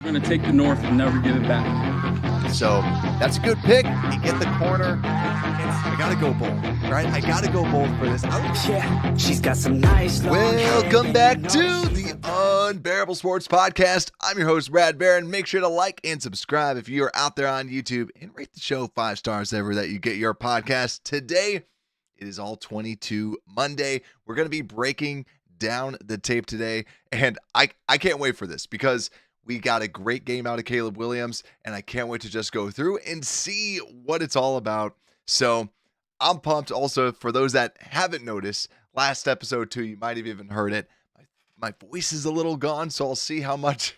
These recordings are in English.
We're going to take the North and never give it back. So that's a good pick. You get the corner. I got to go bold, right? I got to go bold for this. Yeah, she's got some nice Welcome back to the Unbearable Sports Podcast. I'm your host, Brad Barron. Make sure to like and subscribe if you're out there on YouTube, and rate the show 5 stars ever that you get your podcast. Today, it is all 22 Monday. We're going to be breaking down the tape today, and I can't wait for this because we got a great game out of Caleb Williams, and I can't wait to just go through and see what it's all about. So I'm pumped. Also, for those that haven't noticed, last episode too, you might have even heard it. My voice is a little gone, so I'll see how much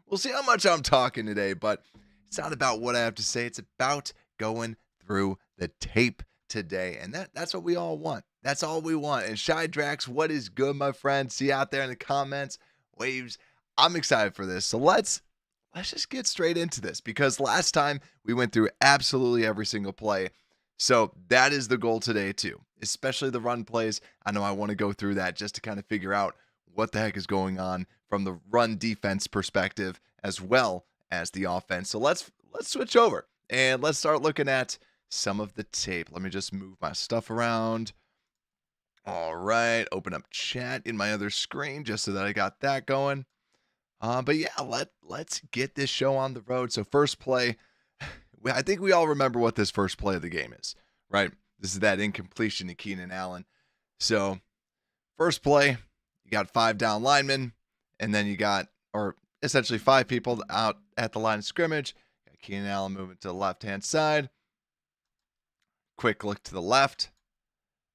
we'll see how much I'm talking today. But it's not about what I have to say. It's about going through the tape today, and that's what we all want. That's all we want. And Shy Drax, what is good, my friend? See you out there in the comments, waves. I'm excited for this. So let's just get straight into this, because last time we went through absolutely every single play. So that is the goal today too, especially the run plays. I know I want to go through that just to kind of figure out what the heck is going on from the run defense perspective as well as the offense. So let's switch over and let's start looking at some of the tape. Let me just move my stuff around. All right, open up chat in my other screen just so that I got that going. But yeah, let's get this show on the road. So first play, I think we all remember what this first play of the game is, right? This is that incompletion to Keenan Allen. So first play, you got 5 down linemen, and then you got, or essentially 5 people out at the line of scrimmage. Got Keenan Allen moving to the left-hand side. Quick look to the left.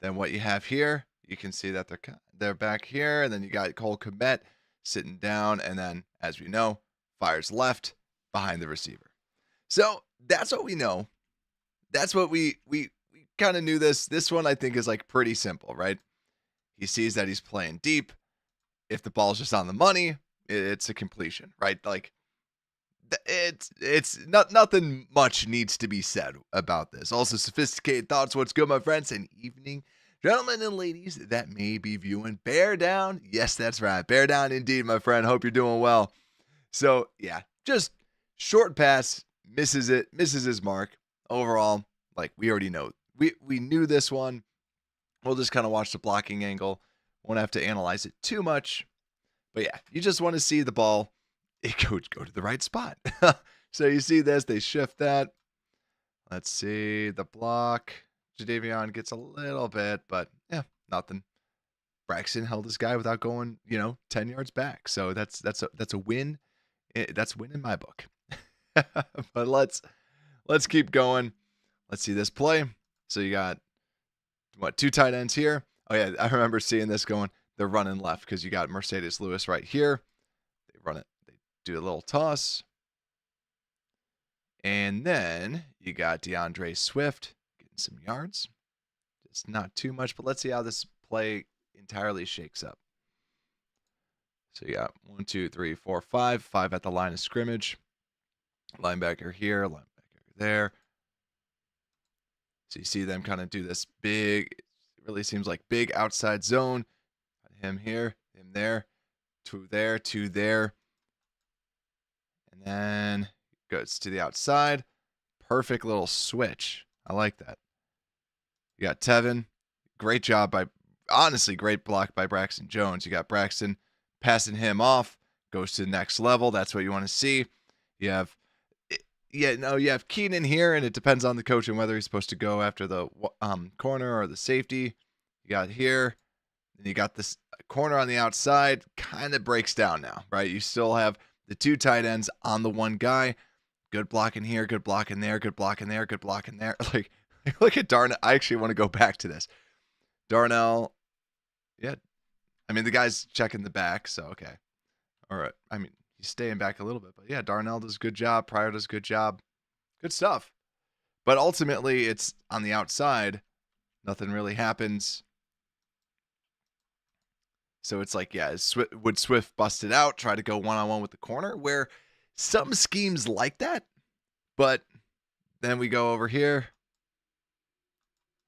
Then what you have here, you can see that they're back here, and then you got Cole Kmet sitting down, and then, as we know, fires left behind the receiver. So that's what we know. That's what we kind of knew this. This one I think is like pretty simple, right? He sees that he's playing deep. If the ball's just on the money, it's a completion, right? Like it's not nothing much needs to be said about this. Also, sophisticated thoughts. What's good, my friends? And evening, gentlemen and ladies that may be viewing. Bear down. Yes, that's right. Bear down indeed, my friend. Hope you're doing well. So yeah, just short pass. Misses his mark. Overall, like we already know. We knew this one. We'll just kind of watch the blocking angle. Won't have to analyze it too much. But yeah, you just want to see the ball go to the right spot. So you see this, they shift that. Let's see the block. Jadeveon gets a little bit, but yeah, nothing. Braxton held this guy without going, 10 yards back. So that's a win. That's a win in my book. But let's keep going. Let's see this play. So you got 2 tight ends here. Oh yeah, I remember seeing this going. They're running left because you got Mercedes Lewis right here. They run it. They do a little toss. And then you got DeAndre Swift getting some yards. It's not too much, but let's see how this play entirely shakes up. So you got 1, 2, 3, 4, 5. 5 at the line of scrimmage. Linebacker here, linebacker there. So you see them kind of do this big, it really seems like big outside zone. Him here, him there, 2 there, 2 there. And then goes to the outside. Perfect little switch. I like that. You got Tevin. Great job great block by Braxton Jones. You got Braxton passing him off. Goes to the next level. That's what you want to see. You have Keenan here, and it depends on the coach and whether he's supposed to go after the corner or the safety. You got here, and you got this corner on the outside. Kind of breaks down now, right? You still have the 2 tight ends on the one guy. Good blocking here, good blocking there, good blocking there, good blocking there. Like, look at Darnell. I actually want to go back to this. Darnell, yeah. I mean, the guy's checking the back, so okay. All right. I mean, he's staying back a little bit, but yeah, Darnell does a good job. Pryor does a good job. Good stuff. But ultimately, it's on the outside. Nothing really happens. So it's like, yeah, would Swift bust it out, try to go one-on-one with the corner, where some schemes like that, but then we go over here,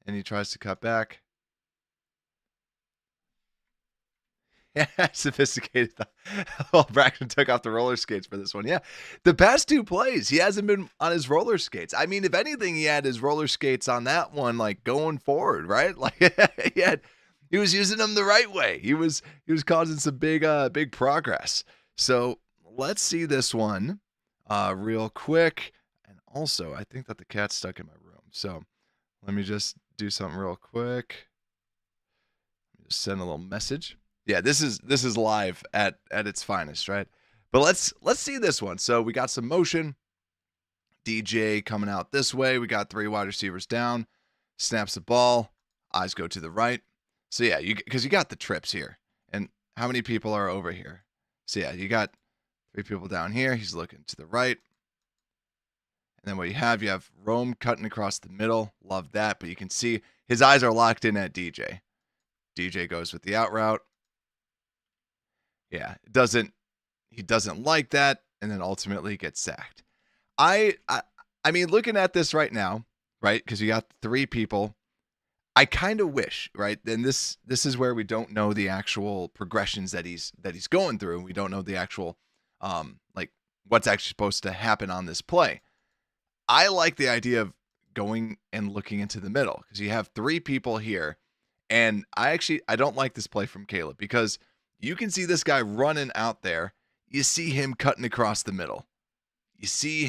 and he tries to cut back. Sophisticated. Well, Braxton took off the roller skates for this one. Yeah. The past two plays, he hasn't been on his roller skates. I mean, if anything, he had his roller skates on that one, like going forward, right? Like he was using them the right way. He was causing some big progress. So let's see this one real quick. And also, I think that the cat's stuck in my room. So let me just do something real quick. Just send a little message. Yeah, this is live at its finest, right? But let's see this one. So we got some motion. DJ coming out this way. We got 3 wide receivers down. Snaps the ball. Eyes go to the right. So yeah, because you got the trips here. And how many people are over here? So yeah, you got 3 people down here. He's looking to the right. And then what you have Rome cutting across the middle. Love that. But you can see his eyes are locked in at DJ. DJ goes with the out route. Yeah, he doesn't like that, and then ultimately gets sacked. I mean, looking at this right now, right? Because you got 3 people. I kind of wish, right? And this is where we don't know the actual progressions that he's going through. We don't know the actual like what's actually supposed to happen on this play. I like the idea of going and looking into the middle because you have 3 people here. And I don't like this play from Caleb because you can see this guy running out there. You see him cutting across the middle. You see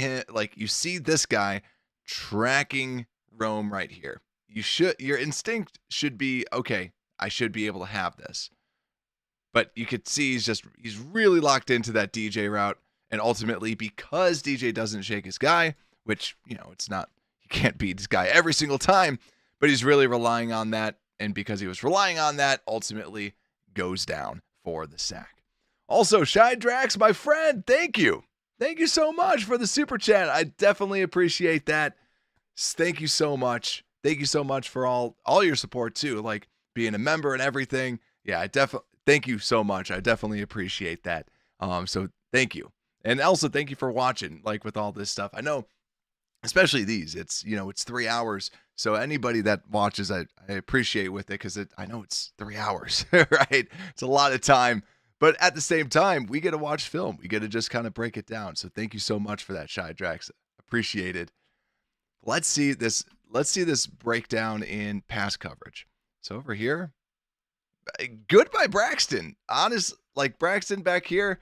this guy tracking Rome right here. Your instinct should be, okay, I should be able to have this. But you could see he's really locked into that DJ route. And ultimately, because DJ doesn't shake his guy, which, it's not, he can't beat this guy every single time, but he's really relying on that. And because he was relying on that, ultimately goes down for the sack. Also, Shy Drax, my friend, thank you. Thank you so much for the super chat. I definitely appreciate that. Thank you so much. Thank you so much for all your support too, like being a member and everything. Yeah, thank you so much. I definitely appreciate that. So thank you. And also thank you for watching, like with all this stuff. I know, especially these, it's 3 hours. So anybody that watches, I appreciate with it because I know it's 3 hours, right? It's a lot of time. But at the same time, we get to watch film. We get to just kind of break it down. So thank you so much for that, Shy Drax. Appreciate it. Let's see this breakdown in pass coverage. So over here, good by Braxton. Honest, like Braxton back here,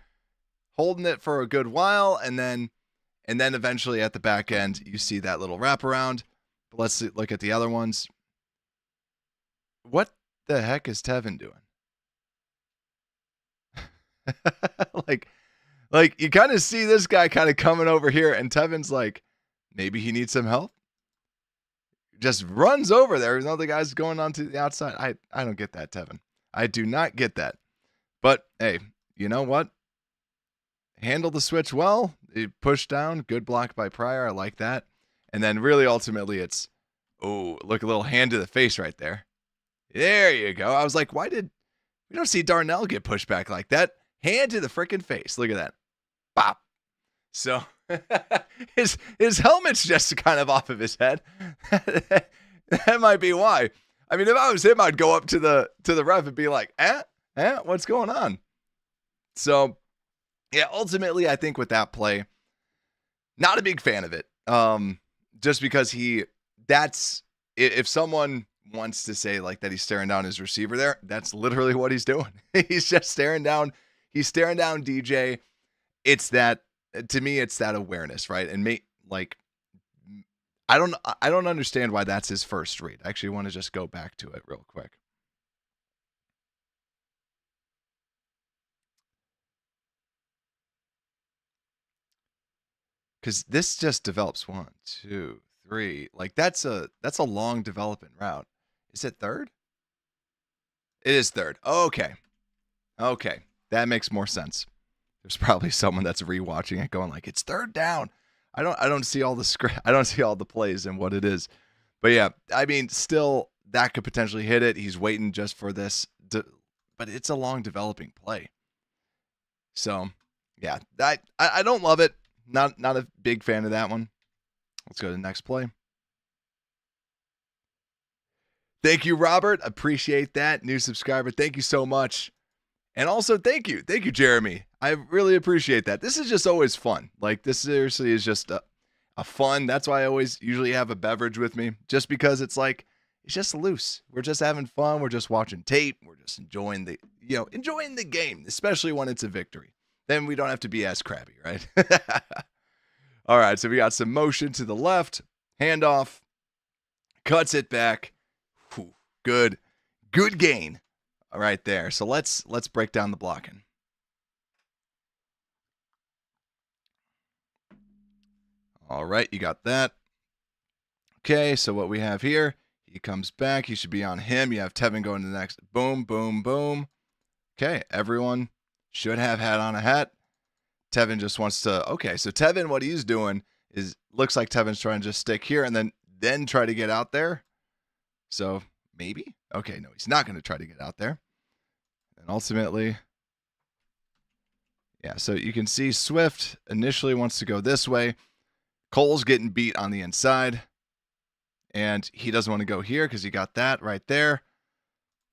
holding it for a good while, and then eventually at the back end, you see that little wraparound. But let's look at the other ones. What the heck is Tevin doing? like you kind of see this guy kind of coming over here, and Tevin's like, maybe he needs some help. Just runs over there. There's other guys going on to the outside. I don't get that, Tevin. I do not get that. But hey, you know what? Handle the switch well. He pushed down. Good block by Pryor. I like that. And then really ultimately it's, look, a little hand to the face right there. There you go. I was like, we don't see Darnell get pushed back like that. Hand to the freaking face. Look at that. Bop. So his helmet's just kind of off of his head. That might be why. I mean, if I was him, I'd go up to the ref and be like, what's going on? So yeah, ultimately, I think with that play, not a big fan of it. Just because if someone wants to say like that he's staring down his receiver there, that's literally what he's doing. He's just staring down. He's staring down DJ. It's that, to me, it's that awareness, right? And I don't understand why that's his first read. I actually want to just go back to it real quick. Because this just develops 1, 2, 3. Like that's a long development route. Is it third? It is third. Okay. That makes more sense. There's probably someone that's rewatching it going like, it's third down. I don't see all the script. I don't see all the plays and what it is. But yeah, I mean, still that could potentially hit it. He's waiting just for this, but it's a long developing play. So yeah, I don't love it. Not a big fan of that one. Let's go to the next play. Thank you, Robert. Appreciate that. New subscriber. Thank you so much. And also, thank you, Jeremy. I really appreciate that. This is just always fun. Like, this seriously is just a fun. That's why I always usually have a beverage with me, just because it's like, it's just loose. We're just having fun. We're just watching tape. We're just enjoying the game, especially when it's a victory. Then we don't have to be as crabby, right? All right, so we got some motion to the left, handoff, cuts it back. Whew, good gain. All right there. So let's break down the blocking. All right, you got that. Okay, so what we have here, he comes back. He should be on him. You have Tevin going to the next. Boom, boom, boom. Okay, everyone should have had on a hat. Tevin just wants to. Okay, so Tevin, what he's doing is looks like Tevin's trying to just stick here and then try to get out there. So maybe. Okay, no, he's not going to try to get out there. And ultimately, yeah, so you can see Swift initially wants to go this way. Cole's getting beat on the inside. And he doesn't want to go here because he got that right there.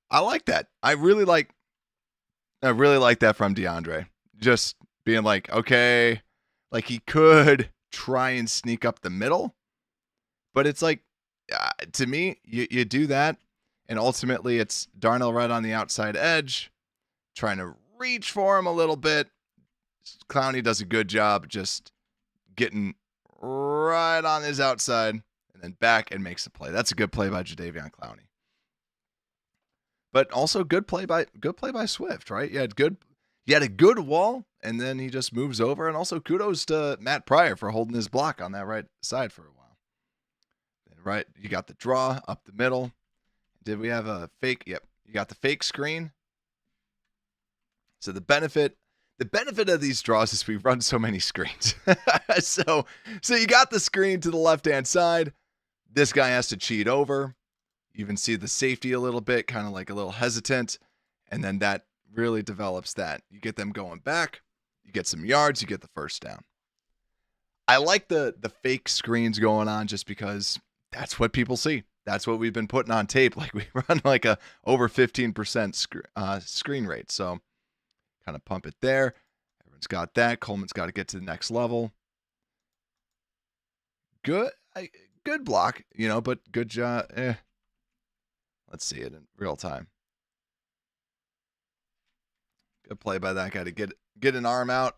I like that. I really like that from DeAndre. Just being like, okay, like he could try and sneak up the middle. But it's like, to me, you do that. And ultimately, it's Darnell right on the outside edge, trying to reach for him a little bit. Clowney does a good job just getting right on his outside and then back and makes a play. That's a good play by Jadeveon Clowney. But also good play by Swift, right? You had a good wall, and then he just moves over. And also kudos to Matt Pryor for holding his block on that right side for a while. And right, you got the draw up the middle. Did we have a fake? Yep, you got the fake screen. So the benefit of these draws is we run so many screens. so you got the screen to the left-hand side. This guy has to cheat over. You even see the safety a little bit, kind of like a little hesitant. And then that really develops that. You get them going back. You get some yards. You get the first down. I like the fake screens going on just because that's what people see. That's what we've been putting on tape. Like we run like a over 15% screen rate. So kind of pump it there. Everyone's got that. Coleman's got to get to the next level. Good block, but good job. Let's see it in real time. Good play by that guy to get an arm out.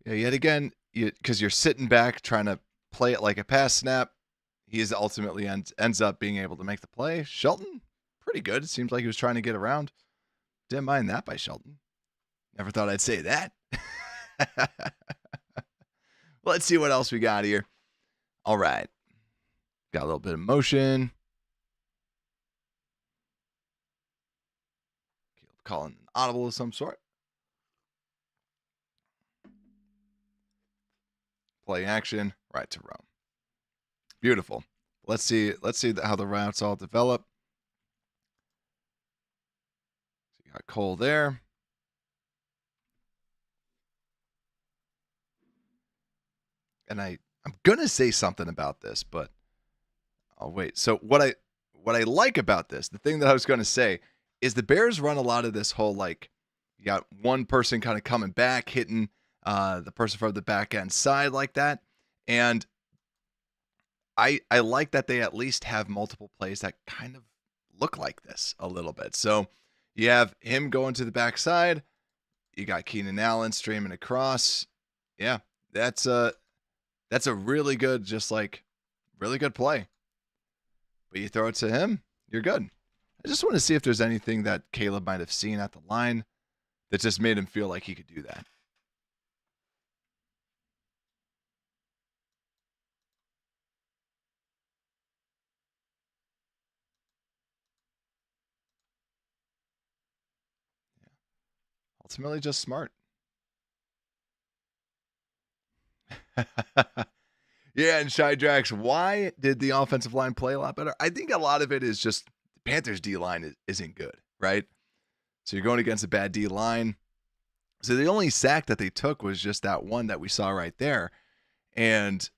Yeah, yet again, because you're sitting back trying to play it like a pass snap, he is ultimately ends up being able to make the play. Shelton, pretty good. It seems like he was trying to get around. Didn't mind that by Shelton. Never thought I'd say that. Let's see what else we got here. All right. Got a little bit of motion. Calling an audible of some sort. Play action, right to Rome. Beautiful. Let's see how the routes all develop. So you got Cole there. And I'm gonna say something about this, but I'll wait. So what I like about this, the thing that I was gonna say, is the Bears run a lot of this whole like you got one person kind of coming back, hitting the person from the back end side like that. And I like that they at least have multiple plays that kind of look like this a little bit. So you have him going to the backside. You got Keenan Allen streaming across. Yeah, that's a really good, really good play. But you throw it to him, you're good. I just want to see if there's anything that Caleb might have seen at the line that just made him feel like he could do that. Yeah. Ultimately, just smart. Yeah, and Shy Drax, why did the offensive line play a lot better? I think a lot of it is just the Panthers D-line isn't good, right? So you're going against a bad D-line. So the only sack that they took was just that one that we saw right there. And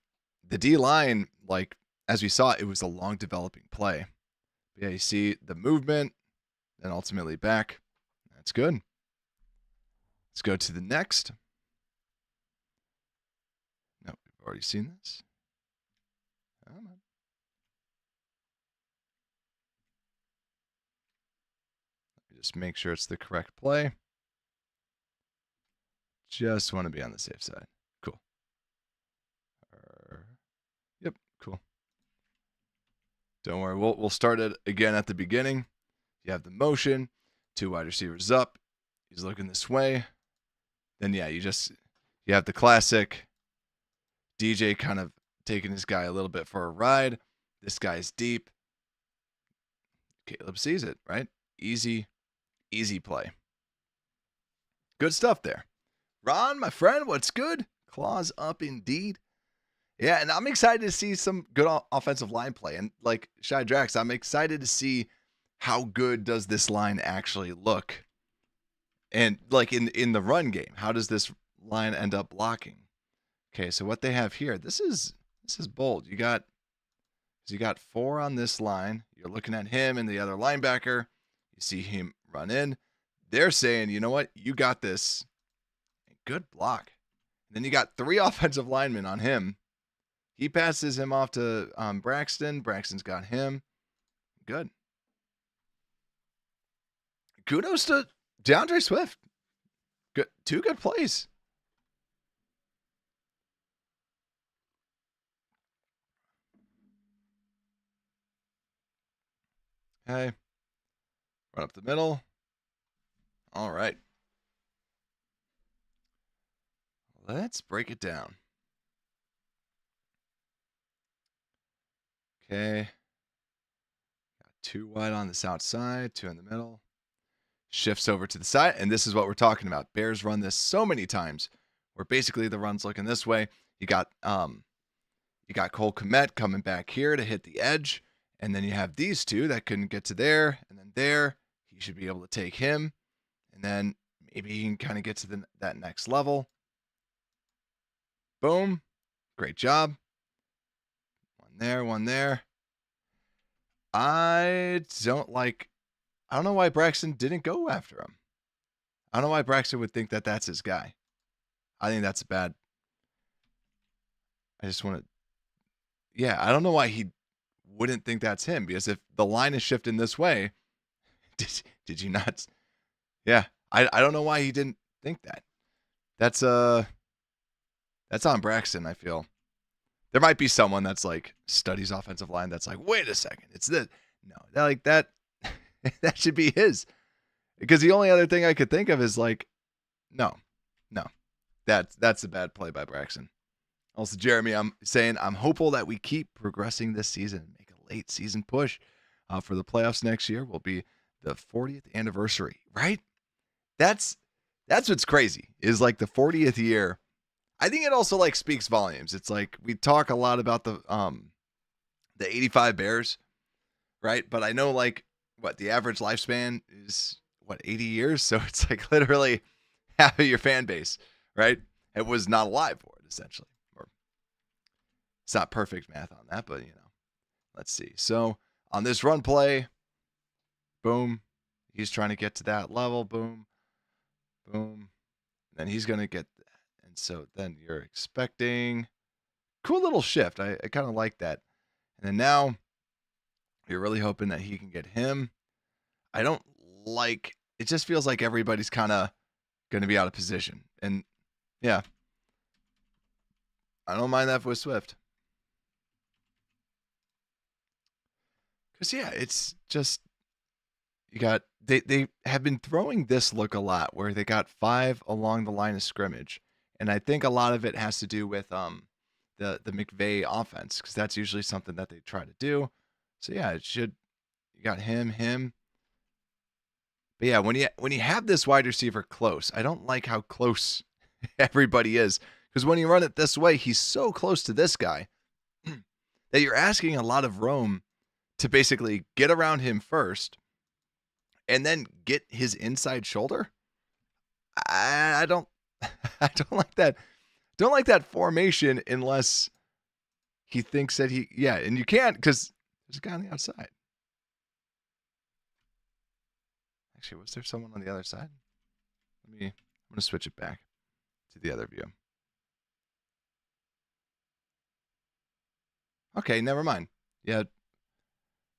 the D-line, like, as we saw, it was a long developing play. Yeah, you see the movement, then ultimately back. That's good. Let's go to the next. No, we've already seen this. Come on. Let me just make sure it's the correct play. Just want to be on the safe side. Cool. Yep, cool. Don't worry, we'll start it again at the beginning. You have the motion, 2 wide receivers up. He's looking this way. Then yeah, you have the classic DJ kind of taking this guy a little bit for a ride. This guy's deep. Caleb sees it, right? Easy play. Good stuff there. Ron, my friend, what's good? Claws up indeed. Yeah, and I'm excited to see some good offensive line play. And like Shy Drax, I'm excited to see how good does this line actually look. And like in the run game, how does this line end up blocking? Okay, so what they have here, this is bold. You got 4 on this line. You're looking at him and the other linebacker. You see him run in. They're saying, you know what? You got this. Good block. And then you got 3 offensive linemen on him. He passes him off to Braxton. Braxton's got him. Good. Kudos to DeAndre Swift. Good. 2 good plays. Okay. Run up the middle. All right. Let's break it down. Okay. Got 2 wide on this outside, 2 in the middle. Shifts over to the side, and this is what we're talking about. Bears run this so many times where basically the run's looking this way. You got Cole Kmet coming back here to hit the edge, and then you have these 2 that couldn't get to there, and then there. He should be able to take him, and then maybe he can kind of get to that next level. Boom. Great job. One there. I don't know why Braxton didn't go after him. I don't know why Braxton would think that that's his guy. I think that's bad. I don't know why he wouldn't think that's him, because if the line is shifting this way, did you not? Yeah, I don't know why he didn't think that. That's on Braxton, I feel. There might be someone that's like studies offensive line that's like, wait a second, it's this. No, like that that should be his. Because the only other thing I could think of is like, no. That's a bad play by Braxton. Also, Jeremy, I'm saying I'm hopeful that we keep progressing this season and make a late season push for the playoffs next year. Will be the 40th anniversary, right? That's what's crazy is like the 40th year. I think it also like speaks volumes. It's like we talk a lot about the 85 Bears, right? But I know like what the average lifespan is 80 years, so it's like literally half of your fan base, right? It was not alive for it essentially. Or it's not perfect math on that, but let's see. So on this run play, boom, he's trying to get to that level, boom, boom, then he's gonna get. So then you're expecting cool little shift. I kind of like that. And then now you're really hoping that he can get him. I don't like, it just feels like everybody's kind of going to be out of position. And yeah, I don't mind that with Swift. Because yeah, it's just, they have been throwing this look a lot where they got 5 along the line of scrimmage. And I think a lot of it has to do with the McVay offense, because that's usually something that they try to do. So yeah, you got him. But yeah, when you have this wide receiver close, I don't like how close everybody is, because when you run it this way, he's so close to this guy that you're asking a lot of Rome to basically get around him first and then get his inside shoulder. I don't like that. Don't like that formation unless he thinks that and you can't, because there's a guy on the outside. Actually, was there someone on the other side? I'm going to switch it back to the other view. Okay, never mind. Yeah,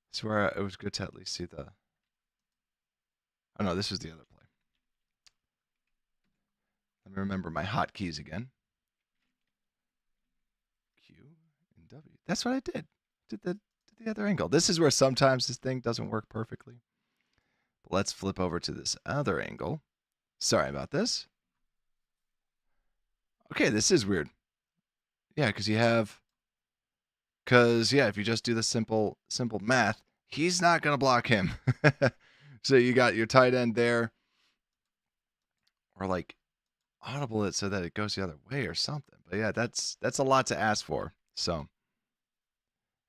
that's where it was good to at least see the... Oh, no, this was the other play. Let me remember my hotkeys again. Q and W. That's what I did. Did the other angle. This is where sometimes this thing doesn't work perfectly. But let's flip over to this other angle. Sorry about this. Okay, this is weird. Yeah, because you have... Because, yeah, if you just do the simple math, he's not going to block him. So you got your tight end there. Or, like, audible it so that it goes the other way or something. But, yeah, that's a lot to ask for. So,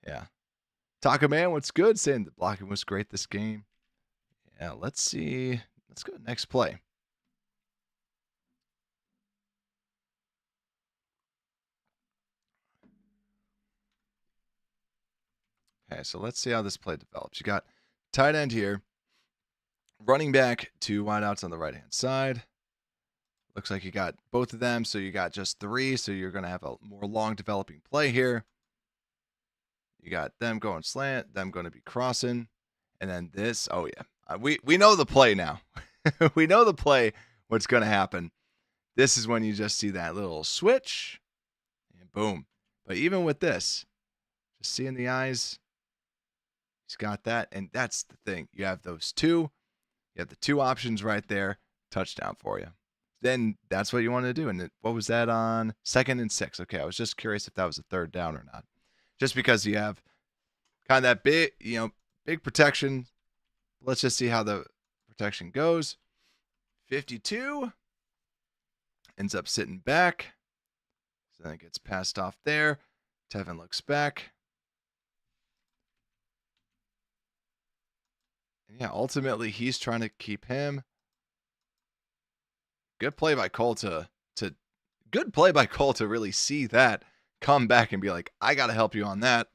yeah. Taco Man, what's good? Saying the blocking was great this game. Yeah, let's see. Let's go to next play. Okay, so let's see how this play develops. You got tight end here, running back, 2 wideouts on the right-hand side. Looks like you got both of them, so you got just 3, so you're going to have a more long developing play here. You got them going slant, them going to be crossing, and then this. Oh, yeah. We know the play now. We know the play, what's going to happen. This is when you just see that little switch, and boom. But even with this, just seeing the eyes, he's got that, and that's the thing. You have those 2. You have the 2 options right there. Touchdown for you. Then that's what you want to do. And what was that on 2nd and 6? Okay, I was just curious if that was a 3rd down or not. Just because you have kind of that big, big protection. Let's just see how the protection goes. 52 ends up sitting back. So then it gets passed off there. Tevin looks back. And yeah, ultimately he's trying to keep him. Good play by Cole to really see that, come back and be like, I got to help you on that.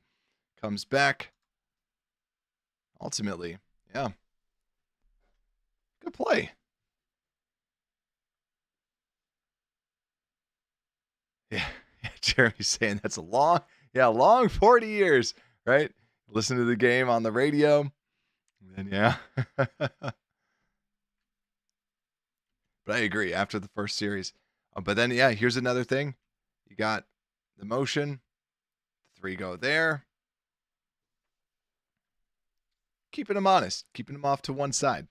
Comes back. Ultimately, yeah. Good play. Yeah, Jeremy's saying that's a long 40 years, right? Listen to the game on the radio. And yeah. But I agree, after the first series. But then, yeah, here's another thing. You got the motion. The 3 go there. Keeping him honest. Keeping him off to one side.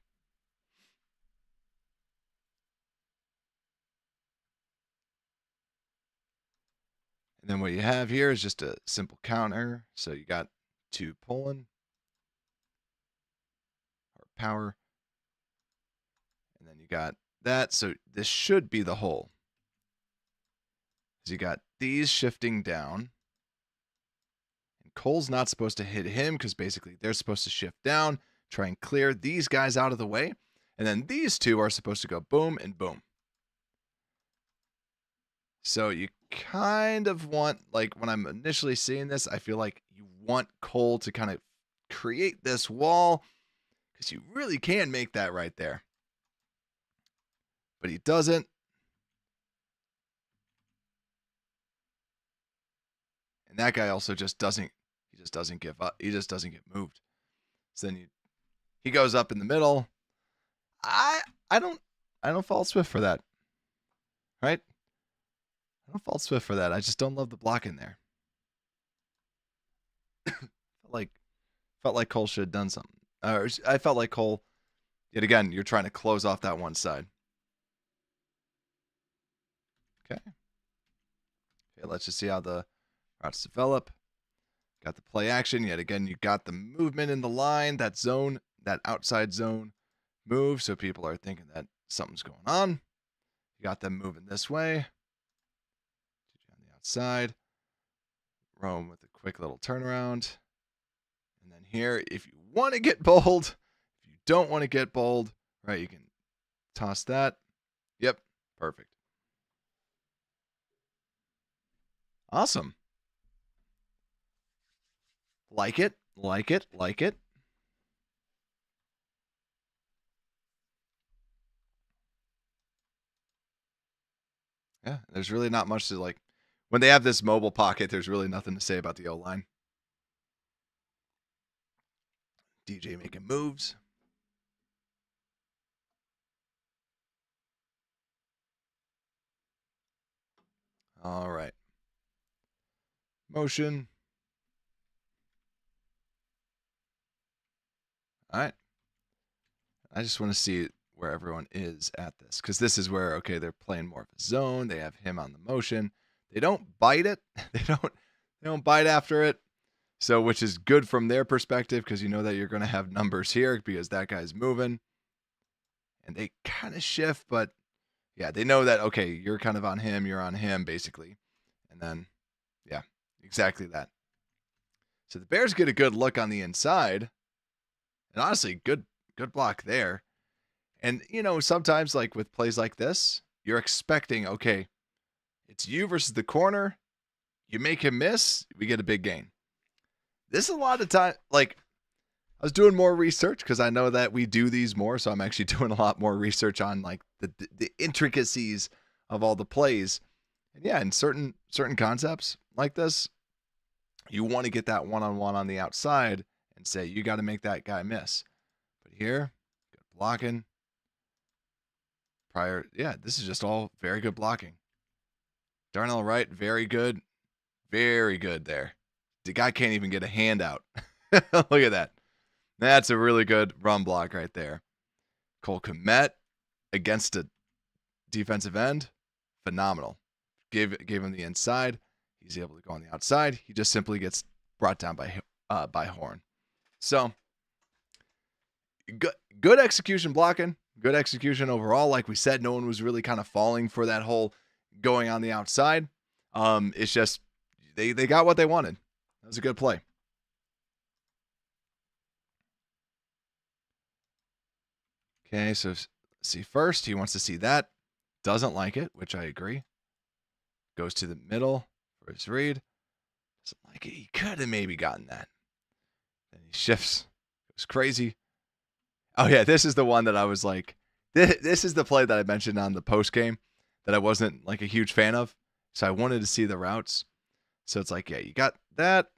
And then what you have here is just a simple counter. So you got 2 pulling. Or power. And then you got that. So this should be the hole. So you got these shifting down. And Cole's not supposed to hit him because basically they're supposed to shift down, try and clear these guys out of the way. And then these 2 are supposed to go boom and boom. So you kind of want, like when I'm initially seeing this, I feel like you want Cole to kind of create this wall because you really can make that right there. But he doesn't. And that guy also just doesn't give up. He just doesn't get moved. So then he goes up in the middle. I don't fault Swift for that. Right? I don't fault Swift for that. I just don't love the block in there. felt like Cole should have done something. I felt like Cole, yet again, you're trying to close off that one side. Okay, let's just see how the routes develop. Got the play action. Yet again, you got the movement in the line, that zone, that outside zone move. So people are thinking that something's going on. You got them moving this way. On the outside. Rome with a quick little turnaround. And then here, if you want to get bold, if you don't want to get bold, right, you can toss that. Yep, perfect. Awesome. Like it. Yeah, there's really not much to like. When they have this mobile pocket, there's really nothing to say about the O-line. DJ making moves. All right. Motion. All right. I just want to see where everyone is at this, because this is where, okay, they're playing more of a zone. They have him on the motion. They don't bite it. They don't bite after it. So, which is good from their perspective, because you know that you're going to have numbers here because that guy's moving. And they kind of shift, but yeah, they know that, okay, you're kind of on him, you're on him, basically. And then, yeah, exactly that. So the Bears get a good look on the inside. And honestly, good block there. And, you know, sometimes like with plays like this, you're expecting, okay, it's you versus the corner. You make him miss, we get a big gain. This is a lot of time, like, I was doing more research because I know that we do these more. So I'm actually doing a lot more research on like the intricacies of all the plays. And yeah, in certain concepts like this, you want to get that one-on-one on the outside and say, you got to make that guy miss. But here, good blocking. Yeah, this is just all very good blocking. Darnell Wright, very good. Very good there. The guy can't even get a hand out. Look at that. That's a really good run block right there. Cole Kmet against a defensive end. Phenomenal. Gave him the inside. He's able to go on the outside. He just simply gets brought down by Horn. So, good execution blocking. Good execution overall. Like we said, no one was really kind of falling for that whole going on the outside. It's just they got what they wanted. That was a good play. Okay, so see first, he wants to see that. Doesn't like it, which I agree. Goes to the middle for his read. Doesn't like it. He could have maybe gotten that. Then he shifts. Goes crazy. Oh, yeah, this is the one that I was like, this is the play that I mentioned on the post game that I wasn't like a huge fan of. So I wanted to see the routes. So it's like, yeah, you got that.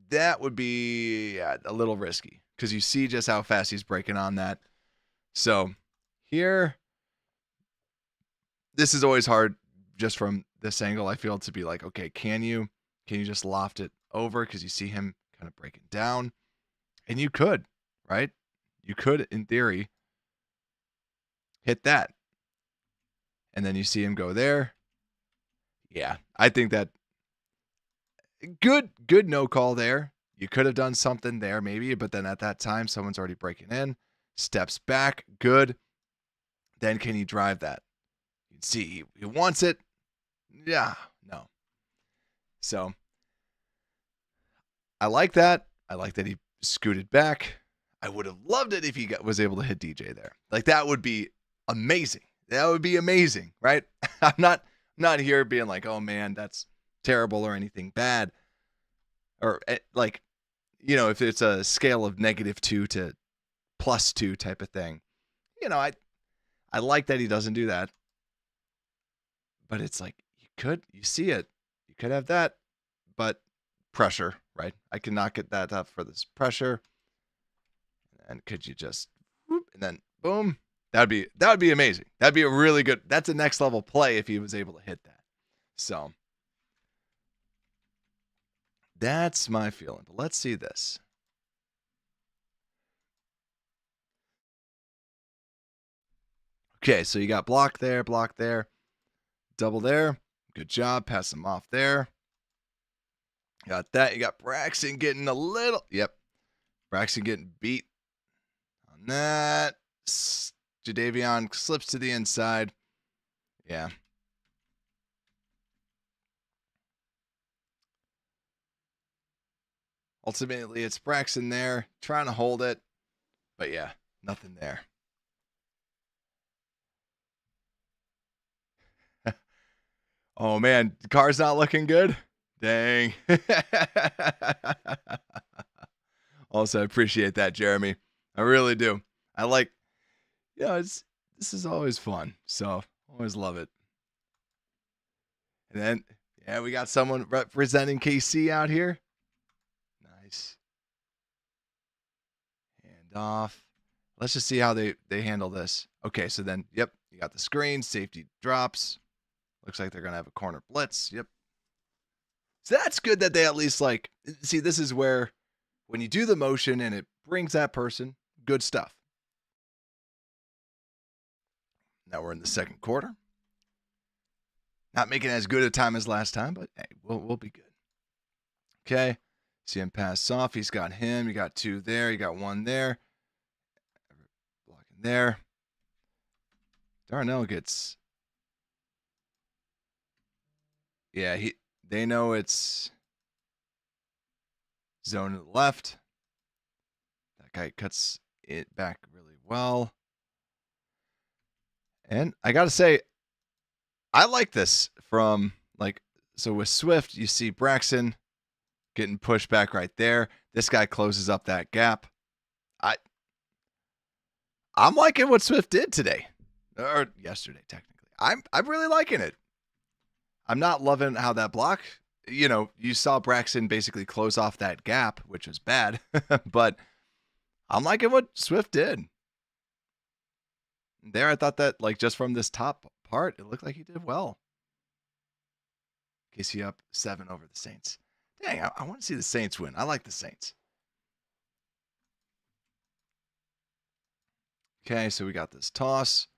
That would be a little risky because you see just how fast he's breaking on that. So here, this is always hard just from this angle. I feel to be like, okay, can you just loft it over because you see him kind of breaking down? And you could, right? You could, in theory, hit that. And then you see him go there. Yeah, I think that good no call there. You could have done something there maybe, but then at that time, someone's already breaking in. Steps back, good. Then can he drive that? You can see he wants it. Yeah, no. So I like that. I like that he scooted back. I would have loved it if he was able to hit DJ there. Like that would be amazing. That would be amazing, right? I'm not here being like, oh man, that's terrible or anything bad. Or like, you know, if it's a scale of -2 to +2 type of thing. You know, I like that he doesn't do that. But it's like, you see it. You could have that, but pressure, right? I cannot get that up for this pressure. And could you just, whoop, and then boom. That would be amazing. That'd be a really good, that's a next level play if he was able to hit that. So that's my feeling. But let's see this. Okay, so you got block there, double there. Good job. Pass him off there. Got that. You got Braxton getting a little, yep. Braxton getting beat on that. Jadeveon slips to the inside. Yeah. Ultimately, it's Braxton there trying to hold it. But yeah, nothing there. Oh, man. The car's not looking good. Dang. Also, I appreciate that, Jeremy. I really do. I like, this is always fun. So, always love it. And then, yeah, we got someone representing KC out here. Nice. Hand off. Let's just see how they handle this. Okay, so then, yep, you got the screen. Safety drops. Looks like they're going to have a corner blitz. Yep. So that's good that they at least like, see, this is where when you do the motion and it brings that person, good stuff. Now we're in the second quarter. Not making as good a time as last time, but hey, we'll be good. Okay. See him pass off. He's got him. You got two there. You got one there. Blocking there. Darnell gets. Yeah, they know it's zone to the left. That guy cuts it back really well. And I got to say, I like this from like, so with Swift, you see Braxton getting pushed back right there. This guy closes up that gap. I'm liking what Swift did today, or yesterday, technically. I'm really liking it. I'm not loving how that block, you saw Braxton basically close off that gap, which was bad, but I'm liking what Swift did. There, I thought that, like, just from this top part, it looked like he did well. KC up 7 over the Saints. Dang, I want to see the Saints win. I like the Saints. Okay, so we got this toss.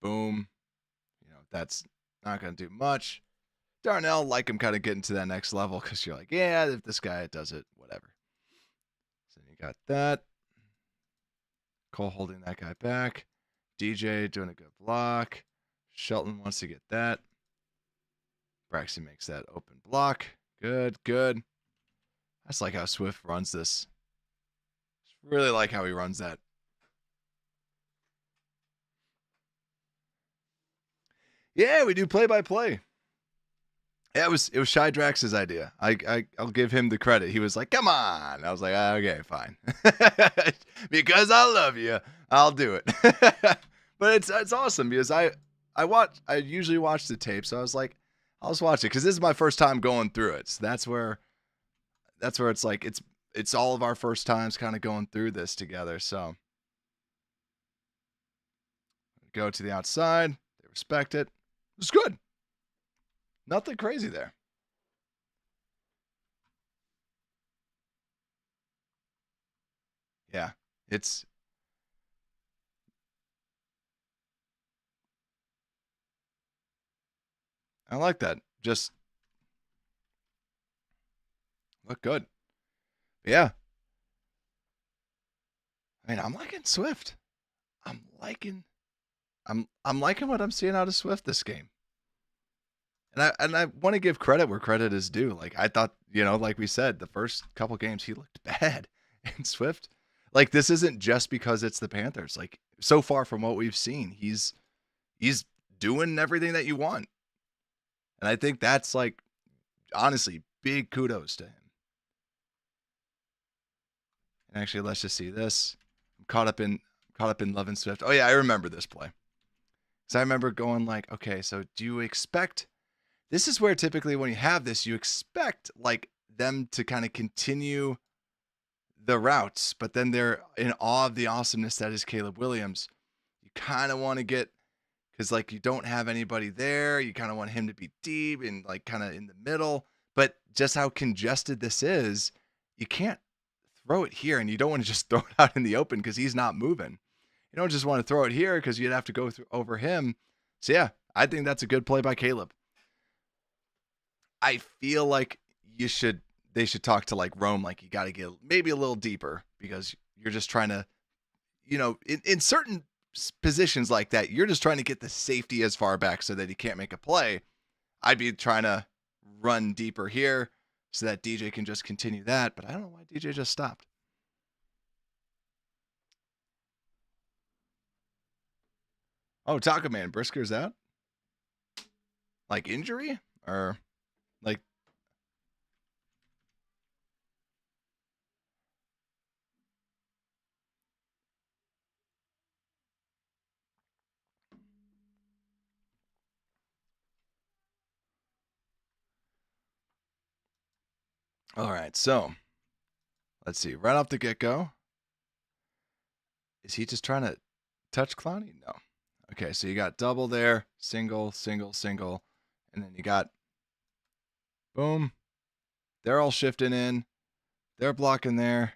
Boom. That's not going to do much. Darnell, like him kind of getting to that next level because you're like, yeah, if this guy does it, whatever. So you got that. Cole holding that guy back. DJ doing a good block. Shelton wants to get that. Braxton makes that open block. Good. That's like how Swift runs this. Just really like how he runs that. Yeah, we do play-by-play. Yeah, it was Shy Drax's idea. I'll give him the credit. He was like, "Come on." I was like, "Okay, fine." Because I love you, I'll do it. But it's awesome because I usually watch the tape, so I was like, I'll just watch it because this is my first time going through it. So that's where it's like it's all of our first times kind of going through this together. So go to the outside. They respect it. It's good. Nothing crazy there. Yeah, I like that. Just look good. Yeah. I mean, I'm liking Swift. I'm liking what I'm seeing out of Swift this game. And I want to give credit where credit is due. Like I thought, like we said, the first couple games he looked bad. And Swift, like this isn't just because it's the Panthers. Like so far from what we've seen, he's doing everything that you want. And I think that's like honestly big kudos to him. And actually, let's just see this. I'm caught up in Love and Swift. Oh yeah, I remember this play. So I remember going like, okay, so do you expect? This is where typically when you have this, you expect like them to kind of continue the routes, but then they're in awe of the awesomeness that is Caleb Williams. You kind of want to get, because like you don't have anybody there. You kind of want him to be deep and like kind of in the middle. But just how congested this is, you can't throw it here, and you don't want to just throw it out in the open because he's not moving. You don't just want to throw it here because you'd have to go through over him. So yeah, I think that's a good play by Caleb. I feel like they should talk to like Rome, like you got to get maybe a little deeper because you're just trying to, in certain positions like that, you're just trying to get the safety as far back so that he can't make a play. I'd be trying to run deeper here so that DJ can just continue that, but I don't know why DJ just stopped. Oh, Taco Man, Brisker's out? Like injury? Or like All right, so let's see. Right off the get-go, is he just trying to touch Clowney? No. Okay, so you got double there, single, single, single, and then you got boom. They're all shifting in. They're blocking there.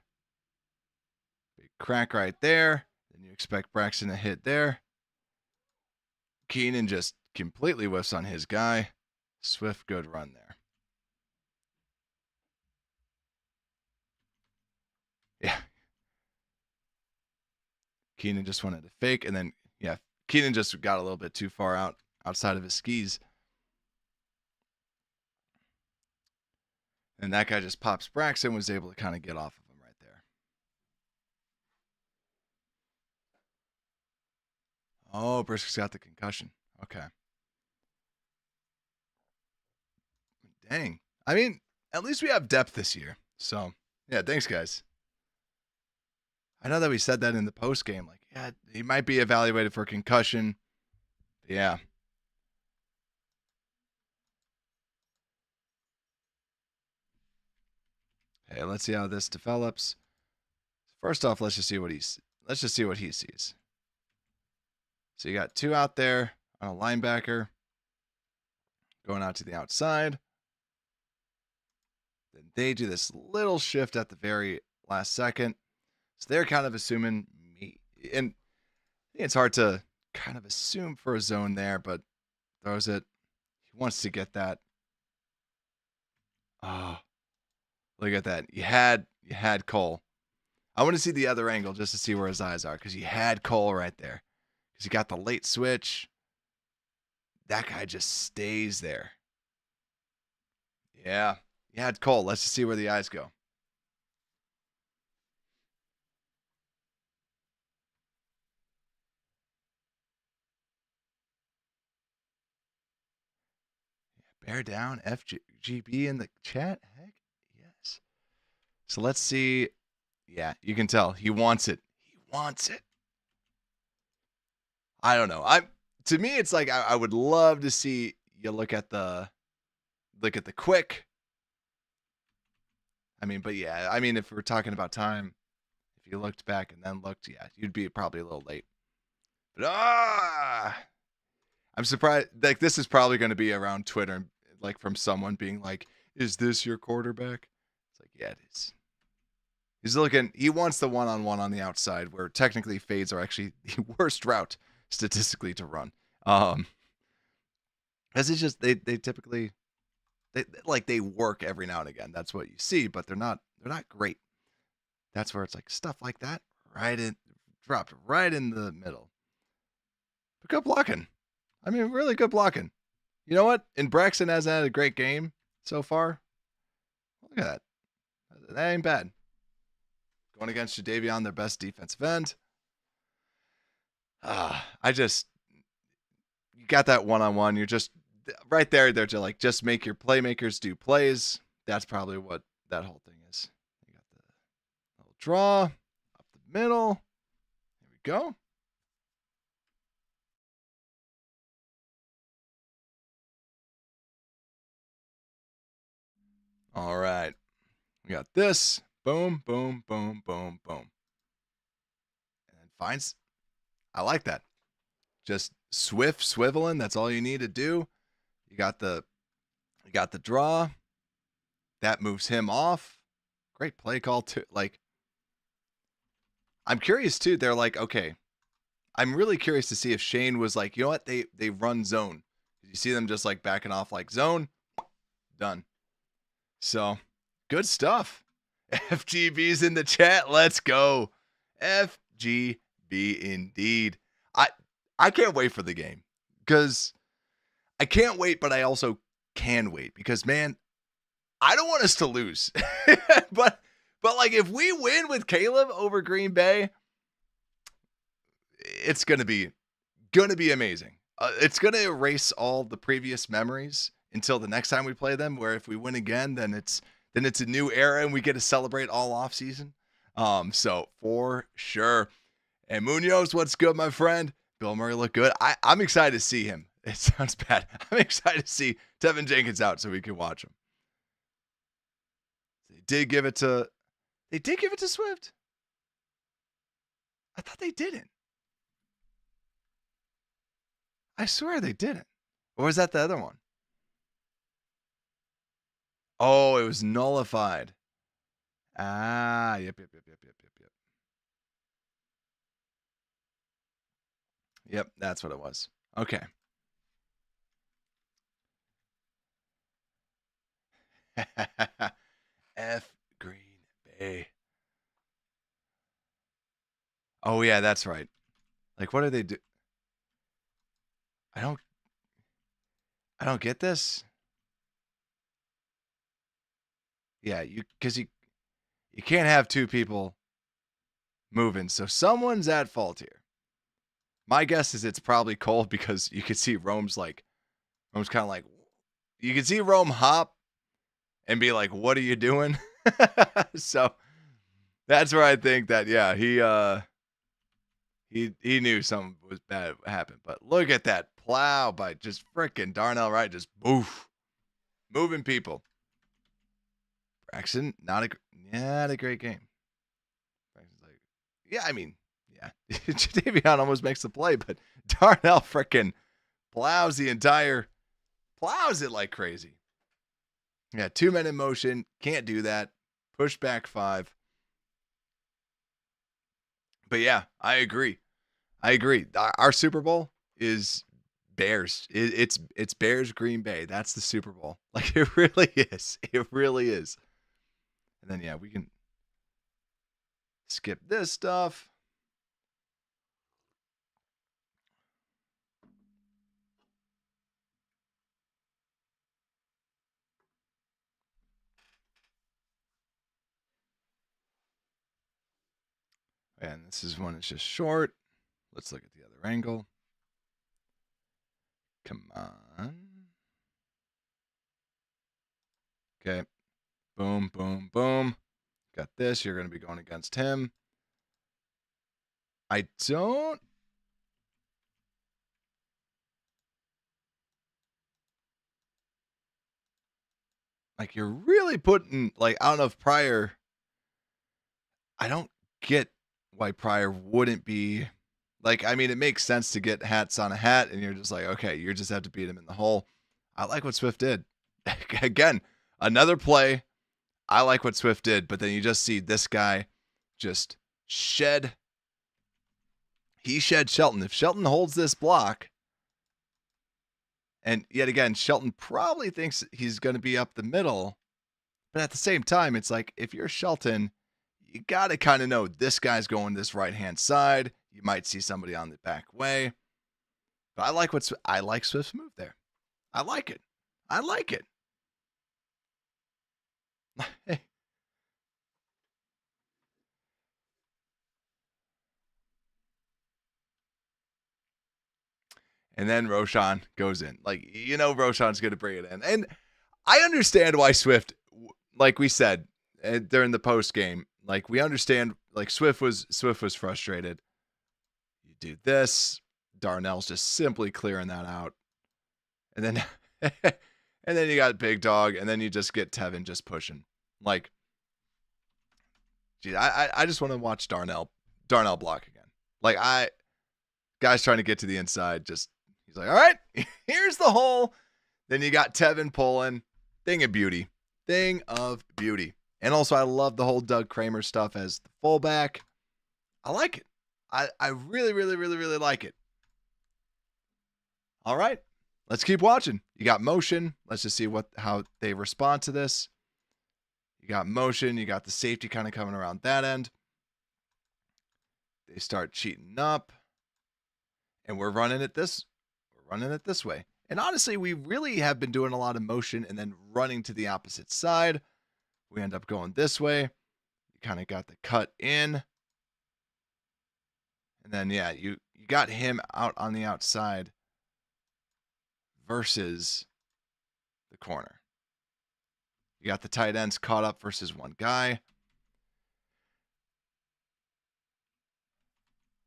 Big crack right there. Then you expect Braxton to hit there. Keenan just completely whiffs on his guy. Swift, good run there. Yeah. Keenan just wanted to fake, and then, yeah, Keenan just got a little bit too far outside of his skis. And that guy just pops Braxton, was able to kind of get off of him right there. Oh, Briscoe's got the concussion. Okay. Dang. I mean, at least we have depth this year. So, yeah, thanks, guys. I know that we said that in the post game. Like, yeah, he might be evaluated for concussion. Yeah. Hey, let's see how this develops. First off, let's just see what he sees. So you got two out there on a linebacker going out to the outside. Then they do this little shift at the very last second. So they're kind of assuming me. And I think it's hard to kind of assume for a zone there, but throws it. He wants to get that. Oh, look at that. You had Cole. I want to see the other angle just to see where his eyes are, because you had Cole right there. Because you got the late switch. That guy just stays there. Yeah. You had Cole. Let's just see where the eyes go. Bear down, FGB in the chat. Heck, yes. So let's see. Yeah, you can tell he wants it. He wants it. I don't know. To me, it's like I would love to see you look at the quick. I mean, but yeah, I mean, if we're talking about time, if you looked back and then looked, yeah, you'd be probably a little late. But I'm surprised. Like, this is probably going to be around Twitter, like from someone being like, "Is this your quarterback?" It's like, yeah, it is. He wants the one-on-one on the outside, where technically fades are actually the worst route statistically to run. As it's just, they typically, they work every now and again. That's what you see, but they're not great. That's where it's like stuff like that, dropped right in the middle. But good blocking. I mean, really good blocking. You know what? And Braxton hasn't had a great game so far. Look at that. That ain't bad. Going against Jadeveon, their best defensive end. You got that one-on-one. You're just right there. They're just make your playmakers do plays. That's probably what that whole thing is. You got the little draw up the middle. Here we go. All right. We got this. Boom, boom, boom, boom, boom. And then finds. I like that. Just swiveling. That's all you need to do. You got the draw. That moves him off. Great play call too. Like, I'm curious too. They're like, okay. I'm really curious to see if Shane was like, you know what? They run zone. You see them just like backing off like zone. Done. So, good stuff. FGB's in the chat. Let's go. FGB indeed. I can't wait for the game, because I can't wait, but I also can wait, because, man, I don't want us to lose. but like, if we win with Caleb over Green Bay, it's going to be amazing. It's going to erase all the previous memories until the next time we play them, where if we win again, then it's a new era and we get to celebrate all off season. So for sure. And Munoz, what's good, my friend? Bill Murray looked good. I'm excited to see him. It sounds bad. I'm excited to see Tevin Jenkins out so we can watch him. did give it to Swift. I thought they didn't. I swear they didn't. Or was that the other one? Oh, it was nullified. Ah, yep. Yep, that's what it was. Okay. F Green Bay. Oh yeah, that's right. Like, what do they do? I don't get this. Yeah, because you can't have two people moving, so someone's at fault here. My guess is it's probably Cole, because you could see Rome's kind of like, you could see Rome hop and be like, "What are you doing?" So that's where I think that, yeah, he knew something was bad happened. But look at that plow by just frickin' Darnell Wright, just boof, moving people. Braxton, not a great game. Braxton's like, yeah, I mean, yeah, Jadavion almost makes the play, but Darnell frickin' plows it like crazy. Yeah, 2 men in motion, can't do that. Push back 5. But yeah, I agree. Our Super Bowl is Bears. It's Bears Green Bay. That's the Super Bowl. Like, it really is. It really is. And then, yeah, we can skip this stuff. And this is one that's just short. Let's look at the other angle. Come on. Okay. Boom, boom, boom. Got this. You're going to be going against him. I don't. Like, you're really putting, like, I don't know if Pryor. I don't get why Pryor wouldn't be. Like, I mean, it makes sense to get hats on a hat, and you're just like, okay, you just have to beat him in the hole. I like what Swift did. Again, another play. I like what Swift did, but then you just see this guy just shed. He shed Shelton. If Shelton holds this block, and yet again, Shelton probably thinks he's going to be up the middle, but at the same time, it's like, if you're Shelton, you got to kind of know this guy's going this right-hand side. You might see somebody on the back way. But I like Swift's move there. I like it. And then Roshan goes in. Like, Roshan's going to bring it in. And I understand why Swift, like we said during the post game, like, we understand, like, Swift was frustrated. You do this. Darnell's just simply clearing that out. And then and then you got Big Dog, and then you just get Tevin just pushing. Like, geez, I just want to watch Darnell block again. Like, guy's trying to get to the inside, just, he's like, all right, here's the hole. Then you got Tevin pulling. Thing of beauty. And also, I love the whole Doug Kramer stuff as the fullback. I like it. I really, really, really, really like it. All right, let's keep watching. You got motion. Let's just see how they respond to this. You got motion. You got the safety kind of coming around that end. They start cheating up, and we're running it this way. And honestly, we really have been doing a lot of motion and then running to the opposite side. We end up going this way. You kind of got the cut in. And then, yeah, you got him out on the outside versus the corner. You got the tight ends caught up versus one guy.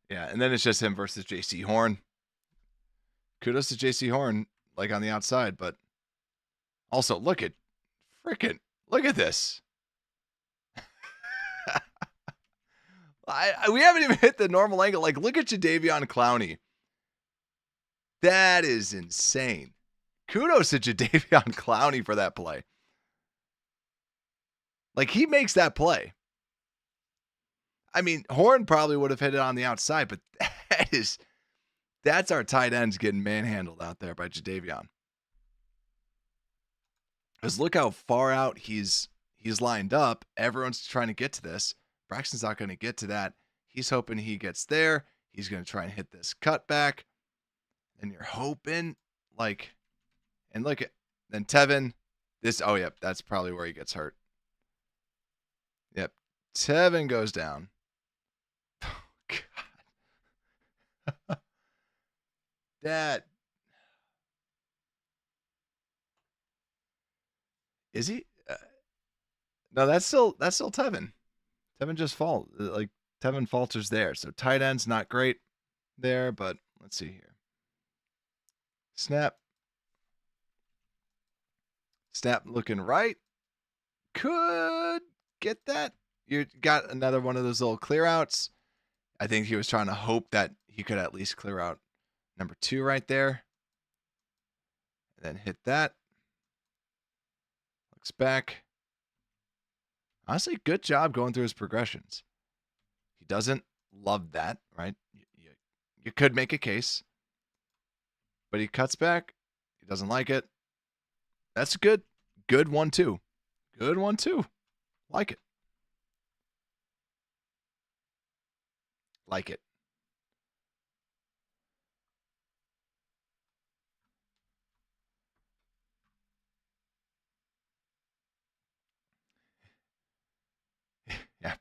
Yeah, and then it's just him versus J.C. Horn. Kudos to J.C. Horn, like, on the outside, but also look at this. We haven't even hit the normal angle. Like, look at Jadeveon Clowney. That is insane. Kudos to Jadeveon Clowney for that play. Like, he makes that play. I mean, Horn probably would have hit it on the outside, but that's our tight ends getting manhandled out there by Jadeveon. Because look how far out he's lined up. Everyone's trying to get to this. Braxton's not going to get to that. He's hoping he gets there. He's going to try and hit this cutback. And you're hoping, like, and look at, then Tevin, yep, that's probably where he gets hurt. Yep, Tevin goes down. Oh, God. That. Is he? No, that's still Tevin. Tevin just Tevin falters there. So tight end's not great there, but let's see here. Snap looking right. Could get that. You got another one of those little clear outs. I think he was trying to hope that he could at least clear out number 2 right there. And then hit that. Looks back. Honestly, good job going through his progressions. He doesn't love that, right? You could make a case. But he cuts back. He doesn't like it. That's good. Good 1-2. Good 1-2. Like it. Like it. Yeah.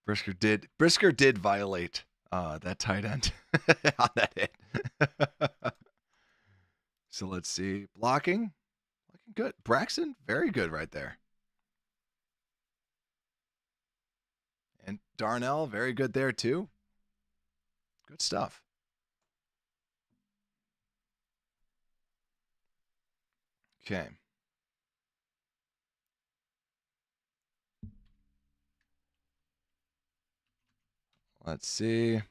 Brisker did violate that tight end on that hit. So let's see. Blocking. Looking good. Braxton, very good right there. And Darnell, very good there too. Good stuff. Okay. Let's see. Let's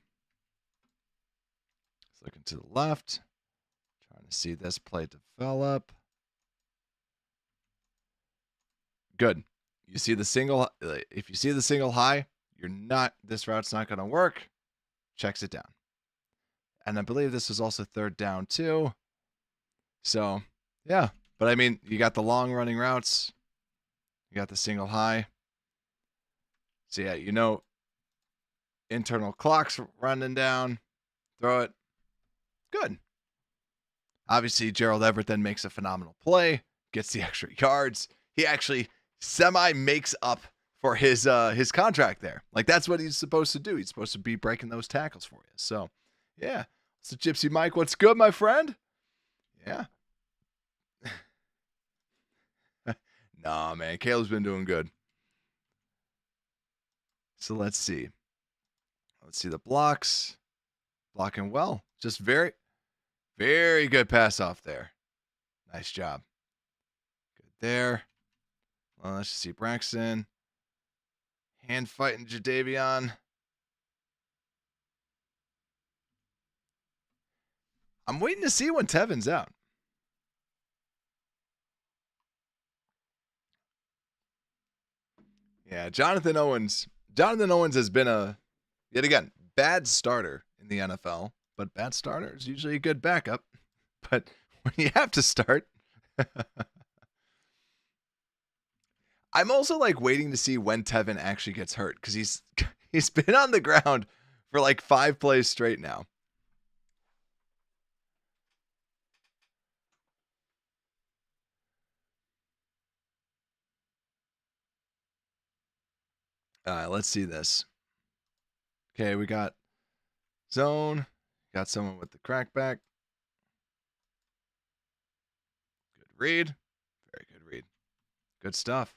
looking to the left. Trying to see this play develop. Good. You see the single. If you see the single high, this route's not going to work. Checks it down. And I believe this was also 3rd down too. So, yeah. But I mean, you got the long running routes. You got the single high. So yeah, internal clocks running down. Throw it. Good. Obviously, Gerald Everett then makes a phenomenal play. Gets the extra yards. He actually makes up for his contract there. Like, that's what he's supposed to do. He's supposed to be breaking those tackles for you. So, yeah. So, Gypsy Mike, what's good, my friend? Yeah. Nah, man. Caleb's been doing good. So, let's see. Let's see the blocks. Blocking well. Just very, very good pass off there. Nice job. Good there. Well, let's just see Braxton. Hand fighting Jadeveon. I'm waiting to see when Tevin's out. Yeah, Jonathan Owens. Jonathan Owens has been yet again, bad starter in the NFL, but bad starter is usually a good backup. But when you have to start, I'm also waiting to see when Tevin actually gets hurt, because he's been on the ground for 5 plays straight now. All right, let's see this. Okay, we got zone. Got someone with the crackback. Good read. Very good read. Good stuff.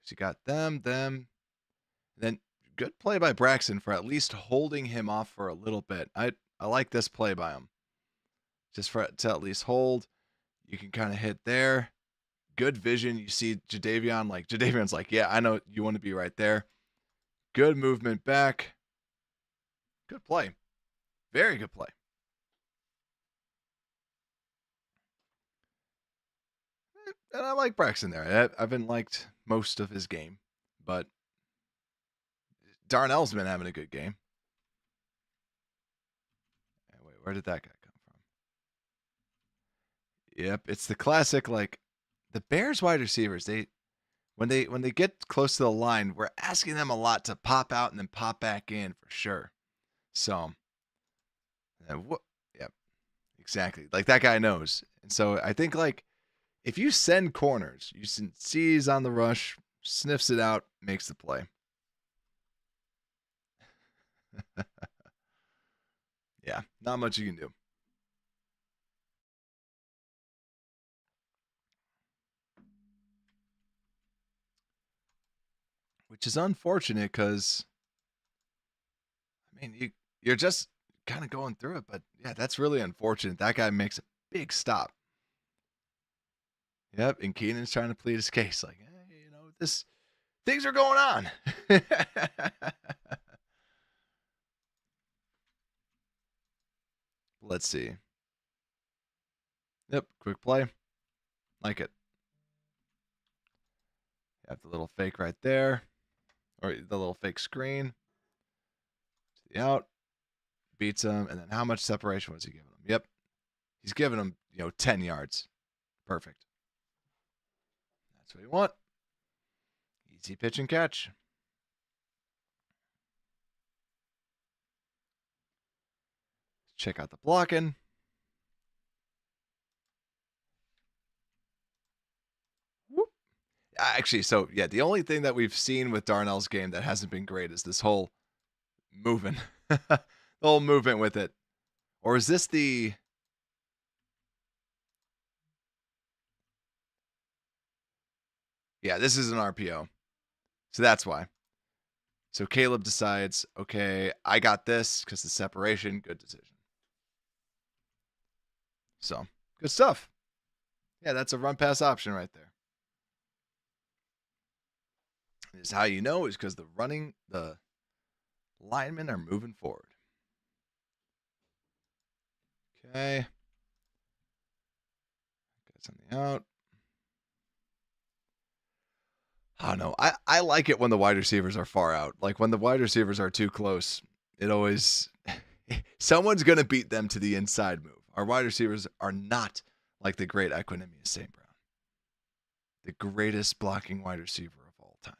So you got them. Then good play by Braxton for at least holding him off for a little bit. I like this play by him. Just to at least hold. You can kind of hit there. good vision. You see Jadeveon's like, yeah, I know you want to be right there. Good movement back. Good play. Very good play. And I like Braxton there. I haven't liked most of his game, but Darnell's been having a good game. Wait, where did that guy come from? Yep, it's the classic, like, the Bears wide receivers, when they get close to the line, we're asking them a lot to pop out and then pop back in for sure. So, yep, exactly. Like, that guy knows. And so I think, like, if you send corners, you see he's on the rush, sniffs it out, makes the play. Yeah, not much you can do. Which is unfortunate because, I mean, you're just kind of going through it. But, yeah, that's really unfortunate. That guy makes a big stop. Yep, and Keenan's trying to plead his case. Like, hey, things are going on. Let's see. Yep, quick play. Like it. You have the little fake right there. Or the little fake screen. To the out. Beats him. And then how much separation was he giving him? Yep. He's giving him, 10 yards. Perfect. That's what you want. Easy pitch and catch. Check out the blocking. Whoop. Actually, so yeah, the only thing that we've seen with Darnell's game that hasn't been great is this whole moving. The whole movement with it. Or is this the... Yeah, this is an RPO. So that's why. So Caleb decides, okay, I got this because the separation, good decision. So, good stuff. Yeah, that's a run pass option right there. This is how you know is because the linemen are moving forward. Okay. Got something out. I don't know. I like it when the wide receivers are far out. Like when the wide receivers are too close, it always someone's gonna beat them to the inside move. Our wide receivers are not like the great Equanimous St. Brown, the greatest blocking wide receiver of all time.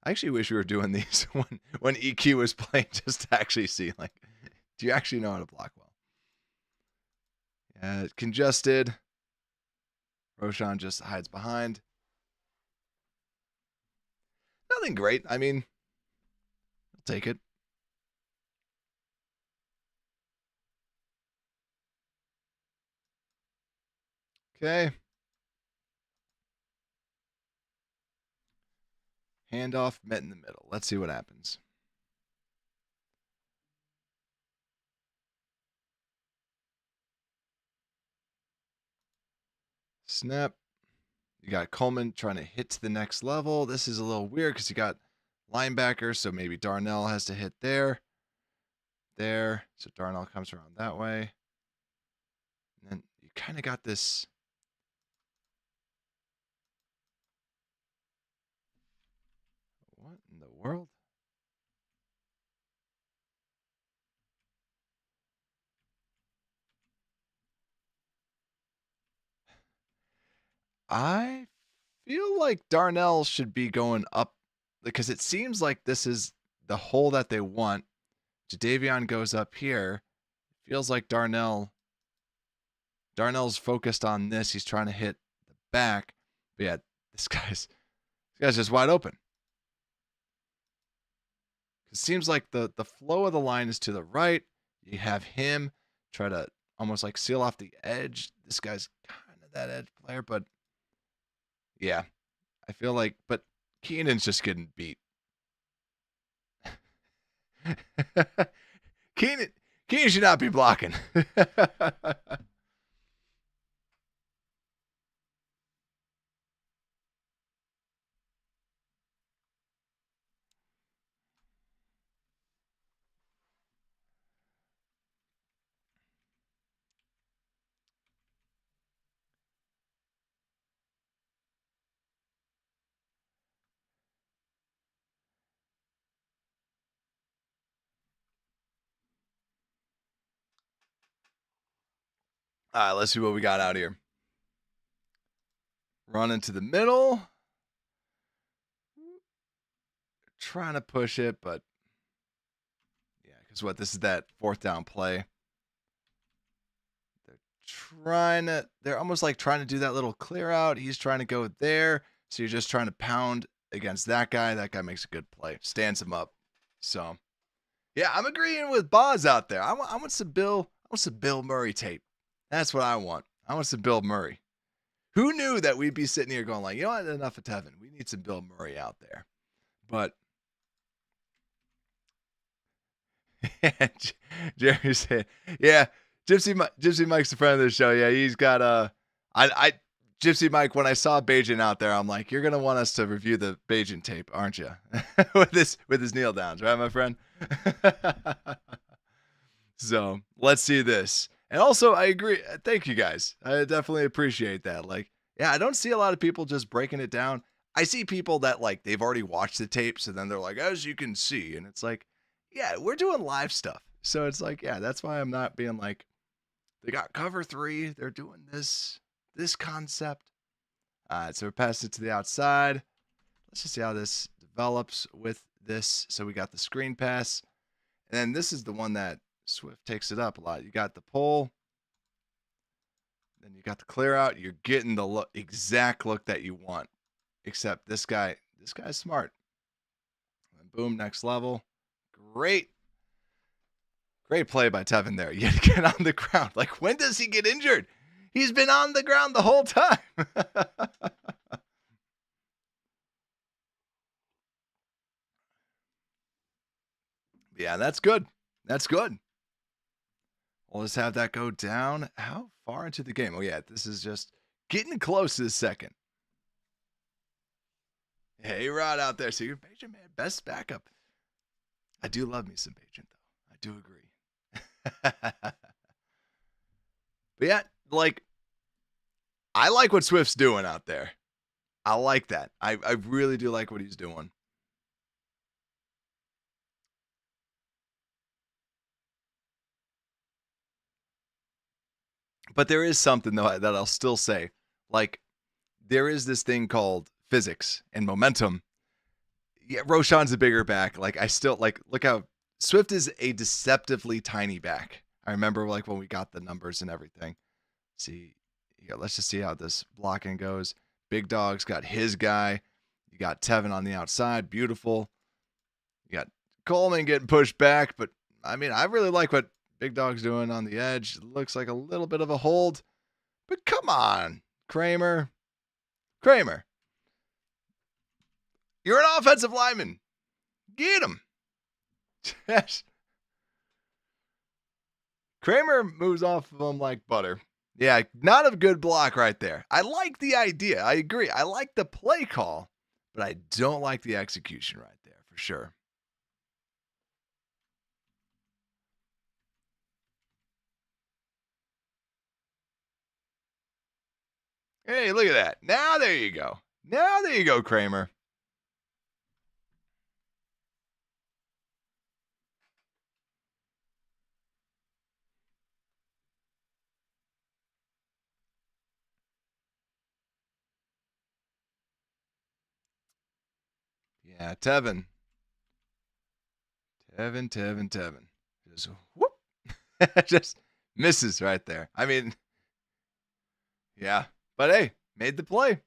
I actually wish we were doing these when EQ was playing just to actually see, like, do you actually know how to block well? Yeah, congested. Roshan just hides behind. Nothing great. I mean, I'll take it. Okay. Handoff met in the middle. Let's see what happens. Snap. You got Coleman trying to hit to the next level. This is a little weird because you got linebackers, so maybe Darnell has to hit there. There. So Darnell comes around that way. And then you kind of got this. What in the world? I feel like Darnell should be going up because it seems like this is the hole that they want. Jadeveon goes up here. Feels like Darnell's focused on this. He's trying to hit the back. But yeah, this guy's just wide open. It seems like the flow of the line is to the right. You have him try to almost like seal off the edge. This guy's kind of that edge player, but yeah, I feel like, but Keenan's just getting beat. Keeney should not be blocking. All right, let's see what we got out here. Run into the middle. Trying to push it, but yeah, because what? This is that fourth down play. They're almost like trying to do that little clear out. He's trying to go there. So you're just trying to pound against that guy. That guy makes a good play, stands him up. So yeah, I'm agreeing with Boz out there. I want some Bill Murray tape. That's what I want. I want some Bill Murray. Who knew that we'd be sitting here going like, you know what, enough of Tevin. We need some Bill Murray out there. But Jerry said, yeah, Gypsy Mike's a friend of the show. Yeah, he's got Gypsy Mike, when I saw Bajan out there, I'm like, you're gonna want us to review the Bajan tape, aren't you? with his kneel downs, right, my friend? So let's see this. And also, I agree. Thank you guys. I definitely appreciate that. Like, yeah, I don't see a lot of people just breaking it down. I see people that like they've already watched the tape, so then they're like, as you can see, and it's like, yeah, we're doing live stuff. So it's like, yeah, that's why I'm not being like, they got cover 3. They're doing this concept. All right, so we're passing it to the outside. Let's just see how this develops with this. So we got the screen pass. And then this is the one that Swift takes it up a lot. You got the pull. Then you got the clear out. You're getting the exact look that you want. Except this guy's smart. And boom, next level. Great play by Tevin there. You get on the ground. Like, when does he get injured? He's been on the ground the whole time. Yeah, that's good. That's good. We'll just have that go down. How far into the game? Oh, yeah, this is just getting close to the second. Hey, Rod out there. So you're Bajan, man. Best backup. I do love me some Bajan, though. I do agree. But yeah, like, I like what Swift's doing out there. I like that. I really do like what he's doing. But there is something, though, that I'll still say. Like, there is this thing called physics and momentum. Yeah, Roshan's a bigger back. Like, I still, like, look how Swift is a deceptively tiny back. I remember, like, when we got the numbers and everything. See, yeah, let's just see how this blocking goes. Big Dog's got his guy. You got Tevin on the outside. Beautiful. You got Coleman getting pushed back. But, I mean, I really like what Big Dog's doing on the edge. It looks like a little bit of a hold. But come on, Kramer. You're an offensive lineman. Get him. Yes. Kramer moves off of him like butter. Yeah, not a good block right there. I like the idea. I agree. I like the play call, but I don't like the execution right there for sure. Hey, look at that. Now there you go. Now there you go, Kramer. Yeah, Tevin. Just whoop. Just misses right there. I mean, yeah. But hey, made the play.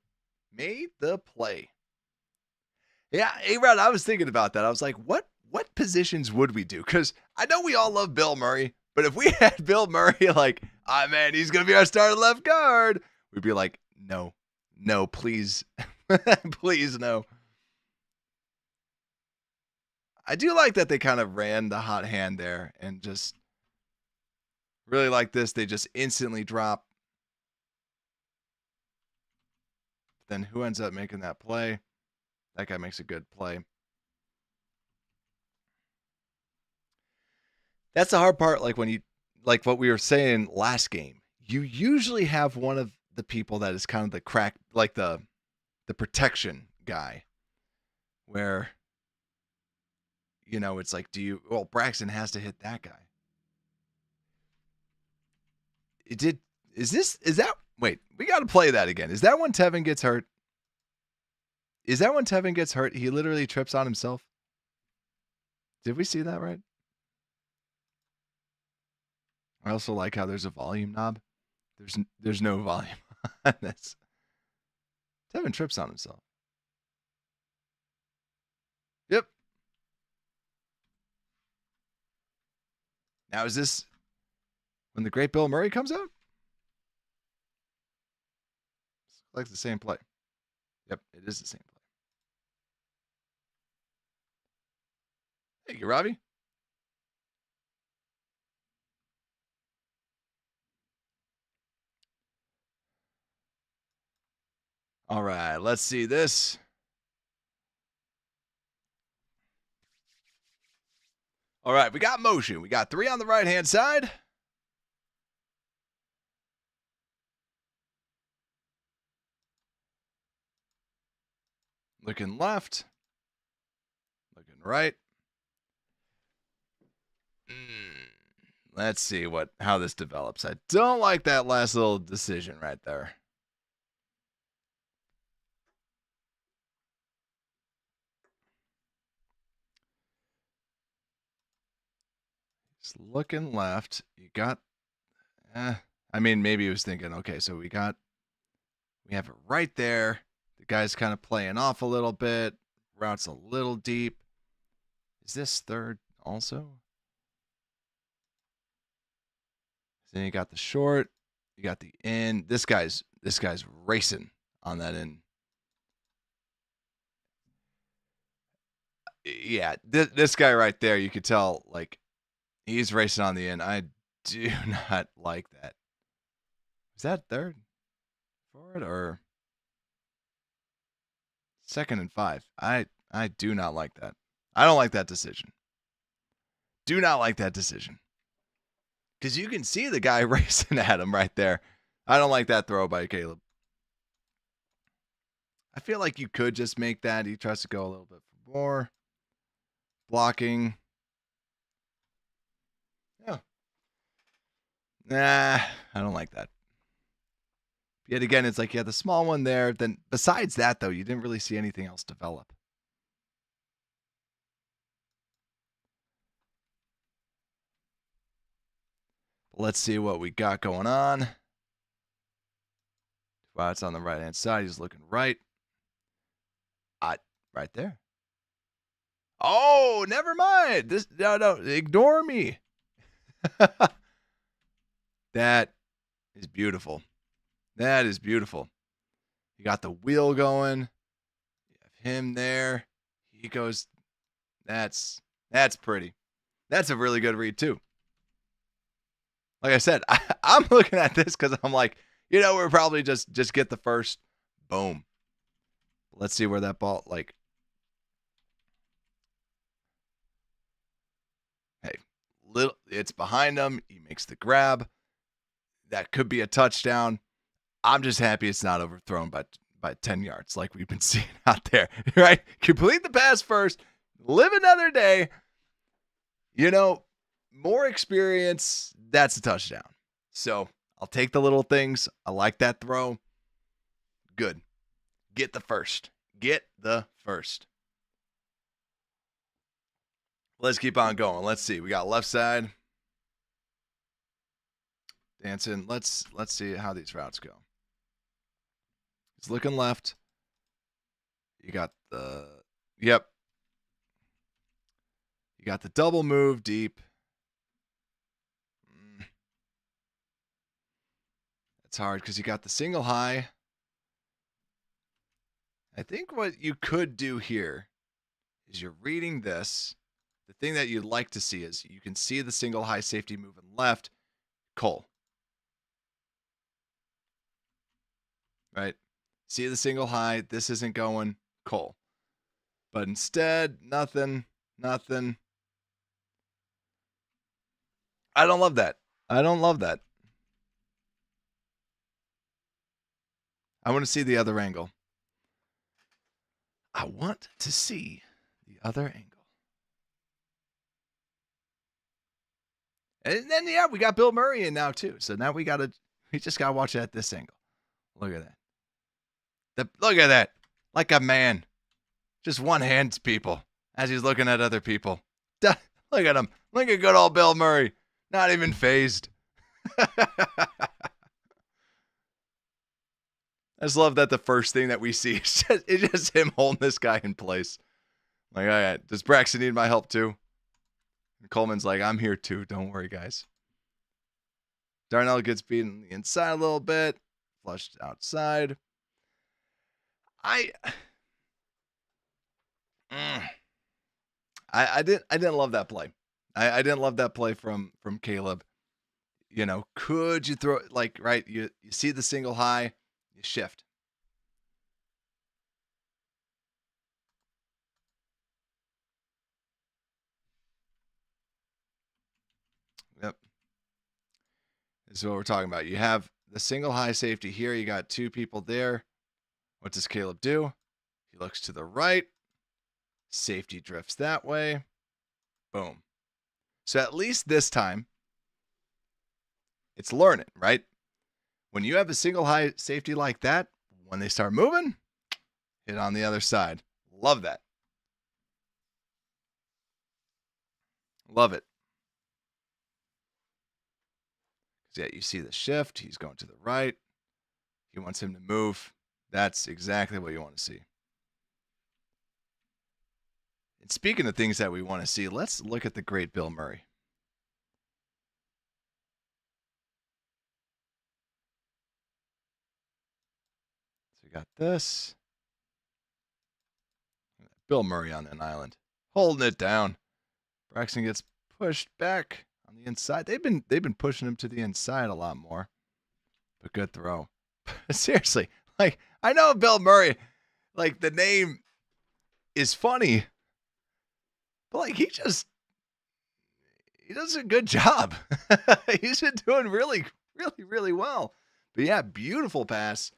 Yeah, A-Rod, I was thinking about that. I was like, what positions would we do? Because I know we all love Bill Murray, but if we had Bill Murray like, man, he's going to be our starting left guard, we'd be like, no, please. Please, no. I do like that they kind of ran the hot hand there and just Really like this. They just instantly drop. Then who ends up making that play? That guy makes a good play. That's the hard part. Like what we were saying last game, you usually have one of the people that is kind of the crack, like the protection guy, where, it's like, Braxton has to hit that guy. Wait, we got to play that again. Is that when Tevin gets hurt? He literally trips on himself. Did we see that right? I also like how there's a volume knob. There's no volume on this. Tevin trips on himself. Yep. Now is this when the great Bill Murray comes out? Like the same play. Yep, it is the same play. Thank you, Robbie. All right, let's see this. All right, we got motion. We got 3 on the right-hand side. Looking left. Looking right. Let's see how this develops. I don't like that last little decision right there. Just looking left. You got, maybe he was thinking, okay, so we have it right there. The guy's kind of playing off a little bit. Route's a little deep. Is this third also? Then you got the short. You got the in. This guy's racing on that in. Yeah, this guy right there, you could tell, like, he's racing on the in. I do not like that. Is that third forward or second and 5? I do not like that. I don't like that decision. Do not like that decision. Because you can see the guy racing at him right there. I don't like that throw by Caleb. I feel like you could just make that. He tries to go a little bit more. Blocking. Yeah. Nah, I don't like that. Yet again, it's like you had the small one there. Then besides that, though, you didn't really see anything else develop. Let's see what we got going on. Wow, it's on the right-hand side. He's looking right. Right there. Oh, never mind. No, ignore me. That is beautiful. That is beautiful. You got the wheel going. You have him there. He goes. That's pretty. That's a really good read, too. Like I said, I'm looking at this because I'm like, we're probably just get the first. Boom. Let's see where that ball, like. Hey, it's behind him. He makes the grab. That could be a touchdown. I'm just happy it's not overthrown by 10 yards like we've been seeing out there, right? Complete the pass first. Live another day. More experience, that's a touchdown. So I'll take the little things. I like that throw. Good. Get the first. Let's keep on going. Let's see. We got left side. Dancing. Let's see how these routes go. He's looking left. You got the You got the double move deep. It's hard because you got the single high. I think what you could do here is you're reading this. The thing that you'd like to see is you can see the single high safety moving left. Cole. Right? See the single high. This isn't going. Cole. But instead, nothing. I don't love that. I want to see the other angle. And then, yeah, we got Bill Murray in now, too. So now we just got to watch it at this angle. Look at that. Look at that. Like a man. Just one hand, people, as he's looking at other people. Look at him. Look at good old Bill Murray. Not even phased. I just love that the first thing that we see is just him holding this guy in place. Like, all right, does Braxton need my help too? And Coleman's like, I'm here too. Don't worry, guys. Darnell gets beaten on the inside a little bit. Flushed outside. I didn't love that play. I didn't love that play from Caleb. You know, could you throw like right? You see the single high, you shift. Yep. This is what we're talking about. You have the single high safety here. You got two people there. What does Caleb do? He looks to the right. Safety drifts that way. Boom. So at least this time, it's learning, right? When you have a single high safety like that, when they start moving, hit on the other side. Love that. Love it. Yeah, you see the shift. He's going to the right. He wants him to move. That's exactly what you want to see. And speaking of things that we want to see, let's look at the great Bill Murray. So we got this. Bill Murray on an island, holding it down. Braxton gets pushed back on the inside. They've been pushing him to the inside a lot more. But good throw. Seriously, like I know Bill Murray, like the name is funny, but like he does a good job. He's been doing really well. But yeah, beautiful pass.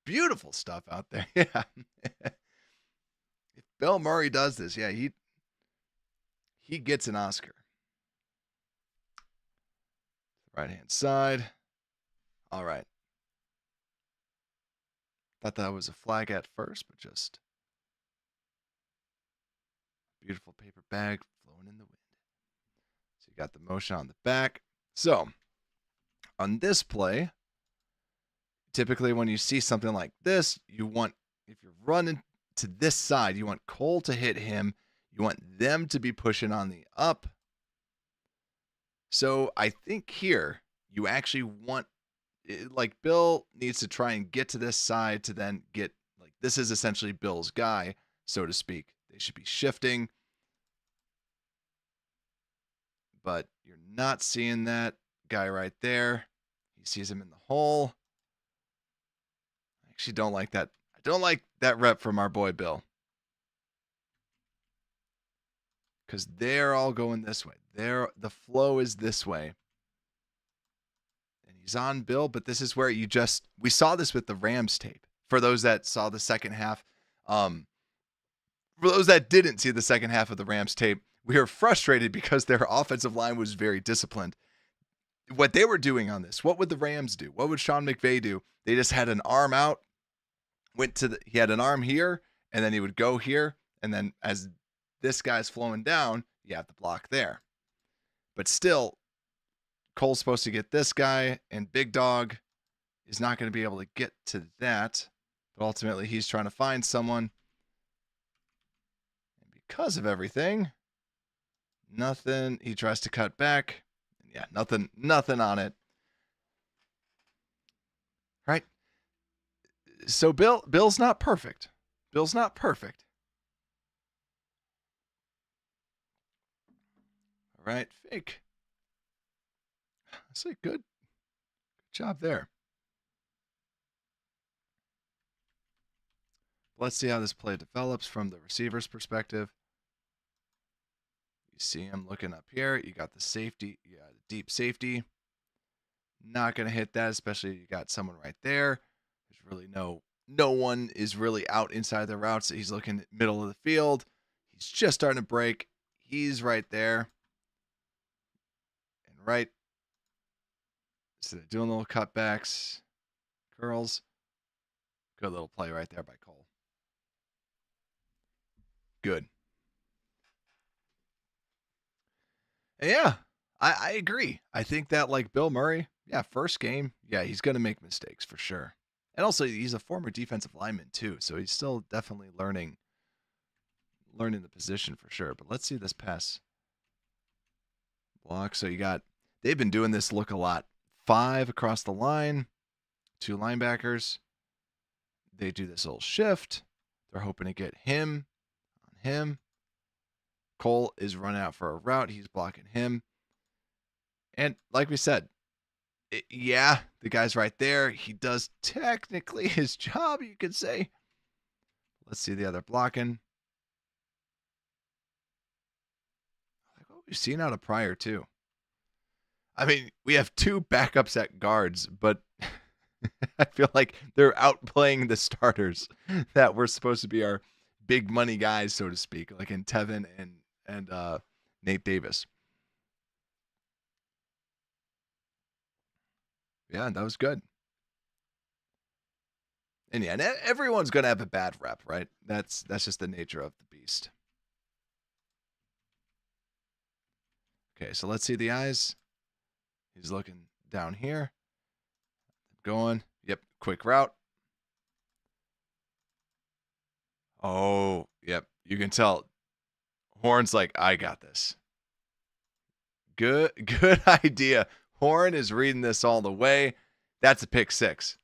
Beautiful stuff out there. Yeah. If Bill Murray does this, yeah, he gets an Oscar. Right hand side. All right. Thought that was a flag at first, but just beautiful paper bag flowing in the wind. So you got the motion on the back. So on this play, typically when you see something like this, you want, if you're running to this side, you want Cole to hit him. You want them to be pushing on the up. So I think here you actually want, like Bill needs to try and get to this side to then get, like this is essentially Bill's guy, so to speak. They should be shifting. But you're not seeing that guy right there. He sees him in the hole. I actually don't like that. I don't like that rep from our boy Bill. Because they're all going this way. The flow is this way. And he's on Bill, but this is where we saw this with the Rams tape. For those that saw the second half, for those that didn't see the second half of the Rams tape, we were frustrated because their offensive line was very disciplined. What they were doing on this, what would the Rams do? What would Sean McVay do? They just had an arm out, he had an arm here, and then he would go here, and then as this guy's flowing down, you have the block there. But still, Cole's supposed to get this guy, and Big Dog is not going to be able to get to that. But ultimately, he's trying to find someone. And because of everything, nothing. He tries to cut back. Yeah, nothing on it. Right? So Bill's not perfect. Bill's not perfect. All right, fake. say good job there. Let's see how this play develops from the receiver's perspective. You see him looking up here. You got the safety. You got a deep safety. Not going to hit that, especially you got someone right there. There's really no one is really out inside the routes. So he's looking middle of the field. He's just starting to break. He's right there. And right. So they're doing little cutbacks, curls. Good little play right there by Cole. Good. And yeah, I agree. I think that like Bill Murray, yeah, first game, yeah, he's going to make mistakes for sure. And also he's a former defensive lineman too, so he's still definitely learning the position for sure. But let's see this pass block. So they've been doing this look a lot. 5 across the line, 2 linebackers. They do this little shift. They're hoping to get him on him. Cole is running out for a route. He's blocking him. And like we said, the guy's right there. He does technically his job, you could say. Let's see the other blocking. Like what we've seen out of Pryor, too. I mean, we have 2 backups at guards, but I feel like they're outplaying the starters that were supposed to be our big money guys, so to speak, like in Tevin and Nate Davis. Yeah, that was good. And yeah, and everyone's going to have a bad rep, right? That's just the nature of the beast. Okay, so let's see the eyes. He's looking down here. Going. Yep, quick route. Oh, yep. You can tell. Horn's like, I got this. Good idea. Horn is reading this all the way. That's a pick 6.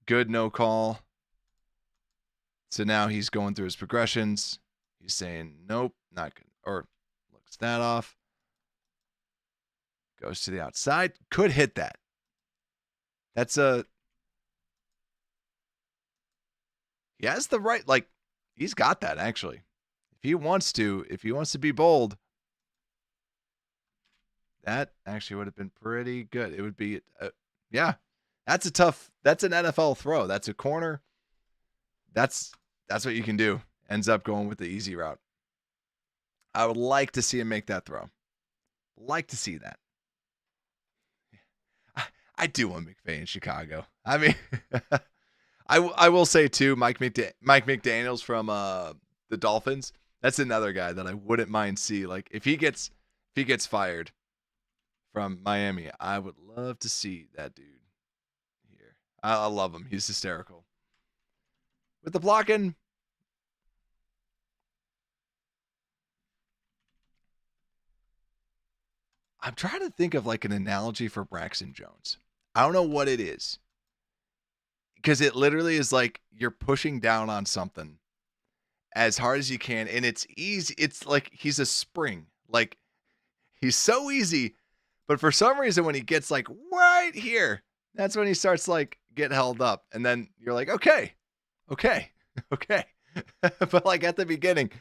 Good no call. So now he's going through his progressions. He's saying, nope, not good. Or looks that off. Goes to the outside. Could hit that. He has the right, like, he's got that, actually. If he wants to be bold, that actually would have been pretty good. It would be, that's an NFL throw. That's a corner. That's what you can do. Ends up going with the easy route. I would like to see him make that throw. Like to see that. I do want McVay in Chicago. I mean, I will say too, Mike McDaniels from the Dolphins. That's another guy that I wouldn't mind see. Like if he gets fired from Miami, I would love to see that dude here. I love him. He's hysterical. With the blocking, I'm trying to think of like an analogy for Braxton Jones. I don't know what it is. Because it literally is like you're pushing down on something as hard as you can. And it's easy. It's like he's a spring. Like he's so easy. But for some reason, when he gets like right here, that's when he starts like get held up. And then you're like, okay. But like at the beginning,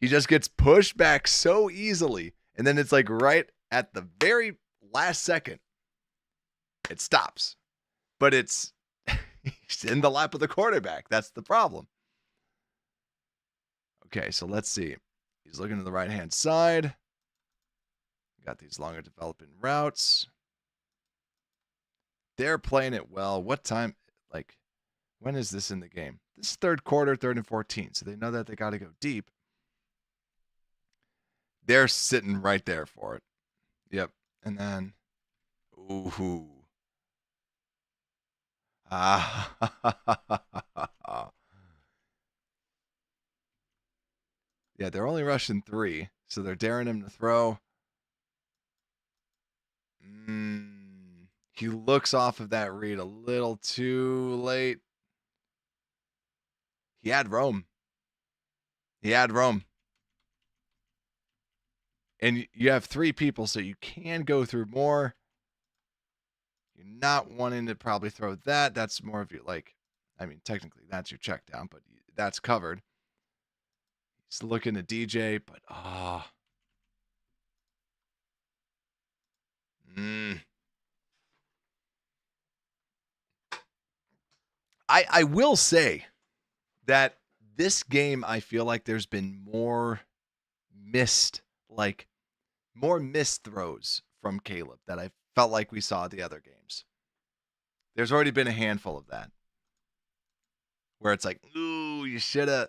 he just gets pushed back so easily. And then it's like right at the very last second, it stops. But it's he's in the lap of the quarterback. That's the problem. Okay, so let's see. He's looking to the right-hand side. Got these longer developing routes. They're playing it well. What time? Like, when is this in the game? This is third quarter, 3rd and 14. So they know that they got to go deep. They're sitting right there for it. Yep. And then, ooh. Yeah, they're only rushing 3, so they're daring him to throw. He looks off of that read a little too late. He had Rome. And you have 3 people, so you can go through more. You're not wanting to probably throw that. That's more of your, like, I mean, technically that's your check down, but that's covered. He's looking at DJ, but I will say that this game, I feel like there's been more missed throws from Caleb that I felt like we saw at the other games. There's already been a handful of that where it's like, ooh, you should have.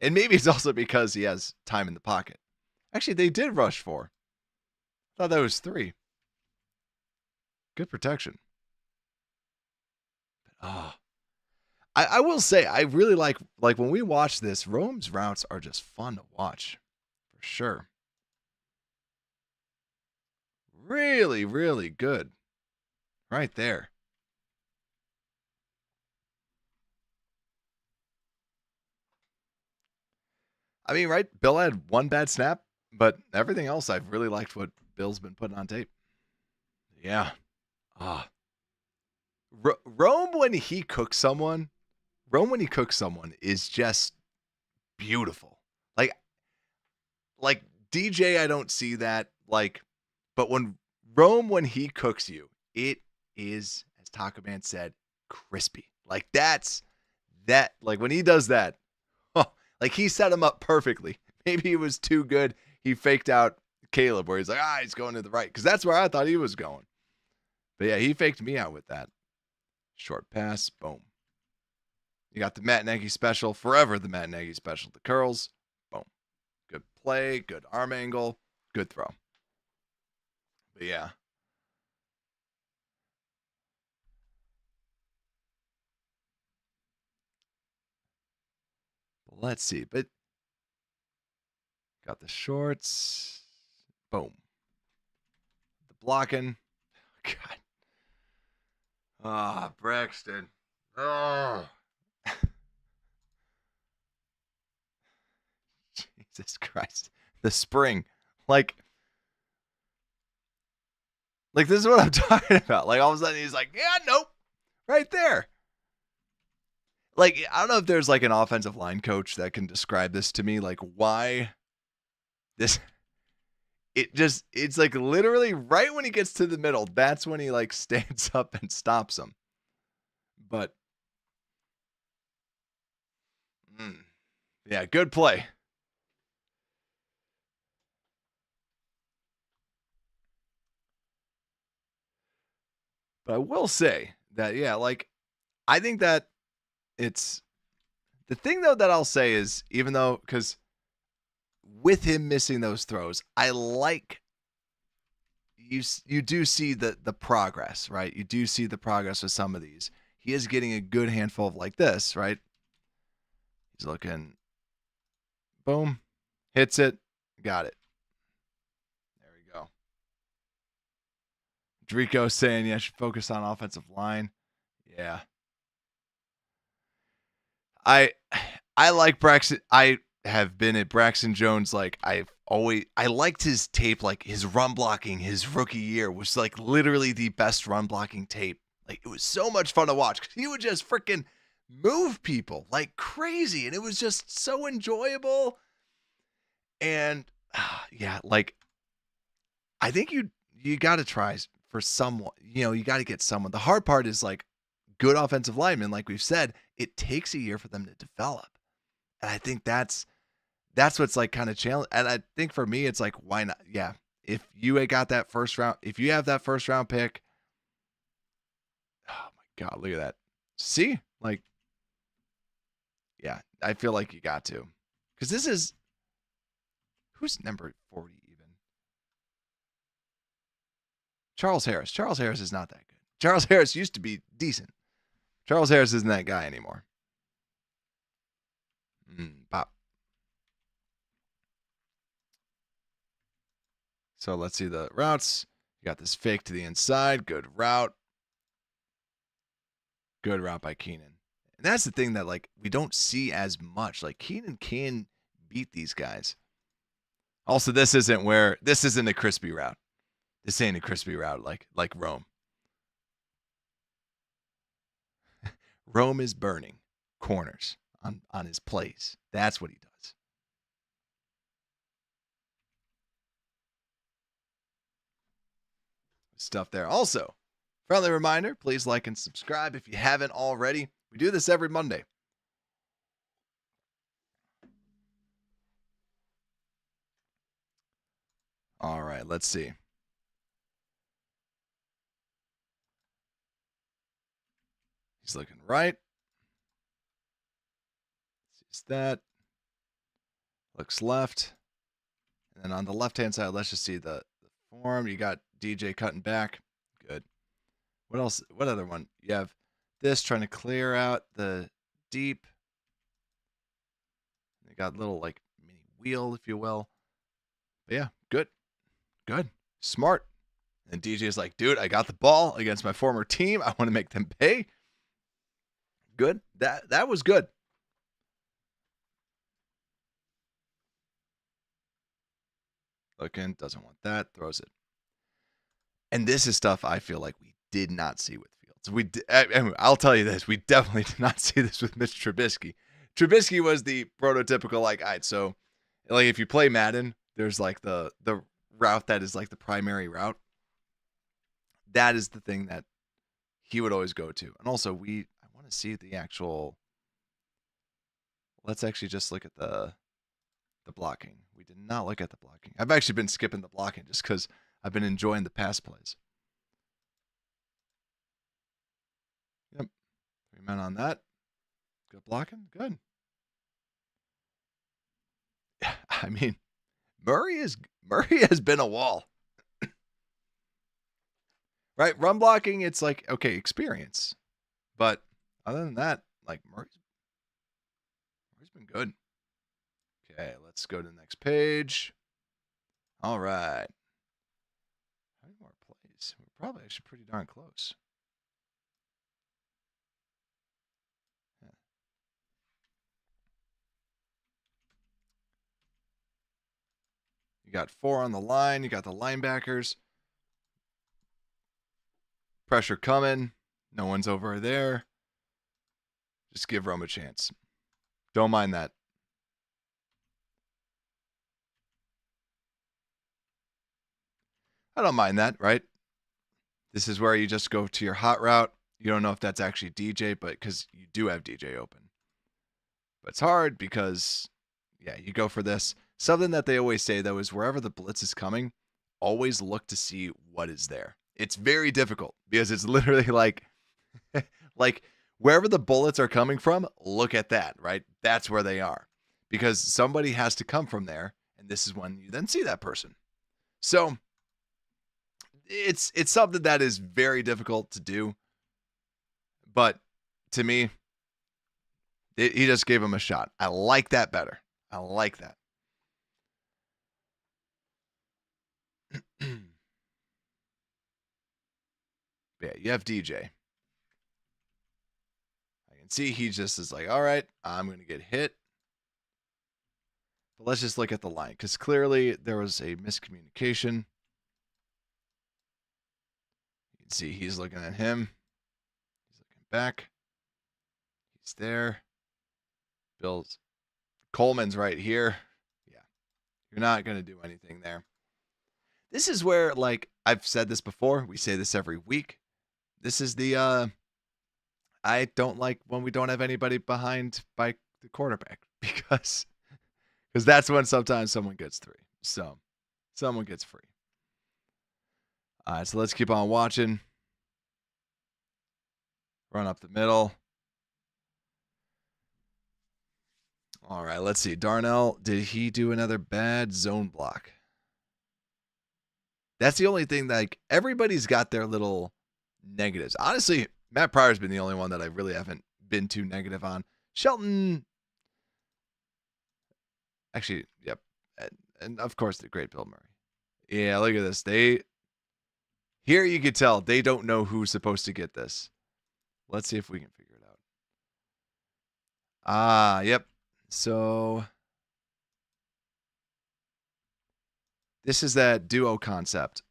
And maybe it's also because he has time in the pocket. Actually, they did rush 4. I thought that was 3. Good protection. But, I will say, I really like when we watch this, Rome's routes are just fun to watch. For sure. Really, really good. Right there. I mean, right? Bill had one bad snap, but everything else, I've really liked what Bill's been putting on tape. Yeah. Rome when he cooks someone is just beautiful. Like DJ, I don't see that. But when he cooks you, it is, as Taco Man said, crispy. Like when he does that, like he set him up perfectly. Maybe he was too good. He faked out Caleb where he's like, he's going to the right. Because that's where I thought he was going. But yeah, he faked me out with that. Short pass, boom. You got the Matt Nagy special, forever the Matt Nagy special. The curls, boom. Good play, good arm angle, good throw. But yeah. Let's see. But got the shorts. Boom. The blocking. God. Braxton. Oh. Jesus Christ. The spring. Like this is what I'm talking about. Like all of a sudden he's like, yeah, nope. Right there. Like, I don't know if there's like an offensive line coach that can describe this to me. Like why this, it's like literally right when he gets to the middle, that's when he like stands up and stops him. But yeah, good play. But I will say that, yeah, like I think that it's the thing though that I'll say is, even though, because with him missing those throws, I like you do see the progress, right? You do see the progress with some of these. He is getting a good handful of like this, right? He's looking, boom, hits it, got it. There we go. Drico saying, yeah, I should focus on offensive line. Yeah. I like Braxton. I have been at Braxton Jones. Like I liked his tape. Like his run blocking, his rookie year was like literally the best run blocking tape. Like it was so much fun to watch because he would just freaking move people like crazy, and it was just so enjoyable. And yeah, like I think you got to try for someone. You got to get someone. The hard part is like good offensive linemen, like we've said, it takes a year for them to develop. And I think that's what's like kind of challenge. And I think for me, it's like, why not? Yeah. If you got that first round, if you have that first round pick, oh my God, look at that. See, like, yeah, I feel like you got to, because this is, who's number 40 even? Charles Harris. Charles Harris is not that good. Charles Harris used to be decent. Charles Harris isn't that guy anymore. Pop. So let's see the routes. You got this fake to the inside. Good route. Good route by Keenan. And that's the thing that like we don't see as much. Like Keenan can beat these guys. Also, this isn't a crispy route. This ain't a crispy route like Rome. Rome is burning corners on his plays. That's what he does. Stuff there. Also, friendly reminder, please like and subscribe if you haven't already. We do this every Monday. All right, let's see. He's looking right. Sees that. Looks left. And then on the left-hand side, let's just see the form. You got DJ cutting back. Good. What else? What other one? You have this trying to clear out the deep. You got a little like mini wheel, if you will. But yeah, good. Good. Smart. And DJ is like, dude, I got the ball against my former team. I want to make them pay. Good. That was good. Looking, doesn't want that, throws it. And this is stuff I feel like we did not see with Fields. I'll tell you this, we definitely did not see this with Mitch Trubisky. Trubisky was the prototypical, like, all right, so like if you play Madden, there's like the route that is like the primary route. That is the thing that he would always go to. And also I want to see the actual, let's actually just look at the blocking. We did not look at the blocking. I've actually been skipping the blocking just because I've been enjoying the pass plays. Yep. 3 men on that. Good blocking. Good. I mean, Murray has been a wall. Right? Run blocking, it's like, okay, experience. But other than that, like Murray's been good. Okay, let's go to the next page. All right. How many more plays? We're probably actually pretty darn close. Yeah. You got 4 on the line. You got the linebackers. Pressure coming. No one's over there. Just give Rome a chance. Don't mind that. I don't mind that, right? This is where you just go to your hot route. You don't know if that's actually DJ, but because you do have DJ open. But it's hard because, yeah, you go for this. Something that they always say, though, is wherever the blitz is coming, always look to see what is there. It's very difficult because it's literally like, like wherever the bullets are coming from, look at that, right? That's where they are. Because somebody has to come from there, and this is when you then see that person. So it's something that is very difficult to do. But to me, he just gave him a shot. I like that better. I like that. Yeah, you have DJ. I can see he just is like, all right, I'm going to get hit. But let's just look at the line because clearly there was a miscommunication. You can see he's looking at him. He's looking back. He's there. Coleman's right here. Yeah, you're not going to do anything there. This is where, like, I've said this before. We say this every week. This is the, I don't like when we don't have anybody behind by the quarterback because that's when sometimes someone gets 3. So someone gets free. All right, so let's keep on watching. Run up the middle. All right, let's see. Darnell, did he do another bad zone block? That's the only thing that, like, everybody's got their little negatives. Honestly, Matt Pryor's been the only one that I really haven't been too negative on. Shelton, actually, yep. And of course, the great Bill Murray. Yeah, look at this. Here you could tell they don't know who's supposed to get this. Let's see if we can figure it out. Yep. So this is that duo concept.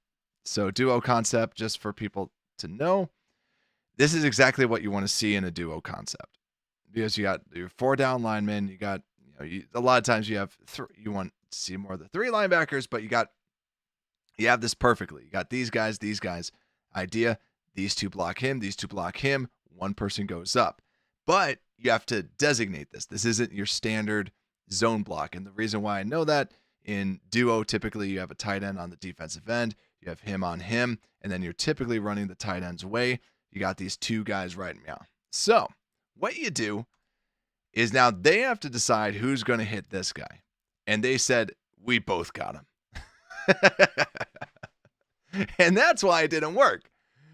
So duo concept, just for people to know, This is exactly what you want to see in a duo concept, because you got your 4 down linemen. You got, a lot of times you have you want to see more of the 3 linebackers, but you have this perfectly. You got these guys. Idea: these 2 block him. These 2 block him. One person goes up, but you have to designate this. This isn't your standard zone block, and the reason why I know that, in duo, typically you have a tight end on the defensive end. You have him on him, and then you're typically running the tight end's way. You got these 2 guys right now. So what you do is, now they have to decide who's going to hit this guy. And they said, we both got him. And that's why it didn't work,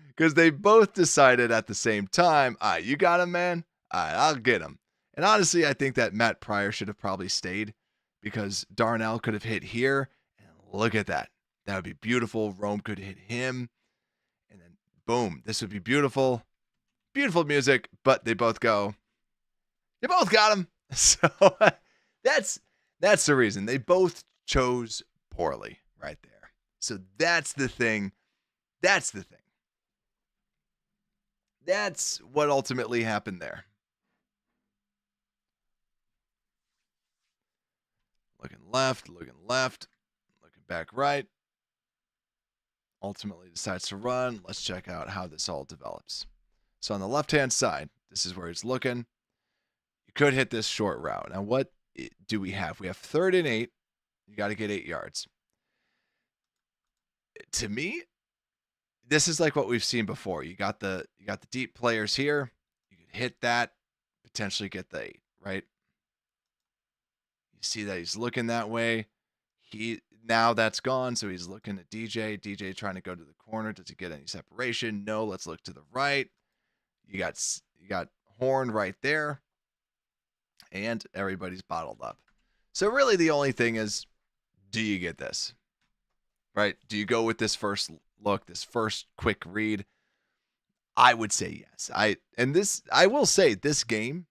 because they both decided at the same time, all right, you got him, man. All right, I'll get him. And honestly, I think that Matt Pryor should have probably stayed, because Darnell could have hit here. And look at that. That would be beautiful. Rome could hit him. And then, boom, this would be beautiful. Beautiful music, but they both go, you both got him. So that's the reason. They both chose poorly right there. So that's the thing. That's what ultimately happened there. Looking left, looking back right. Ultimately decides to run. Let's check out how this all develops. So on the left-hand side, this is where he's looking. You could hit this short route. Now, what do we have? We have 3rd and 8. You got to get 8 yards. To me, this is like what we've seen before. You got the deep players here. You could hit that, potentially get the 8, right? You see that he's looking that way. Now that's gone, so he's looking at DJ. DJ trying to go to the corner. Does he get any separation? No. Let's look to the right. You got Horn right there, and everybody's bottled up. So really, the only thing is, do you get this? Right? Do you go with this first look, this first quick read? I would say yes. I will say, this game,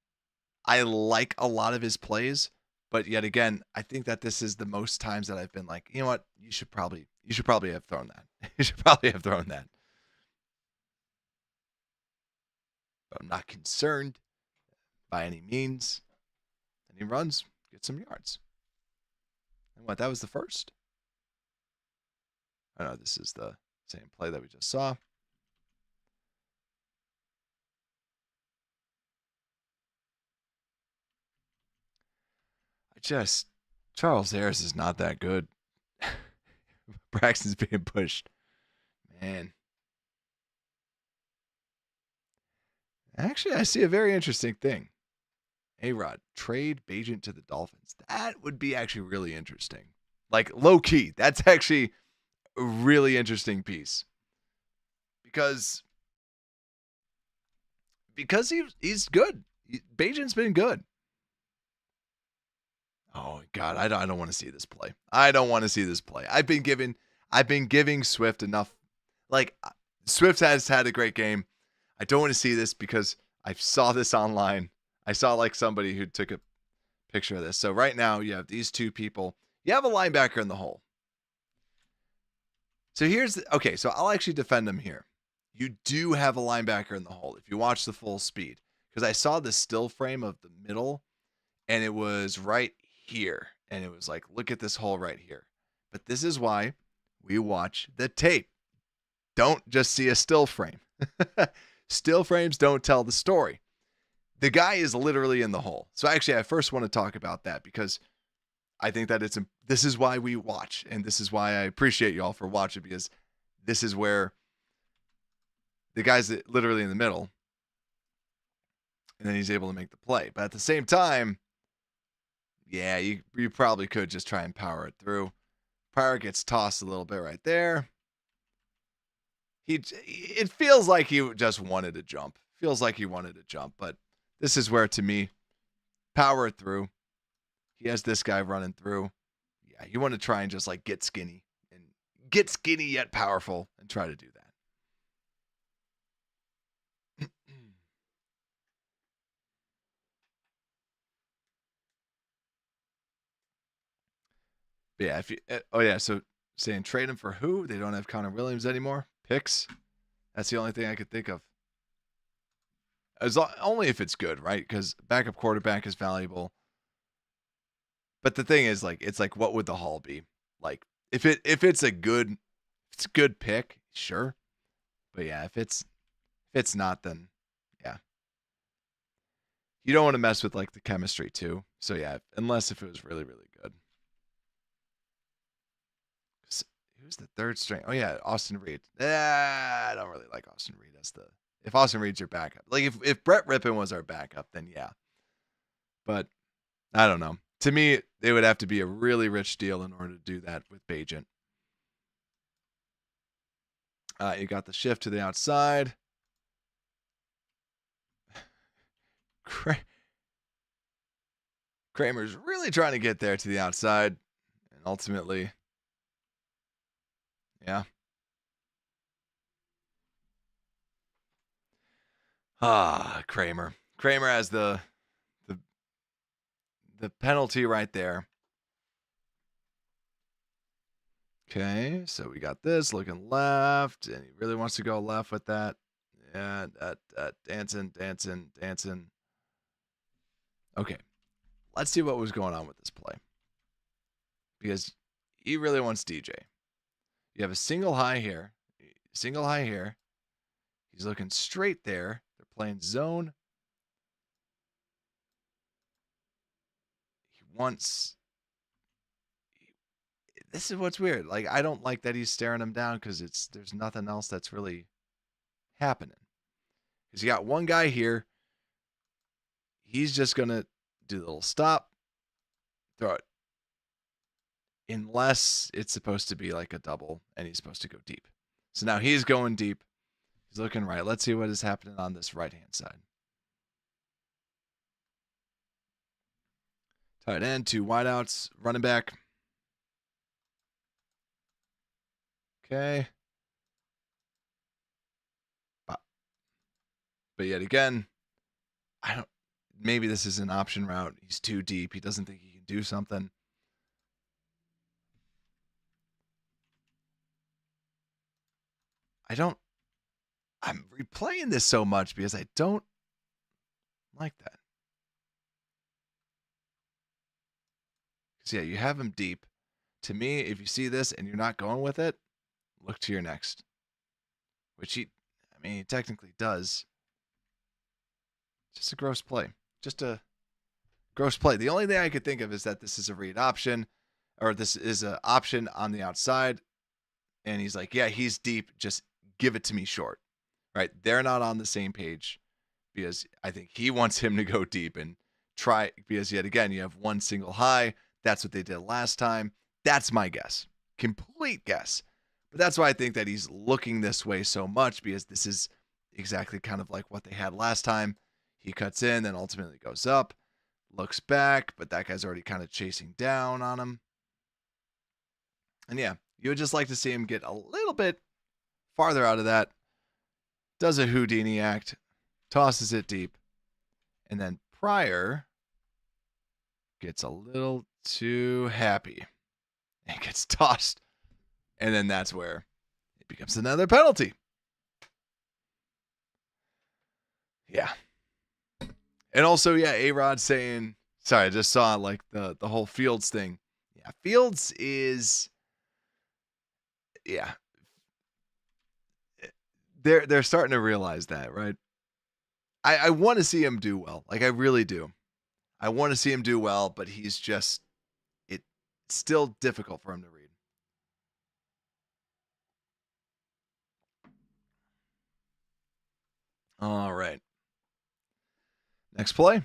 I like a lot of his plays. But yet again, I think that this is the most times that I've been like, you know what? You should probably have thrown that. You should probably have thrown that. But I'm not concerned by any means. And he runs, gets some yards. And what? That was the first? Oh no, this is the same play that we just saw. Charles Harris is not that good. Braxton's being pushed. Man. Actually, I see a very interesting thing. A-Rod, trade Bagent to the Dolphins. That would be actually really interesting. Like, low-key. That's actually a really interesting piece. Because he's good. Bagent's been good. Oh God, I don't want to see this play. I don't want to see this play. I've been giving Swift enough. Like, Swift has had a great game. I don't want to see this because I saw this online. I saw like somebody who took a picture of this. So right now you have these 2 people. You have a linebacker in the hole. So so I'll actually defend him here. You do have a linebacker in the hole if you watch the full speed, because I saw the still frame of the middle, and it was right here, and it was like, look at this hole right here. But this is why we watch the tape. Don't just see a still frame. Still frames don't tell the story. The guy is literally in the hole. So actually, I first want to talk about that, because I think that this is why we watch, and this is why I appreciate y'all for watching, because this is where the guy's literally in the middle, and then he's able to make the play. But at the same time, yeah, you probably could just try and power it through. Pryor gets tossed a little bit right there. It feels like he just wanted to jump. But this is where, to me, power it through. He has this guy running through. Yeah, you want to try and just like get skinny yet powerful and try to do that. Yeah, so saying trade him for who? They don't have Connor Williams anymore. Picks. That's the only thing I could think of. Only if it's good, right? Because backup quarterback is valuable. But the thing is, like, it's like, what would the haul be? Like, if it's a good pick, sure. But yeah, if it's not, then yeah. You don't want to mess with like the chemistry too. So yeah, unless if it was really, really good. Who's the third string? Oh yeah, Austin Reed. I don't really like Austin Reed as if Austin Reed's your backup. Like if Brett Rippon was our backup, then yeah. But I don't know. To me, it would have to be a really rich deal in order to do that with Bajent. You got the shift to the outside. Kramer's really trying to get there to the outside. And ultimately, yeah. Kramer. Kramer has the penalty right there. Okay, so we got this looking left, and he really wants to go left with that. Yeah, dancing. Okay, let's see what was going on with this play. Because he really wants DJ. You have a single high here. He's looking straight there. They're playing zone. This is what's weird. Like, I don't like that he's staring him down because there's nothing else that's really happening. Because you got one guy here. He's just going to do the little stop, throw it. Unless it's supposed to be like a double and he's supposed to go deep. So now he's going deep. He's looking right. Let's see what is happening on this right-hand side. Tight end, 2 wideouts, running back. Okay. But yet again, maybe this is an option route. He's too deep. He doesn't think he can do something. I'm replaying this so much because I don't like that. Because yeah, you have him deep. To me, if you see this and you're not going with it, look to your next. Which he technically does. Just a gross play. Just a gross play. The only thing I could think of is that this is a read option, or this is an option on the outside. And he's like, yeah, he's deep. Just give it to me short. Right? They're not on the same page because I think he wants him to go deep and try, because yet again, you have one single high. That's what they did last time. That's my guess. Complete guess. But that's why I think that he's looking this way so much, because this is exactly kind of like what they had last time. He cuts in, then ultimately goes up, looks back, but that guy's already kind of chasing down on him. And yeah, you would just like to see him get a little bit farther out of that. Does a Houdini act, tosses it deep, and then Pryor gets a little too happy and gets tossed. And then that's where it becomes another penalty. Yeah. And also, yeah, A-Rod saying, sorry, I just saw like the whole Fields thing. Yeah, Fields is, yeah. They're starting to realize that, right? I want to see him do well. Like, I really do. I want to see him do well, but it's still difficult for him to read. All right. Next play.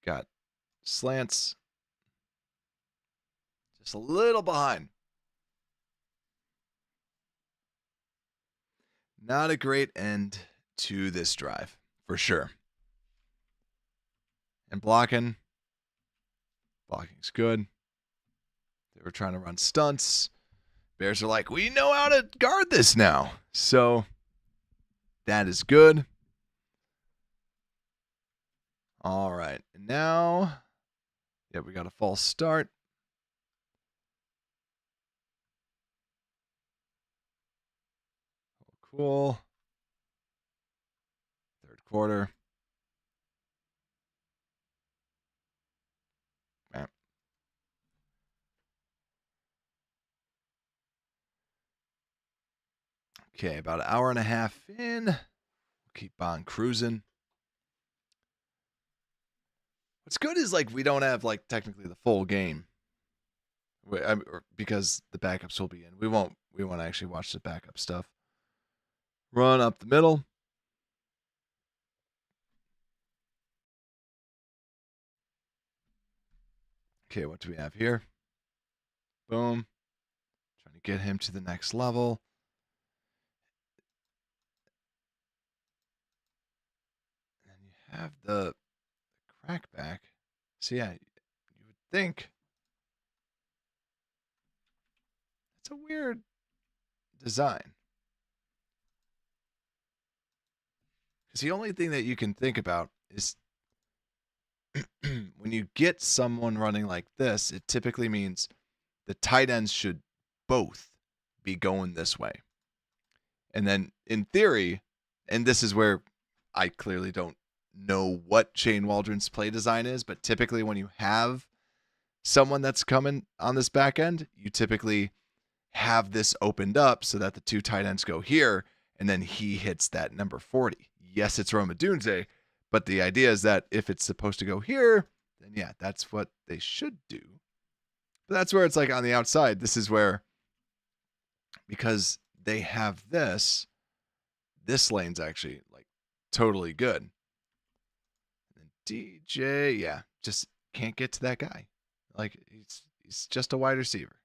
Got slants. Just a little behind. Not a great end to this drive, for sure. And blocking's good. They were trying to run stunts. Bears are like, we know how to guard this now. So that is good. All right. now, yeah, we got a false start. Cool. Third quarter. Bam. Okay, about an hour and a half in. We'll keep on cruising. What's good is like we don't have like technically the full game. Because the backups will be in. We won't actually watch the backup stuff. Run up the middle. Okay, what do we have here? Boom. Trying to get him to the next level. And you have the crackback. So yeah, you would think it's a weird design. Because the only thing that you can think about is when you get someone running like this, it typically means the tight ends should both be going this way. And then in theory, and this is where I clearly don't know what Shane Waldron's play design is, but typically when you have someone that's coming on this back end, you typically have this opened up so that the two tight ends go here, and then he hits that number 40. Yes, it's Roma Dunze, but the idea is that if it's supposed to go here, then yeah, that's what they should do. But that's where it's like on the outside. This is where, because they have this lane's actually like totally good. And DJ, yeah, just can't get to that guy. Like he's just a wide receiver.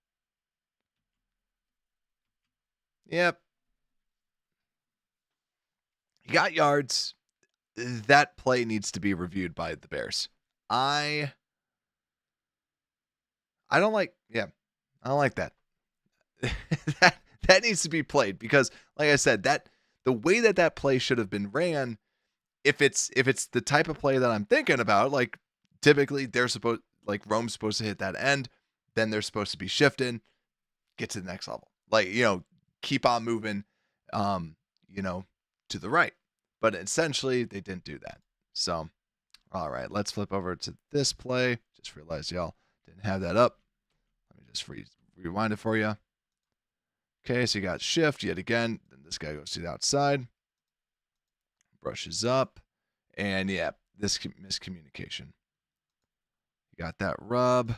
Yep. He got yards. That play needs to be reviewed by the Bears. I don't like that. that needs to be played because, like I said, that the way that play should have been ran, if it's the type of play that I'm thinking about, like typically Rome's supposed to hit that end, then they're supposed to be shifting, get to the next level, like keep on moving, to the right. But essentially, they didn't do that. So, all right, let's flip over to this play. Just realized y'all didn't have that up. Let me just rewind it for you. Okay, so you got shift yet again. Then this guy goes to the outside, brushes up, and yeah, this miscommunication. You got that rub.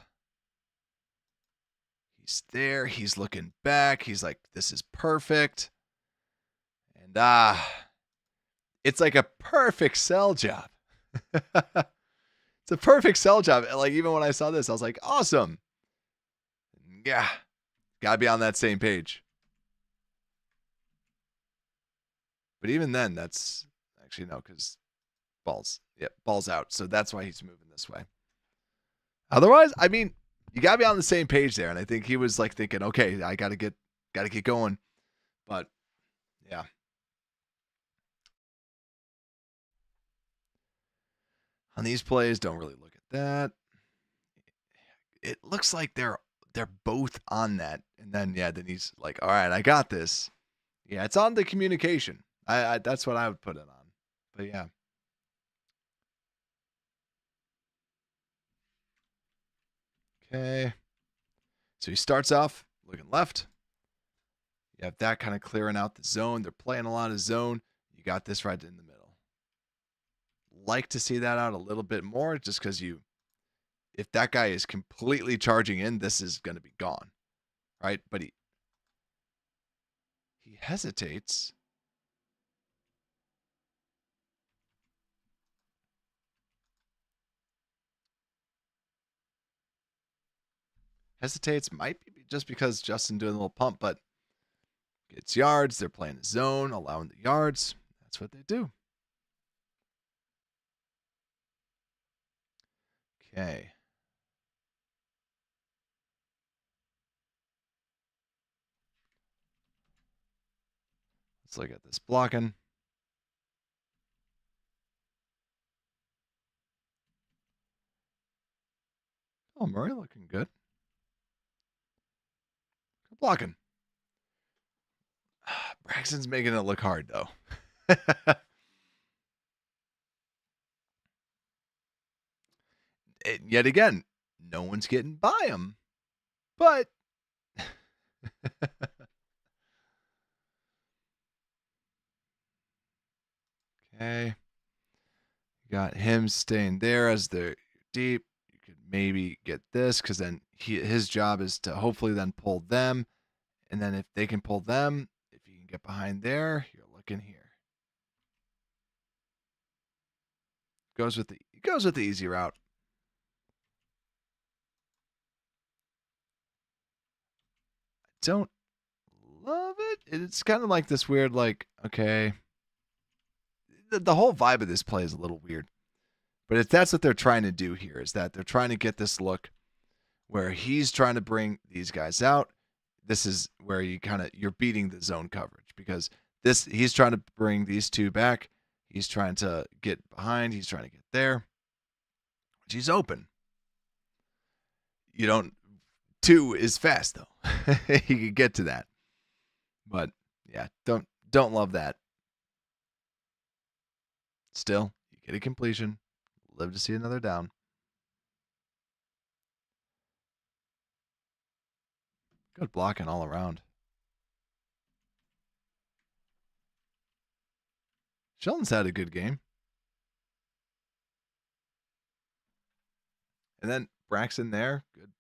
He's there. He's looking back. He's like, this is perfect. And it's like a perfect sell job. It's a perfect sell job. Like even when I saw this, I was like, awesome. Yeah, gotta be on that same page. But even then, that's actually no, because ball's out. So that's why he's moving this way. Otherwise, I mean, you gotta be on the same page there. And I think he was like thinking, okay, I gotta get going. But yeah. On these plays, don't really look at that. It looks like they're both on that. And then then he's like, all right, I got this. Yeah, it's on the communication. I that's what I would put it on. But yeah. Okay. So he starts off looking left. You have that kind of clearing out the zone. They're playing a lot of zone. You got this right in the middle. Like to see that out a little bit more just because if that guy is completely charging in, this is going to be gone. Right? But he hesitates. Might be just because Justin doing a little pump, but gets yards. They're playing the zone, allowing the yards. That's what they do. Okay. Let's look at this blocking. Oh, Murray looking good. Good blocking. Braxton's making it look hard, though. And yet again, no one's getting by him. But okay. Got him staying there as they're deep. You could maybe get this because then his job is to hopefully then pull them. And then if they can pull them, if you can get behind there, you're looking here. Goes with the easy route. I don't love it. It's kind of like this weird, like, okay. The whole vibe of this play is a little weird. But that's what they're trying to do here, is that they're trying to get this look where he's trying to bring these guys out. This is where you're beating the zone coverage because he's trying to bring these two back. He's trying to get behind. He's trying to get there. He's open. Two is fast though. He could get to that. But yeah, don't love that. Still, you get a completion. Live to see another down. Good blocking all around. Sheldon's had a good game. And then Braxton there. Good.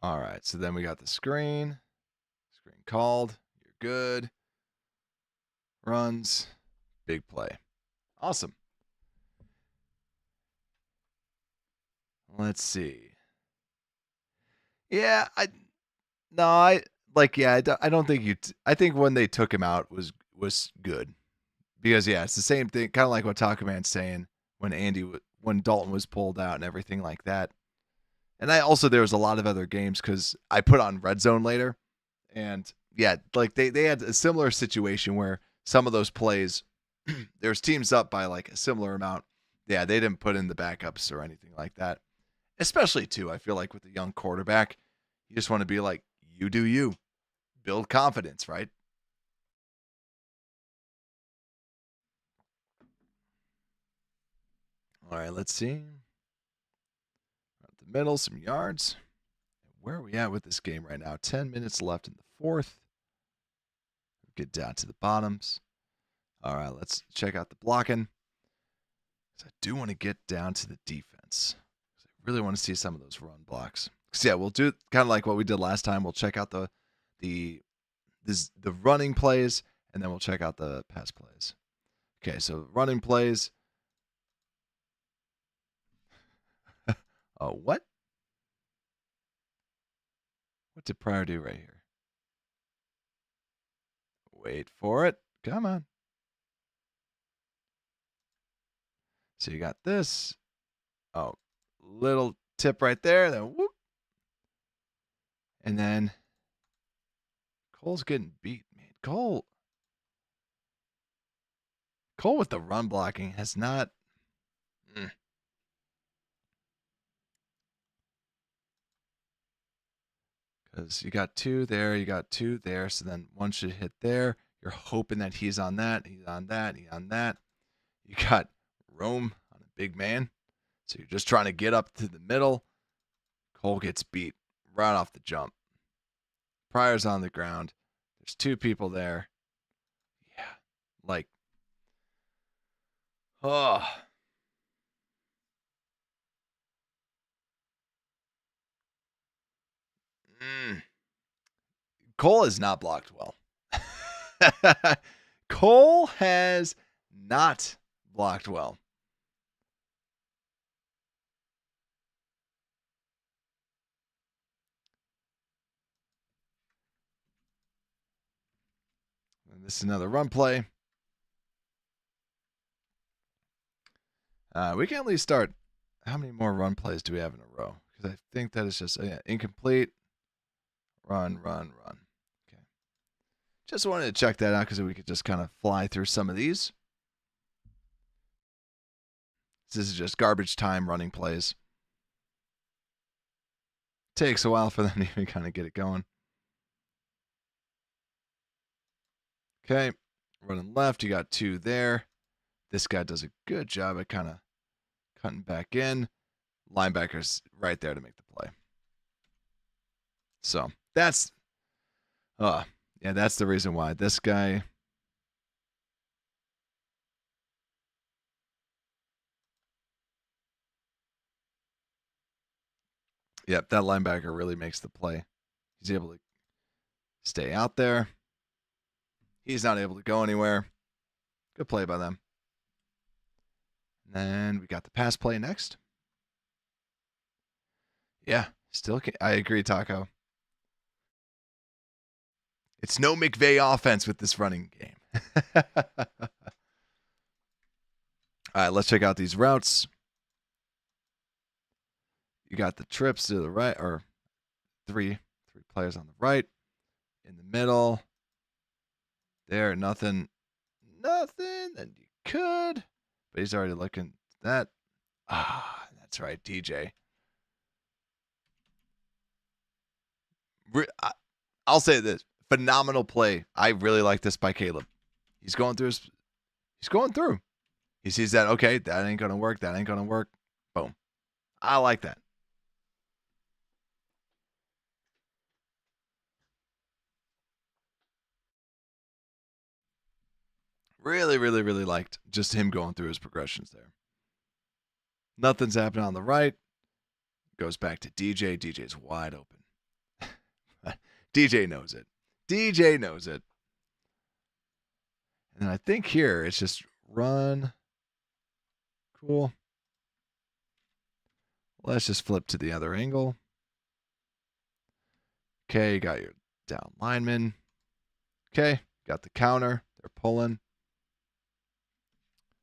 All right, so then we got the screen. Screen called. You're good. Runs. Big play. Awesome. Let's see. Yeah, I don't think I think when they took him out was good. Because yeah, it's the same thing, kind of like what Taco Man's saying when Dalton was pulled out and everything like that. And there was a lot of other games because I put on Red Zone later, and yeah, like they had a similar situation where some of those plays, there's teams up by like a similar amount. Yeah, they didn't put in the backups or anything like that. Especially too, I feel like with a young quarterback, you just want to be like, you do you, build confidence, right? All right, let's see. At the middle, some yards. Where are we at with this game right now? 10 minutes left in the fourth. Get down to the bottoms. All right, let's check out the blocking. I do want to get down to the defense. I really want to see some of those run blocks. So yeah, we'll do kind of like what we did last time. We'll check out the running plays, and then we'll check out the pass plays. Okay, so running plays. Oh, what? What did Pryor do right here? Wait for it. Come on. So you got this. Oh, little tip right there. Then whoop. And then Cole's getting beat, man. Cole with the run blocking has not. Because you got two there, you got two there. So then one should hit there. You're hoping that he's on that, he's on that, he's on that. You got Rome on a big man. So you're just trying to get up to the middle. Cole gets beat right off the jump. Pryor's on the ground. There's two people there. Yeah. Like, oh. Cole has not blocked well. Cole has not blocked well. And this is another run play. We can at least start. How many more run plays do we have in a row? Because I think that is just incomplete. Run. Okay. Just wanted to check that out because we could just kind of fly through some of these. This is just garbage time running plays. Takes a while for them to even kind of get it going. Okay. Running left. You got 2 there. This guy does a good job at kind of cutting back in. Linebacker's right there to make the play. So that's that's the reason why this guy. Yep, that linebacker really makes the play. He's able to stay out there. He's not able to go anywhere. Good play by them. And then we got the pass play next. Yeah, still I agree, Taco. It's no McVay offense with this running game. All right, let's check out these routes. You got the trips to the right, or three players on the right. In the middle. There, nothing. Then you could. But he's already looking at that. That's right, DJ. I'll say this. Phenomenal play. I really like this by Caleb. He's going through. He sees that, okay, that ain't going to work. Boom. I like that. Really, really, really liked just him going through his progressions there. Nothing's happening on the right. Goes back to DJ. DJ's wide open. DJ knows it. And then I think here it's just run. Cool. Let's just flip to the other angle. Okay, you got your down lineman. Okay, got the counter. They're pulling.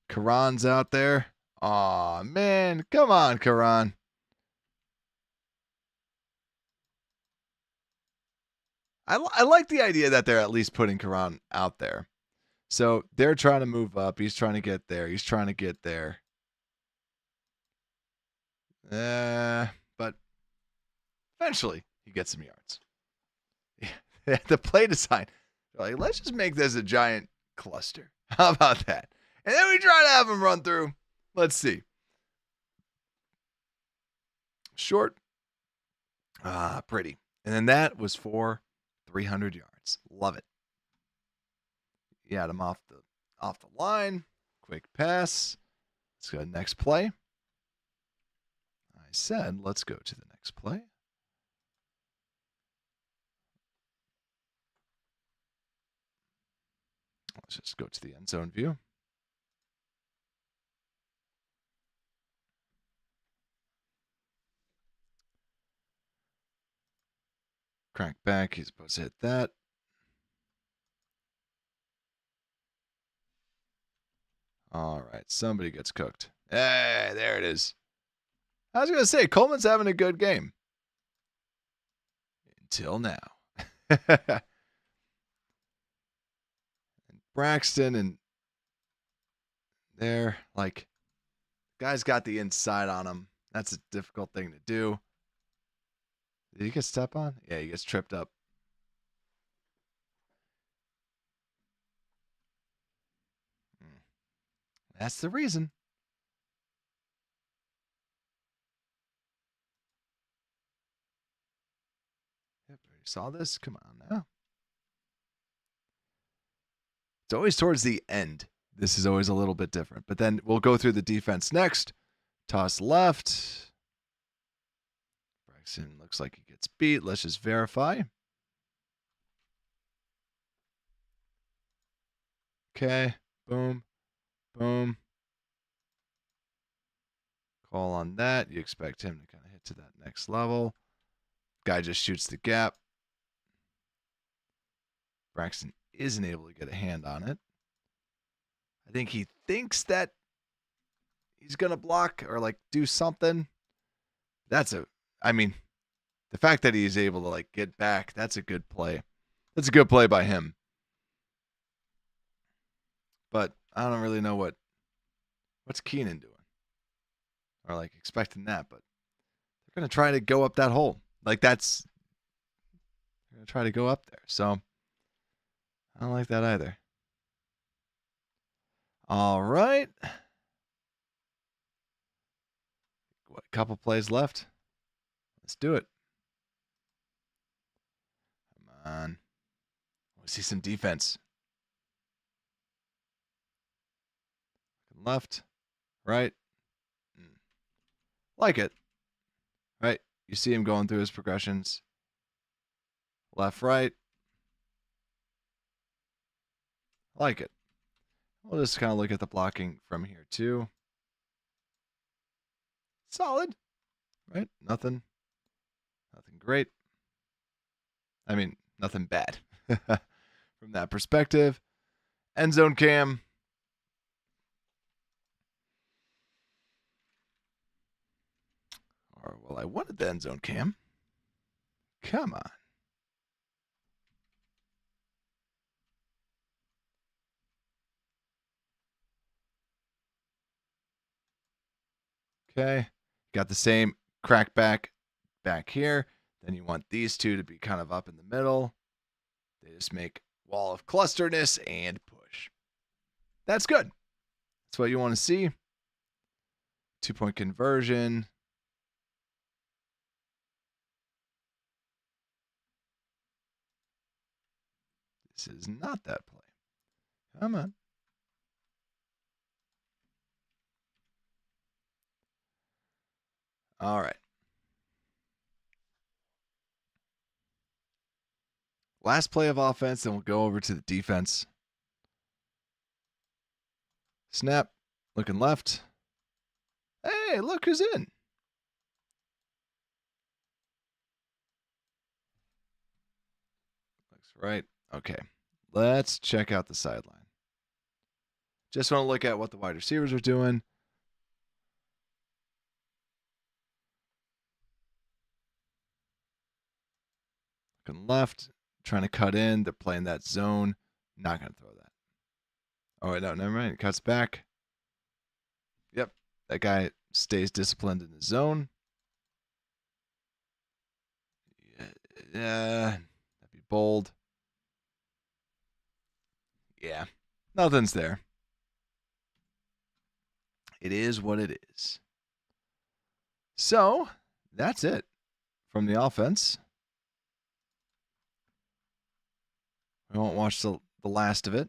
Karan's out there. Aw, man. Come on, Karan. I like the idea that they're at least putting Karan out there. So they're trying to move up. He's trying to get there. But eventually he gets some yards. The play design. They're like, let's just make this a giant cluster. How about that? And then we try to have him run through. Let's see. Short. Pretty. And then that was for 300 yards. Love it. You had him off the line. Quick pass. Let's go to the next play. I said, let's go to the next play. Let's just go to the end zone view. Crack back. He's supposed to hit that. All right. Somebody gets cooked. Hey, there it is. I was going to say, Coleman's having a good game. Until now. And Braxton and there, like, guy's got the inside on him. That's a difficult thing to do. Did he get stepped on? Yeah, he gets tripped up. That's the reason. Yep, you saw this? Come on now. It's always towards the end. This is always a little bit different. But then we'll go through the defense next. Toss left. Braxton looks like he gets beat. Let's just verify. Okay. Boom. Boom. Call on that. You expect him to kind of hit to that next level. Guy just shoots the gap. Braxton isn't able to get a hand on it. I think he thinks that he's going to block or like do something. The fact that he's able to like get back, that's a good play. That's a good play by him. But I don't really know what's Keenan doing. Or like expecting that, but they're going to try to go up that hole. Like they're going to try to go up there. So I don't like that either. All right. What, a couple plays left? Let's do it. Come on. I want to see some defense. Left, right. Like it. Right. You see him going through his progressions. Left, right. Like it. We'll just kind of look at the blocking from here too. Solid. Right? Nothing great. I mean, nothing bad from that perspective. End zone cam. Or, well, I wanted the end zone cam. Come on. Okay. Got the same crackback back here. Then you want these two to be kind of up in the middle. They just make wall of clusterness and push. That's good. That's what you want to see. 2-point conversion. This is not that play. Come on. All right. Last play of offense, then we'll go over to the defense. Snap. Looking left. Hey, look who's in. Looks right. Okay. Let's check out the sideline. Just want to look at what the wide receivers are doing. Looking left. Trying to cut in. They're playing that zone. Not going to throw that. Oh, wait, no, never mind. It cuts back. Yep. That guy stays disciplined in the zone. Yeah. That'd be bold. Yeah. Nothing's there. It is what it is. So, that's it from the offense. We won't watch the last of it.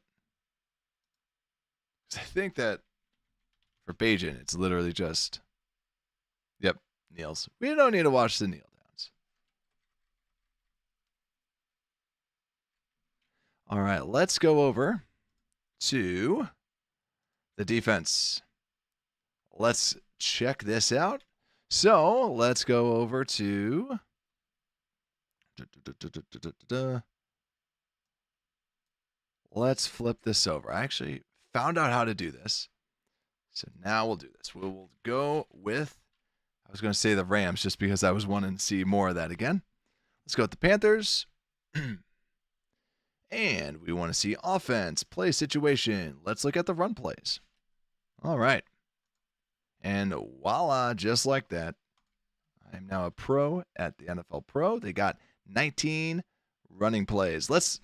I think that for Bajan, it's literally just, yep, kneels. We don't need to watch the kneel downs. All right, let's go over to the defense. Let's check this out. So let's go over to let's flip this over. I actually found out how to do this. So now we'll do this. We will go with, I was going to say the Rams just because I was wanting to see more of that again. Let's go with the Panthers. And we want to see offense, play situation. Let's look at the run plays. All right. And voila, just like that, I am now a pro at the NFL Pro. They got 19 running plays. Let's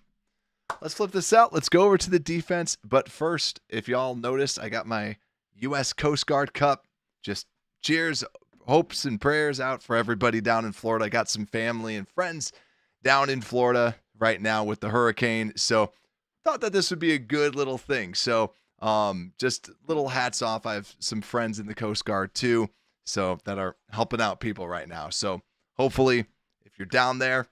flip this out. Let's go over to the defense. But first, if y'all noticed, I got my U.S. Coast Guard Cup. Just cheers, hopes, and prayers out for everybody down in Florida. I got some family and friends down in Florida right now with the hurricane. So thought that this would be a good little thing. So just little hats off. I have some friends in the Coast Guard too, so that are helping out people right now. So hopefully if you're down there,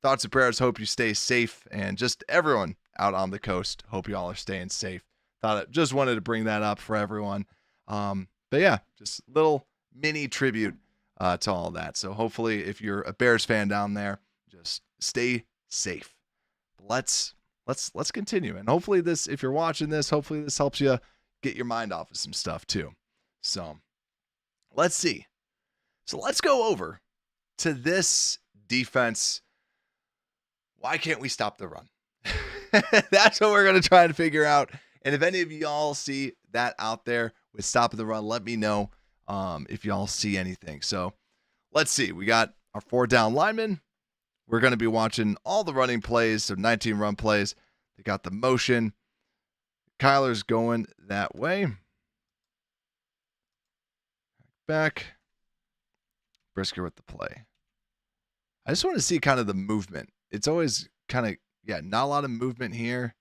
thoughts and prayers, hope you stay safe, and just everyone out on the coast, hope you all are staying safe. Just wanted to bring that up for everyone. But yeah, just little mini tribute to all that. So hopefully if you're a Bears fan down there, just stay safe. Let's continue. And hopefully this, if you're watching this, hopefully this helps you get your mind off of some stuff too. So let's see. So let's go over to this defense. Why can't we stop the run? That's what we're going to try and figure out. And if any of y'all see that out there with stopping the run, let me know if y'all see anything. So let's see. We got our 4 down linemen. We're going to be watching all the running plays, so 19 run plays. They got the motion. Kyler's going that way. Back. Brisker with the play. I just want to see kind of the movement. It's always kind of, not a lot of movement here.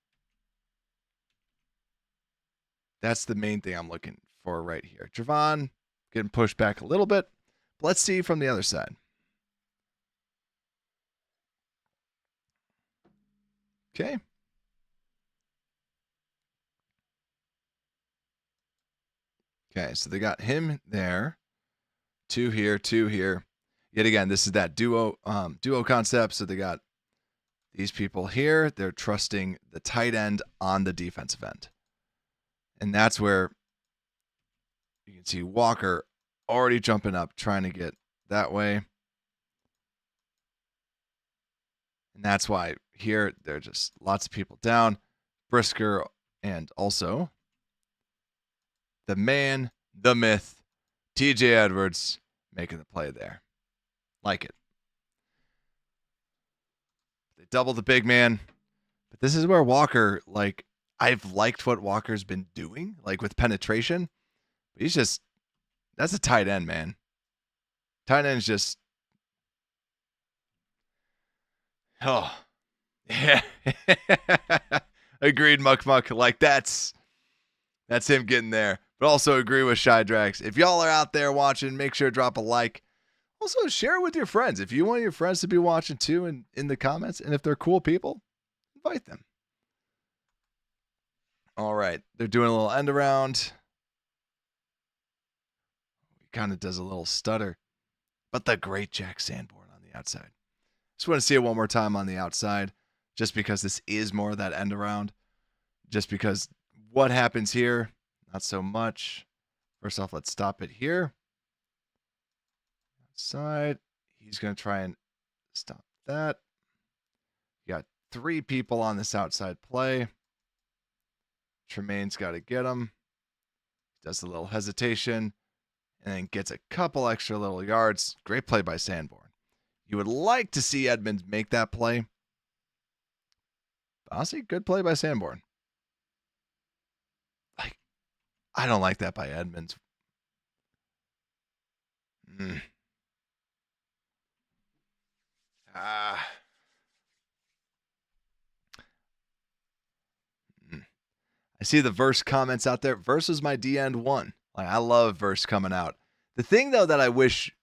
That's the main thing I'm looking for right here. Javon getting pushed back a little bit. Let's see from the other side. Okay. Okay, so they got him there. 2 here, 2 here. Yet again, this is that duo concept. So they got these people here. They're trusting the tight end on the defensive end. And that's where you can see Walker already jumping up, trying to get that way. And that's why here, there are just lots of people down. Brisker and also the man, the myth, TJ Edwards making the play there. Like it. They double the big man. But this is where Walker, I've liked what Walker's been doing, with penetration. But he's just, that's a tight end, man. Tight end's just, oh, yeah. Agreed, Muck. That's him getting there. But also agree with Shy Drax. If y'all are out there watching, make sure to drop a like. Also, share it with your friends. If you want your friends to be watching too in the comments, and if they're cool people, invite them. All right. They're doing a little end around. He kind of does a little stutter. But the great Jack Sanborn on the outside. Just want to see it one more time on the outside, just because this is more of that end around. Just because what happens here, not so much. First off, let's stop it here. Outside. He's going to try and stop that. You got 3 people on this outside play. Tremaine's got to get him. Does a little hesitation. And then gets a couple extra little yards. Great play by Sanborn. You would like to see Edmonds make that play. Honestly, good play by Sanborn. I don't like that by Edmonds. I see the Verse comments out there. Verse is my D-end 1. I love Verse coming out. The thing, though, that I wish,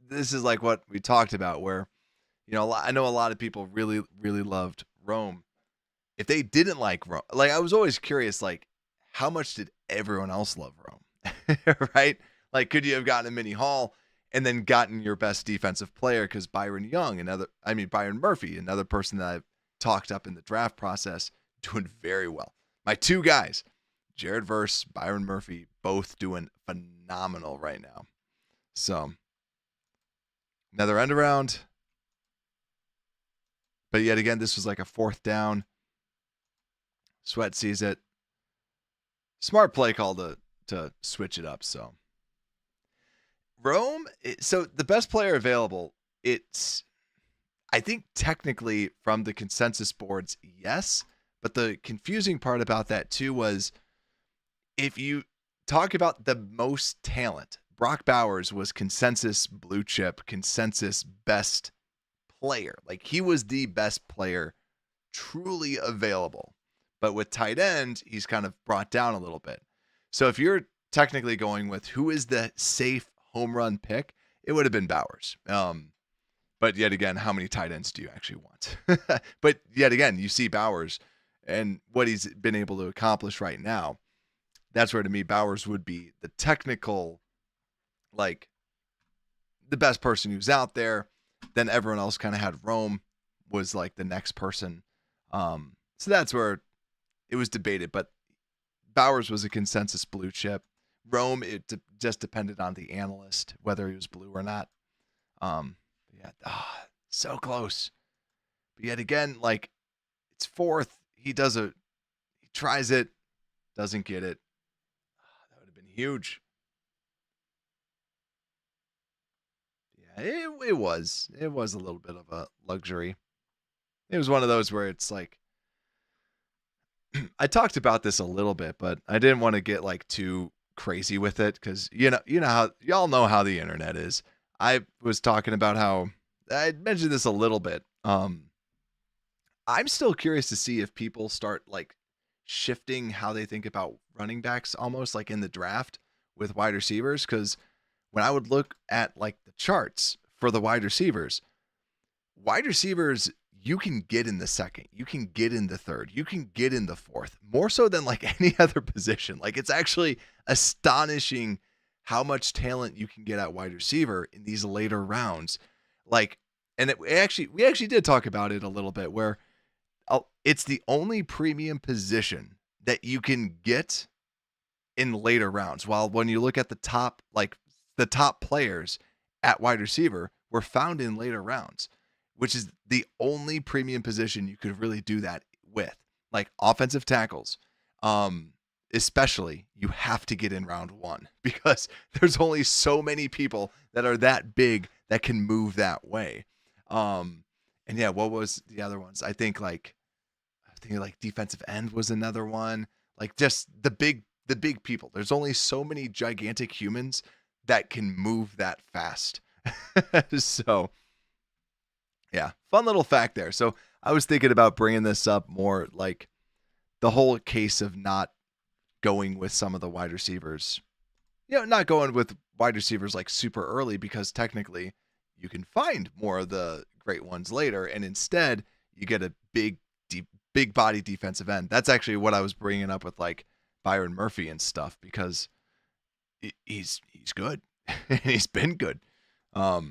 this is what we talked about, where, I know a lot of people really, really loved Rome. If they didn't like Rome, I was always curious, how much did everyone else love Rome? Right? Could you have gotten a Mini Hall and then gotten your best defensive player? Because Byron Murphy, another person that I've talked up in the draft process, doing very well. My 2 guys, Jared Verse, Byron Murphy, both doing phenomenal right now. So, another end around. But yet again, this was a 4th down. Sweat sees it. Smart play call to switch it up. So, Rome, so the best player available, it's, I think technically from the consensus boards, yes. But the confusing part about that too was, if you talk about the most talent, Brock Bowers was consensus blue chip, consensus best player. He was the best player truly available. But with tight end, he's kind of brought down a little bit. So if you're technically going with who is the safe home run pick, it would have been Bowers. But yet again, how many tight ends do you actually want? But yet again, you see Bowers and what he's been able to accomplish right now. That's where, to me, Bowers would be the technical, the best person who's out there. Then everyone else kind of had Rome was the next person. So that's where it was debated. But Bowers was a consensus blue chip. Rome, it just depended on the analyst whether he was blue or not. Yeah, so close. But yet again, like, it's fourth. He tries it, doesn't get it. That would have been huge. Yeah, it was a little bit of a luxury. It was one of those where it's like, I talked about this a little bit, but I didn't want to get like too crazy with it because you know how y'all know how the internet is. I was talking about how I mentioned this a little bit. I'm still curious to see if people start like shifting how they think about running backs almost like in the draft with wide receivers. Because when I would look at like the charts for the wide receivers, you can get in the second, you can get in the third, you can get in the fourth, more so than like any other position. Like, it's actually astonishing how much talent you can get at wide receiver in these later rounds. Like, and we actually did talk about it a little bit where it's the only premium position that you can get in later rounds. While when you look at the top players at wide receiver were found in later rounds, which is the only premium position you could really do that with. Like offensive tackles, especially, you have to get in round 1 because there's only so many people that are that big that can move that way. And yeah, what was the other ones? I think like defensive end was another one. Like, just the big people. There's only so many gigantic humans that can move that fast. So yeah, fun little fact there. So I was thinking about bringing this up more, like the whole case of not going with some of the wide receivers. Not going with wide receivers like super early, because technically you can find more of the great ones later, and instead you get a big body defensive end. That's actually what I was bringing up with like Byron Murphy and stuff, because he's good. He's been good. All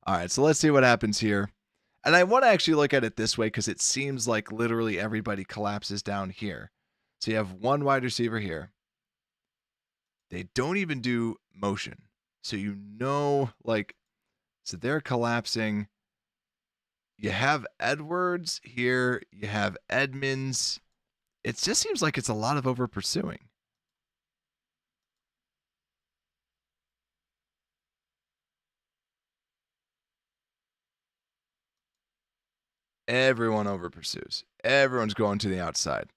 right, so let's see what happens here. And I want to actually look at it this way because it seems like literally everybody collapses down here. So you have one wide receiver here. They don't even do motion. So so they're collapsing. You have Edwards here. You have Edmonds. It just seems like it's a lot of over pursuing. Everyone over pursues. Everyone's going to the outside.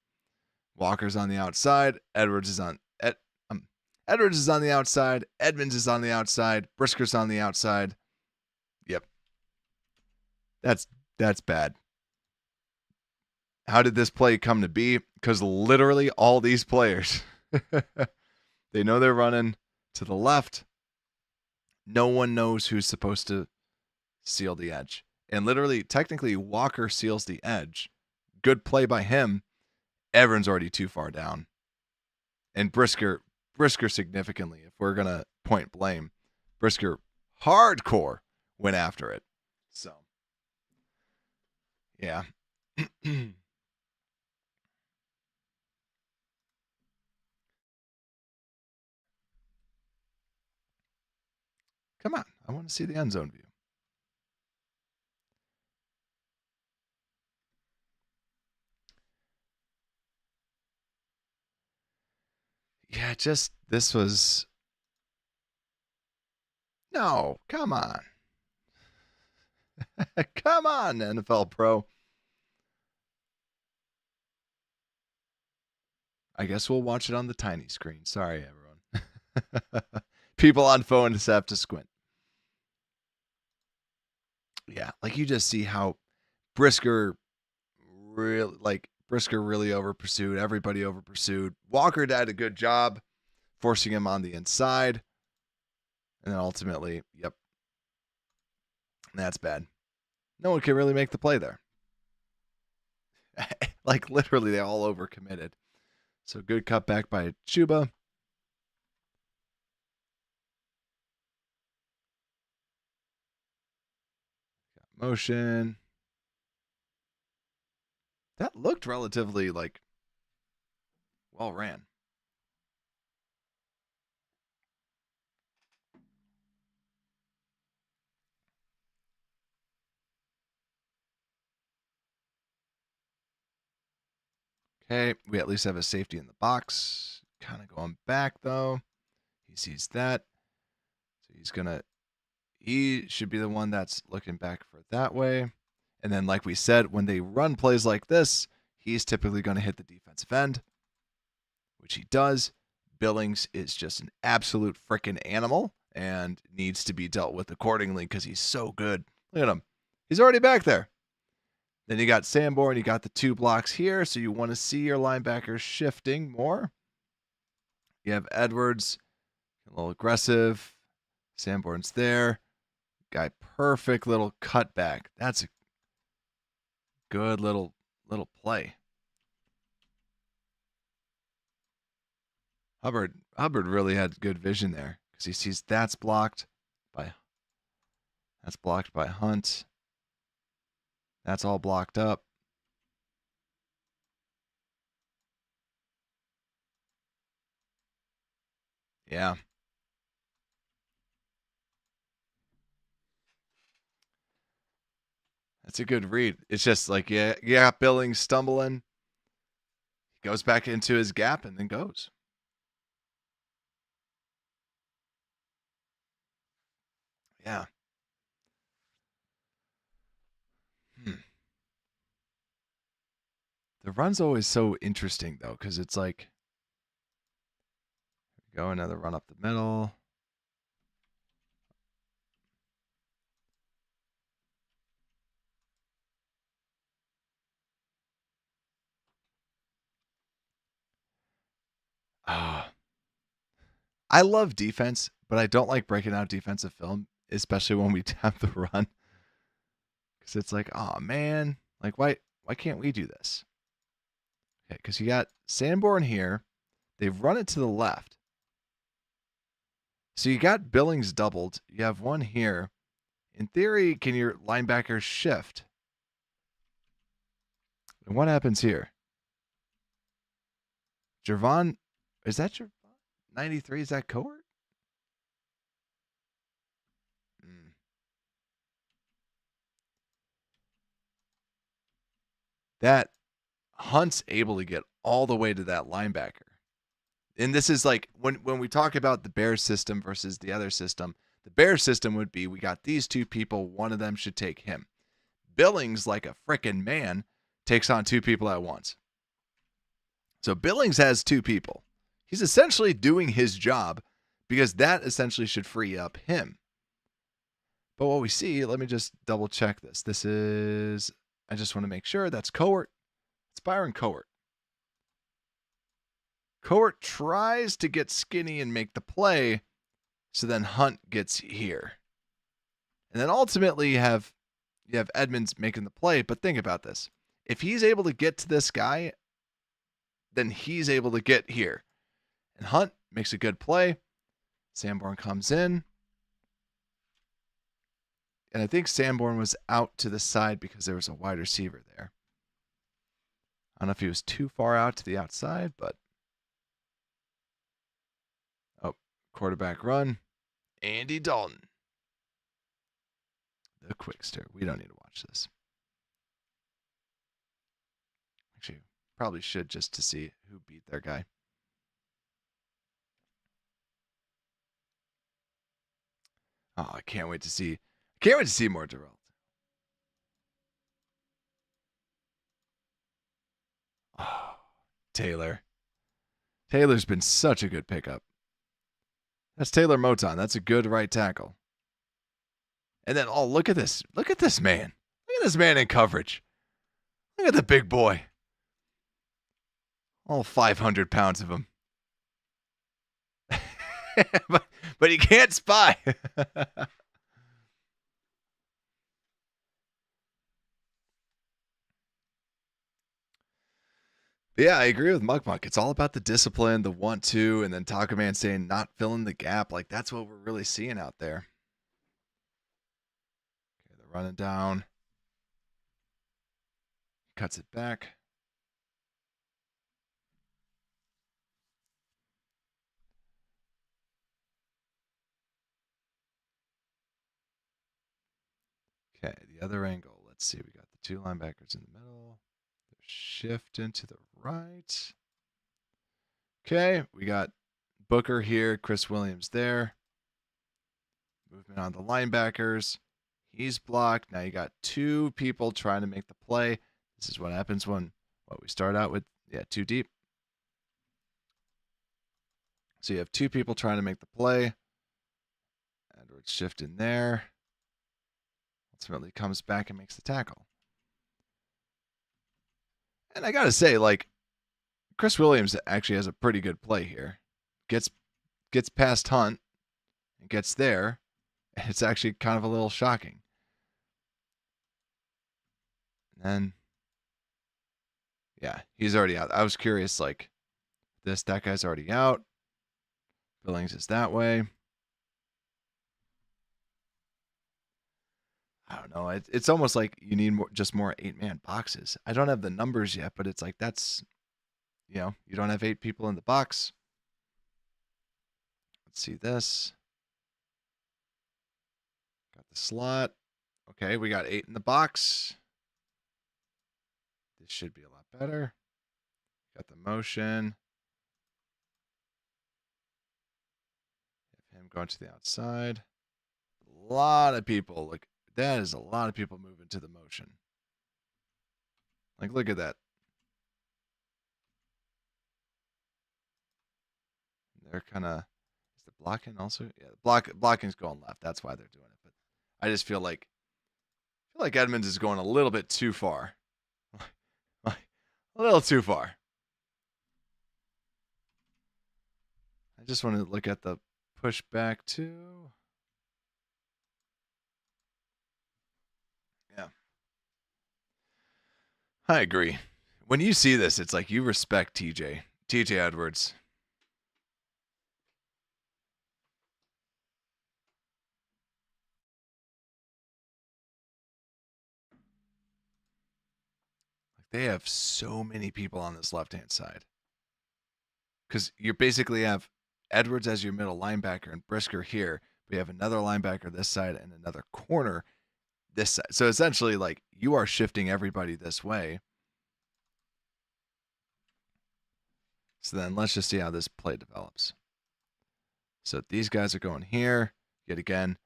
Walker's on the outside. Edwards is on the outside. Edmonds is on the outside. Brisker's on the outside. Yep. That's bad. How did this play come to be? Because literally all these players, they know they're running to the left. No one knows who's supposed to seal the edge. And literally, technically, Walker seals the edge. Good play by him. Everyone's already too far down. And Brisker significantly, if we're going to point blame, Brisker hardcore went after it. So, yeah. Come on. I want to see the end zone view. Yeah, this was... No, come on. Come on, NFL Pro. I guess we'll watch it on the tiny screen. Sorry, everyone. People on phones have to squint. Yeah, like you just see how Brisker really over pursued. Everybody over pursued. Walker did a good job forcing him on the inside. And then ultimately, yep. That's bad. No one can really make the play there. Like literally they all overcommitted. So good cutback by Chuba. Got motion. That looked relatively like well ran. Okay, we at least have a safety in the box. Kind of going back, though. He sees that. So he should be the one that's looking back for it that way. And then, like we said, when they run plays like this, he's typically going to hit the defensive end, which he does. Billings is just an absolute freaking animal and needs to be dealt with accordingly because he's so good. Look at him. He's already back there. Then you got Sanborn. You got the 2 blocks here, so you want to see your linebackers shifting more. You have Edwards, a little aggressive. Sanborn's there. Guy, perfect little cutback. That's a good little play. Hubbard really had good vision there because he sees that's blocked by Hunt. That's all blocked up. Yeah. That's a good read. It's just like, yeah, Billings stumbling. He goes back into his gap and then goes. Yeah. The run's always so interesting, though, because it's like, go another run up the middle. I love defense, but I don't like breaking out defensive film, especially when we have the run. Because it's like, oh man, like why can't we do this? Okay, because you got Sanborn here. They've run it to the left. So you got Billings doubled. You have one here. In theory, can your linebackers shift? And what happens here? Jervon, is that Jervon? 93, is that Cohort? That Hunt's able to get all the way to that linebacker. And this is like when we talk about the Bears system versus the other system, the Bears system would be we got these 2 people, one of them should take him. Billings, like a frickin' man, takes on 2 people at once. So Billings has 2 people. He's essentially doing his job because that essentially should free up him. But what we see, let me just double check this. I just want to make sure that's Cohort. It's Byron Cohort. Cohort tries to get skinny and make the play, so then Hunt gets here. And then ultimately you have Edmonds making the play, but think about this. If he's able to get to this guy, then he's able to get here. And Hunt makes a good play. Sanborn comes in. And I think Sanborn was out to the side because there was a wide receiver there. I don't know if he was too far out to the outside, but quarterback run. Andy Dalton. The quickster. We don't need to watch this. Actually, probably should just to see who beat their guy. Oh, I can't wait to see more Durrell. Oh, Taylor. Taylor's been such a good pickup. That's Taylor Moton. That's a good right tackle. And then, oh, look at this. Look at this man. Look at this man in coverage. Look at the big boy. All 500 pounds of him. but he can't spy. Yeah, I agree with Mugmug. It's all about the discipline, the want to, and then Taco Man saying not filling the gap. Like, that's what we're really seeing out there. Okay, they're running down. Cuts it back. Okay, the other angle. Let's see. We got the 2 linebackers in the middle. They're shift into the right. Okay, we got Booker here, Chris Williams there. Movement on the linebackers. He's blocked. Now you got two people trying to make the play. This is what happens when we start out with, too deep. So you have two people trying to make the play. Edwards shift in there. Ultimately comes back and makes the tackle. And I got to say, like, Chris Williams actually has a pretty good play here. Gets past Hunt and gets there. And it's actually kind of a little shocking. And then, yeah, he's already out. I was curious, like, that guy's already out. Billings is that way. I don't know. It's almost like you need just more 8-man boxes. I don't have the numbers yet, but it's like that's, you don't have 8 people in the box. Let's see this. Got the slot. Okay, we got 8 in the box. This should be a lot better. Got the motion. Have him going to the outside. A lot of people. Look, that is a lot of people moving to the motion. Like, look at that. They're kind of, is the blocking also? Yeah, blocking's going left. That's why they're doing it. But I just feel like Edmonds is going a little bit too far. A little too far. I just want to look at the pushback too. Yeah. I agree. When you see this, it's like you respect TJ Edwards. They have so many people on this left-hand side. Because you basically have Edwards as your middle linebacker and Brisker here. We have another linebacker this side and another corner this side. So essentially, like, you are shifting everybody this way. So then let's just see how this play develops. So these guys are going here. Yet again,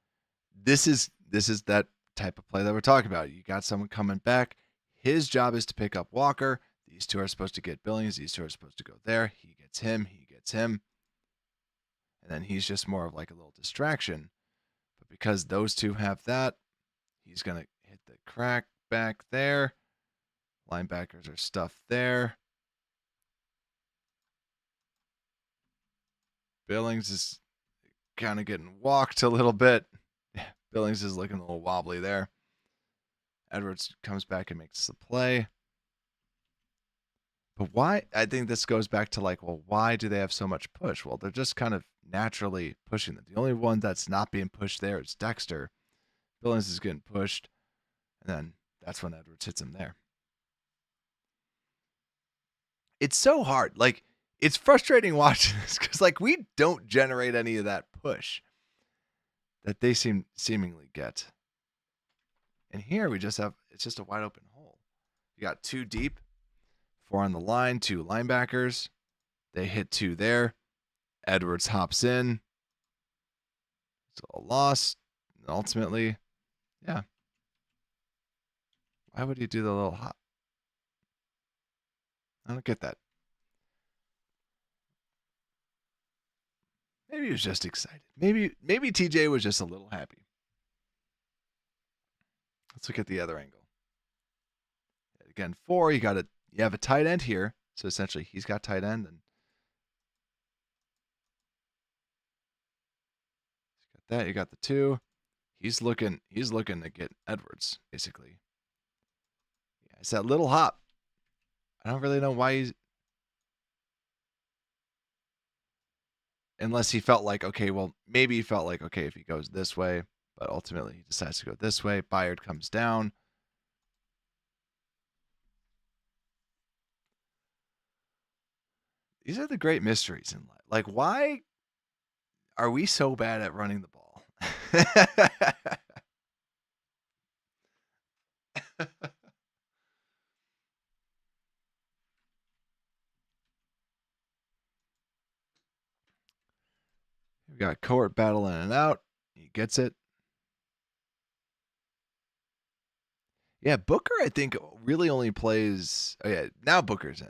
this is that type of play that we're talking about. You got someone coming back. His job is to pick up Walker. These two are supposed to get Billings. These two are supposed to go there. He gets him. He gets him. And then he's just more of like a little distraction. But because those two have that, he's going to hit the crack back there. Linebackers are stuffed there. Billings is kind of getting walked a little bit. Yeah, Billings is looking a little wobbly there. Edwards comes back and makes the play. But why? I think this goes back to like, well, why do they have so much push? Well, they're just kind of naturally pushing them. The only one that's not being pushed there is Dexter. Billings is getting pushed. And then that's when Edwards hits him there. It's so hard. Like, it's frustrating watching this because, like, we don't generate any of that push that they seemingly get. And here we just have, it's just a wide open hole. You got 2 deep, 4 on the line, 2 linebackers. They hit 2 there. Edwards hops in. It's a loss. And ultimately, yeah. Why would he do the little hop? I don't get that. Maybe he was just excited. Maybe TJ was just a little happy. Let's look at the other angle. Again, 4, you have a tight end here. So essentially he's got tight end and he's got that. You got the 2. He's looking to get Edwards, basically. Yeah, it's that little hop. I don't really know why he's, unless he felt like, okay, well, maybe he felt like, okay, if he goes this way, but ultimately he decides to go this way. Byard comes down. These are the great mysteries in life. Like, why are we so bad at running the ball? We got court battle in and out. He gets it. Yeah, Booker, I think, really only plays... Oh, yeah, now Booker's in.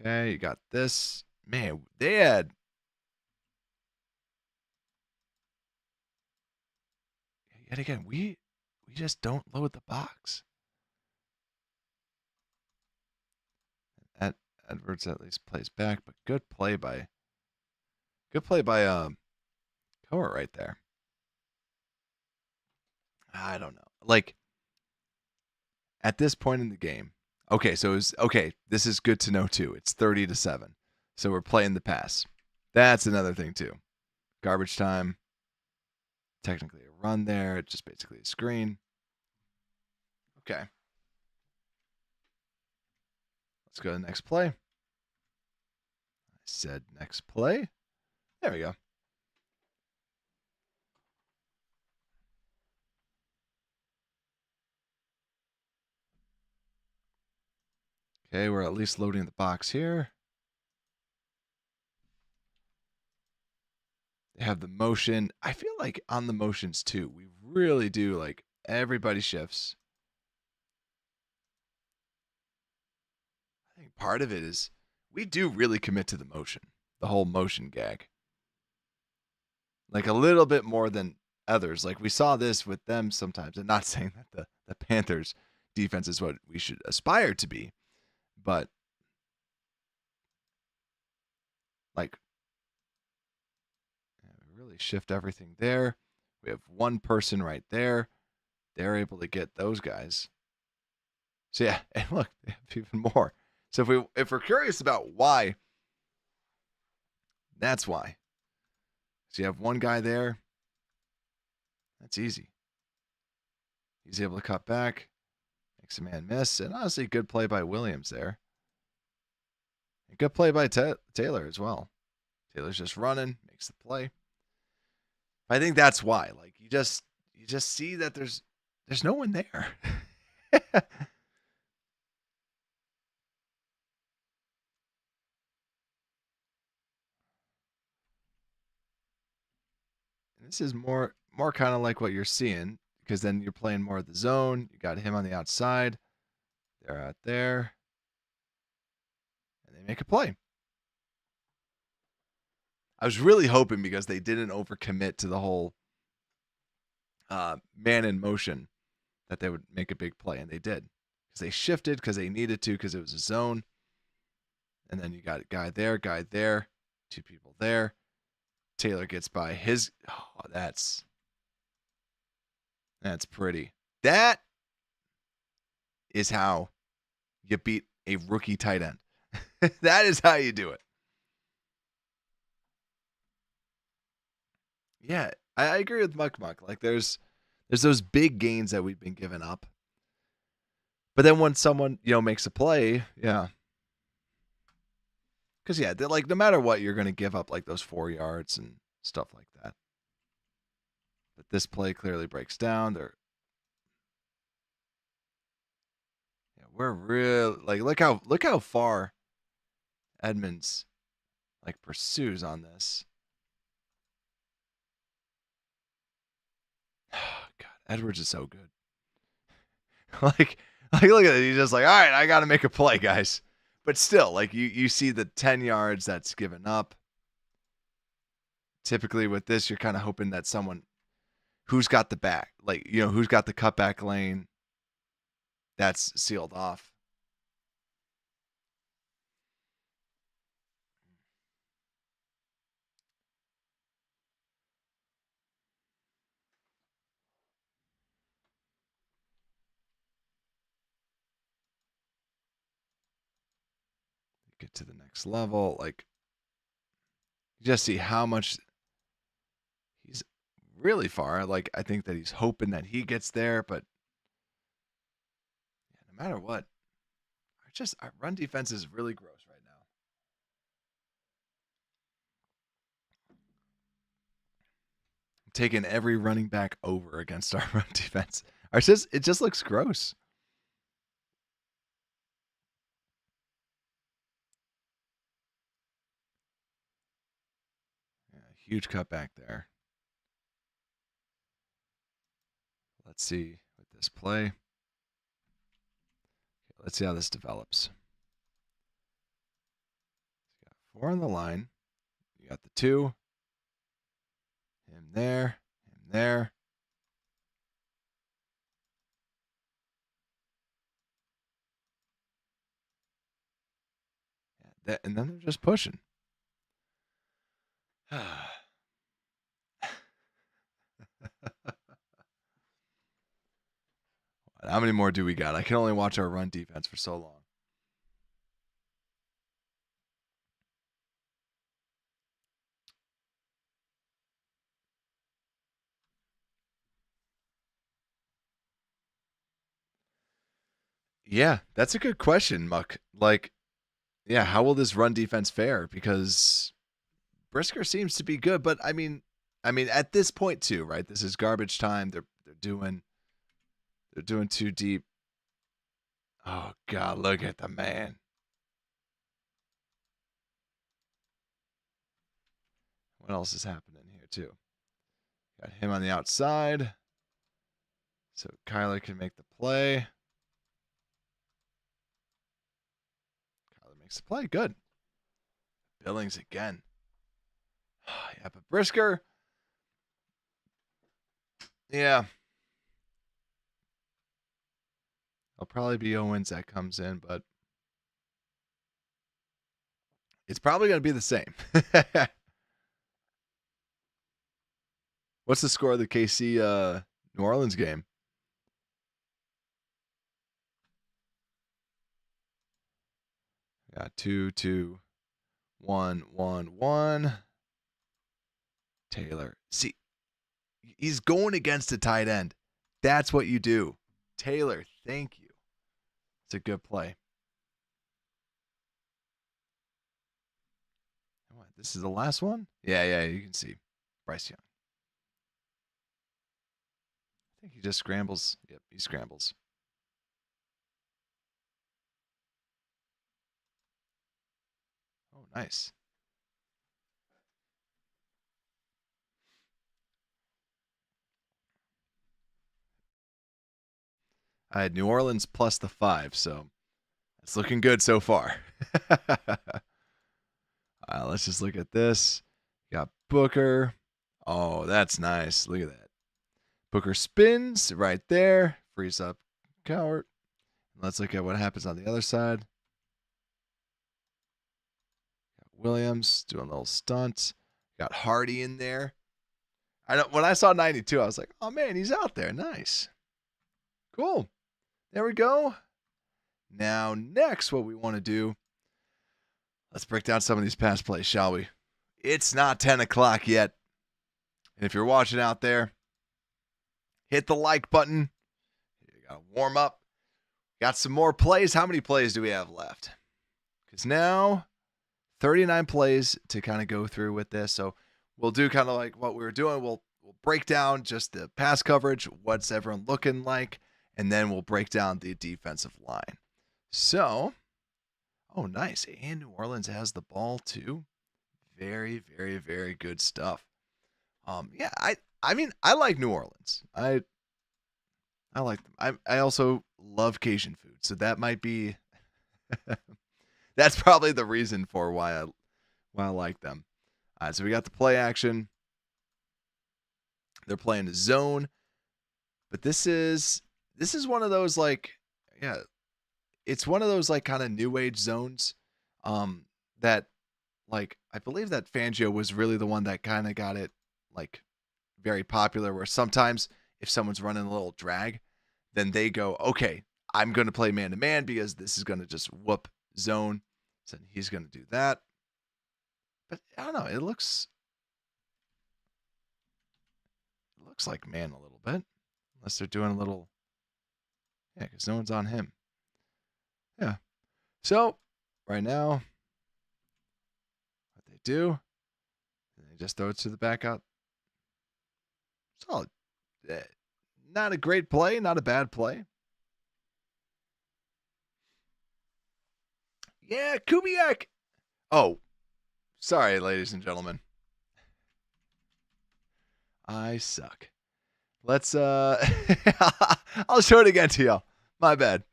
Okay, you got this. Man, they had... Yet again, we just don't load the box. Edwards at least plays back, but good play by Coer right there. I don't know. Like, at this point in the game, okay, so this is good to know too. It's 30-7. So we're playing the pass. That's another thing too. Garbage time. Technically a run there. It's just basically a screen. Okay. Let's go to the next play. I said next play. There we go. Okay, we're at least loading the box here. They have the motion. I feel like on the motions too, we really do, like, everybody shifts. I think part of it is we do really commit to the motion, the whole motion gag. Like a little bit more than others. Like we saw this with them sometimes. And not saying that the Panthers defense is what we should aspire to be, but like we really shift everything there. We have one person right there. They're able to get those guys. So yeah, and look, they have even more. So if we're curious about why, that's why. So you have one guy there. That's easy. He's able to cut back, makes a man miss, and honestly, good play by Williams there. And good play by Taylor as well. Taylor's just running, makes the play. I think that's why. Like you just see that there's no one there. This is more kind of like what you're seeing, because then you're playing more of the zone. You got him on the outside. They're out there. And they make a play. I was really hoping, because they didn't overcommit to the whole man in motion, that they would make a big play, and they did. Because they shifted, because they needed to, because it was a zone. And then you got a guy there, two people there. Taylor gets by his... Oh, that's pretty. That is how you beat a rookie tight end. That is how you do it. Yeah, I agree with Muck. Like there's those big gains that we've been giving up. But then when someone, makes a play, yeah. Because, yeah, they're like, no matter what, you're going to give up like those 4 yards and stuff like that. But this play clearly breaks down. We're real, like, look how far Edmonds like pursues on this. Oh, God, Edwards is so good. like look at it. He's just like, all right, I got to make a play, guys. But still, like you see the 10 yards that's given up. Typically with this, you're kind of hoping that someone who's got the back, like, who's got the cutback lane, that's sealed off. Get to the next level. Like, you just see how much he's really far. Like, I think that he's hoping that he gets there, but yeah, no matter what, our run defense is really gross right now. I'm taking every running back over against our run defense. It just looks gross. Huge cutback there. Let's see with this play. Let's see how this develops. You got 4 on the line. You got the 2. Him there. Him there. Yeah, and then they're just pushing. How many more do we got? I can only watch our run defense for so long. Yeah, that's a good question, Muck. Like, yeah, how will this run defense fare? Because Brisker seems to be good, but I mean, at this point too, right? This is garbage time. They're doing too deep. Oh God, look at the man. What else is happening here too? Got him on the outside, so Kyler can make the play. Kyler makes the play. Good. Billings again. Yeah, but Brisker. Yeah. It'll probably be Owens that comes in, but it's probably going to be the same. What's the score of the KC New Orleans game? Got 2-2, 1-1-1. Taylor. See, he's going against a tight end. That's what you do. Taylor, thank you. It's a good play. What, this is the last one? Yeah, you can see. Bryce Young. I think he just scrambles. Yep, he scrambles. Oh, nice. I had New Orleans plus the 5, so it's looking good so far. Let's just look at this. Got Booker. Oh, that's nice. Look at that. Booker spins right there. Frees up Cowart. Let's look at what happens on the other side. Got Williams doing a little stunt. Got Hardy in there. When I saw 92, I was like, oh, man, he's out there. Nice. Cool. There we go. Now, next, what we want to do, let's break down some of these pass plays, shall we? It's not 10 o'clock yet. And if you're watching out there, hit the like button. You got to warm up. Got some more plays. How many plays do we have left? Because now, 39 plays to kind of go through with this. So we'll do kind of like what we were doing. We'll break down just the pass coverage, what's everyone looking like, and then we'll break down the defensive line. So, oh, nice. And New Orleans has the ball too. Very, very, very good stuff. Yeah, I mean, I like New Orleans. I like them. I also love Cajun food, so that might be that's probably the reason for why I like them. All right, so we got the play action. They're playing a zone, but this is one of those like, yeah, it's one of those like kind of new age zones that like I believe that Fangio was really the one that kind of got it like very popular, where sometimes if someone's running a little drag, then they go, okay, I'm going to play man-to-man because this is going to just whoop zone. So he's going to do that. But I don't know. It looks like man a little bit. Unless they're doing a little, yeah, because no one's on him. Yeah. So right now, what they do, they just throw it to the back out. Solid. Not a great play, not a bad play. Yeah, Kubiak. Oh, sorry, ladies and gentlemen. I suck. Let's I'll show it again to y'all. My bad.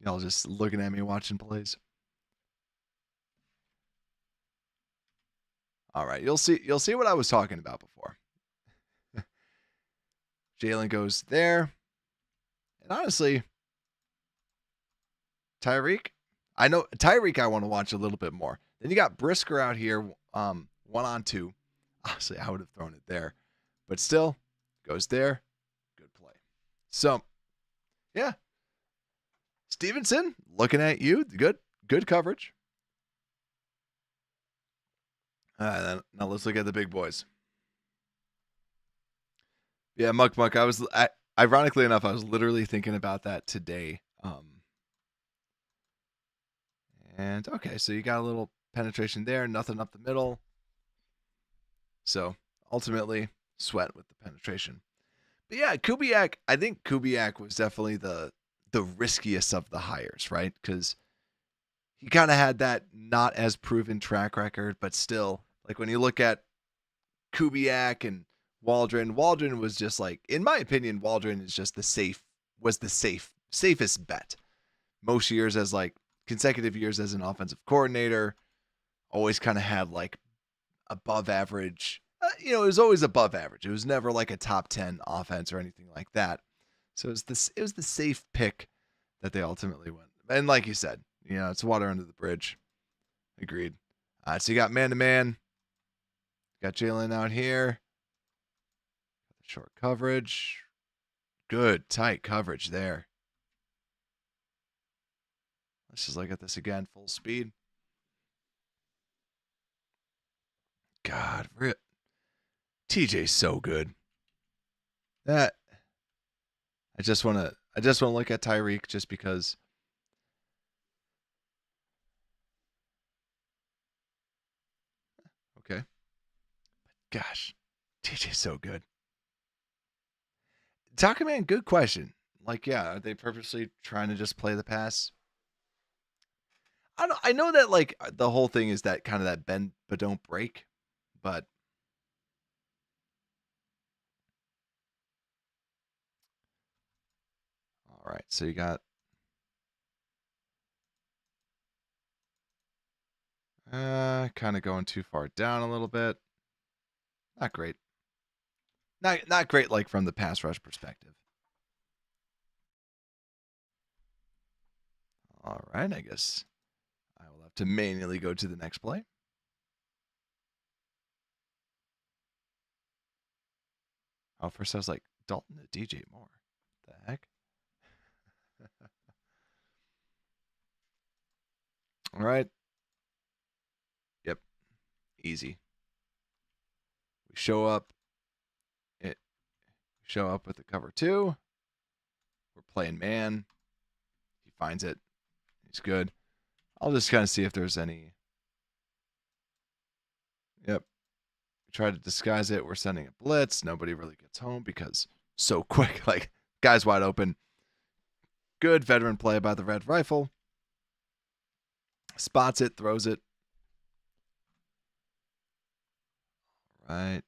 Y'all just looking at me watching plays. All right, you'll see what I was talking about before. Jalen goes there. And honestly, Tyreek, I want to watch a little bit more. Then you got Brisker out here, 1-on-2. Honestly, I would have thrown it there. But still, goes there. Good play. So, yeah. Stevenson, looking at you. Good coverage. Now let's look at the big boys. Yeah, Muck. Ironically enough, I was literally thinking about that today. And okay, so you got a little penetration there, nothing up the middle. So ultimately, Sweat with the penetration. But yeah, Kubiak, I think Kubiak was definitely the riskiest of the hires, right? Because he kind of had that not as proven track record, but still, like when you look at Kubiak and Waldron was just like, in my opinion, Waldron is just the safest bet. Most years as like consecutive years as an offensive coordinator, always kind of had like above average. It was always above average. It was never like a top 10 offense or anything like that. So it was the safe pick that they ultimately went. And like you said, it's water under the bridge. Agreed. So you got man-to-man. Got Jalen out here. Short coverage. Good, tight coverage there. Let's just look at this again, full speed. God, TJ's so good. I just want to look at Tyreek just because. Okay. Gosh, TJ's so good. Taka Man, good question. Like, yeah, are they purposely trying to just play the pass? I know that like the whole thing is that kind of that bend but don't break, but all right. So you got kind of going too far down a little bit. Not great. Not great like from the pass rush perspective. All right, I guess I will have to manually go to the next play. Oh, first I was like, Dalton to DJ Moore. What the heck? All right. Yep. Easy. We show up. Show up with the cover 2. We're playing man. He finds it. He's good. I'll just kind of see if there's any. Yep. We try to disguise it. We're sending a blitz. Nobody really gets home because so quick. Like, guy's wide open. Good veteran play by the Red Rifle. Spots it, throws it. All right.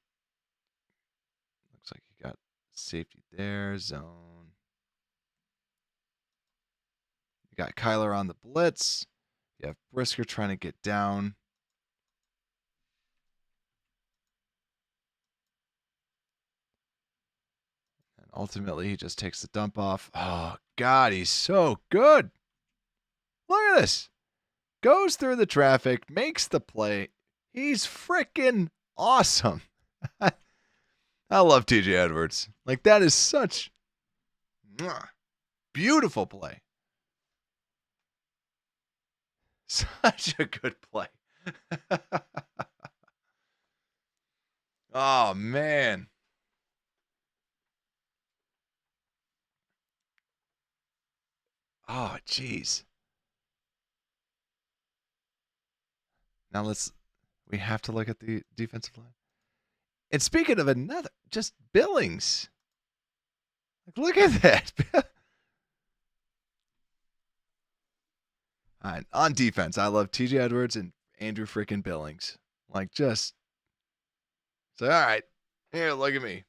Looks like he got safety there. Zone. You got Kyler on the blitz. You have Brisker trying to get down. And ultimately, he just takes the dump off. Oh, God, he's so good. Look at this. Goes through the traffic, makes the play. He's freaking awesome. I love TJ Edwards. Like, that is such beautiful play. Such a good play. Oh, man. Oh, jeez. Now we have to look at the defensive line. And speaking of another, just Billings. Like, look at that. All right, on defense, I love TJ Edwards and Andrew freaking Billings. Like, just so all right. Here, look at me.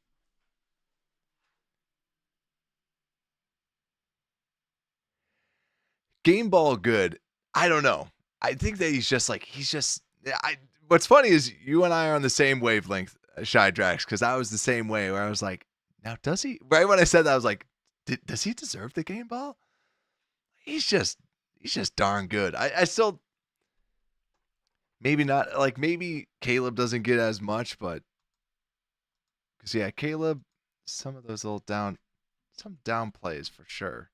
Game ball good. I don't know. I think that he's just. What's funny is you and I are on the same wavelength, Shy Drax, because I was the same way where I was like, now does he? Right when I said that, I was like, does he deserve the game ball? He's just darn good. I still maybe not like maybe Caleb doesn't get as much, but because yeah, Caleb, some of those little down plays for sure.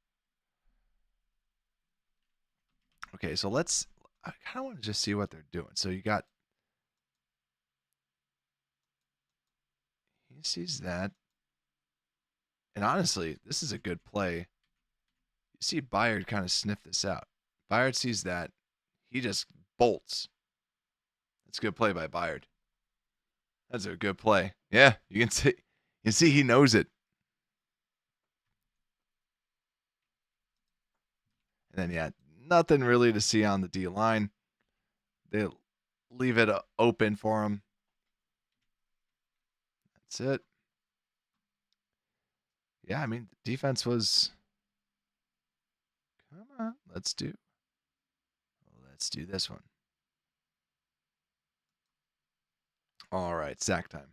Okay, so I kind of want to just see what they're doing. So you got, he sees that. And honestly, this is a good play. You see Byard kind of sniff this out. Byard sees that. He just bolts. That's a good play by Byard. That's a good play. Yeah, you can see he knows it. And then, yeah, nothing really to see on the D line. They leave it open for him. That's it. Yeah, I mean, the defense was. Come on, let's do this one. All right, sack time.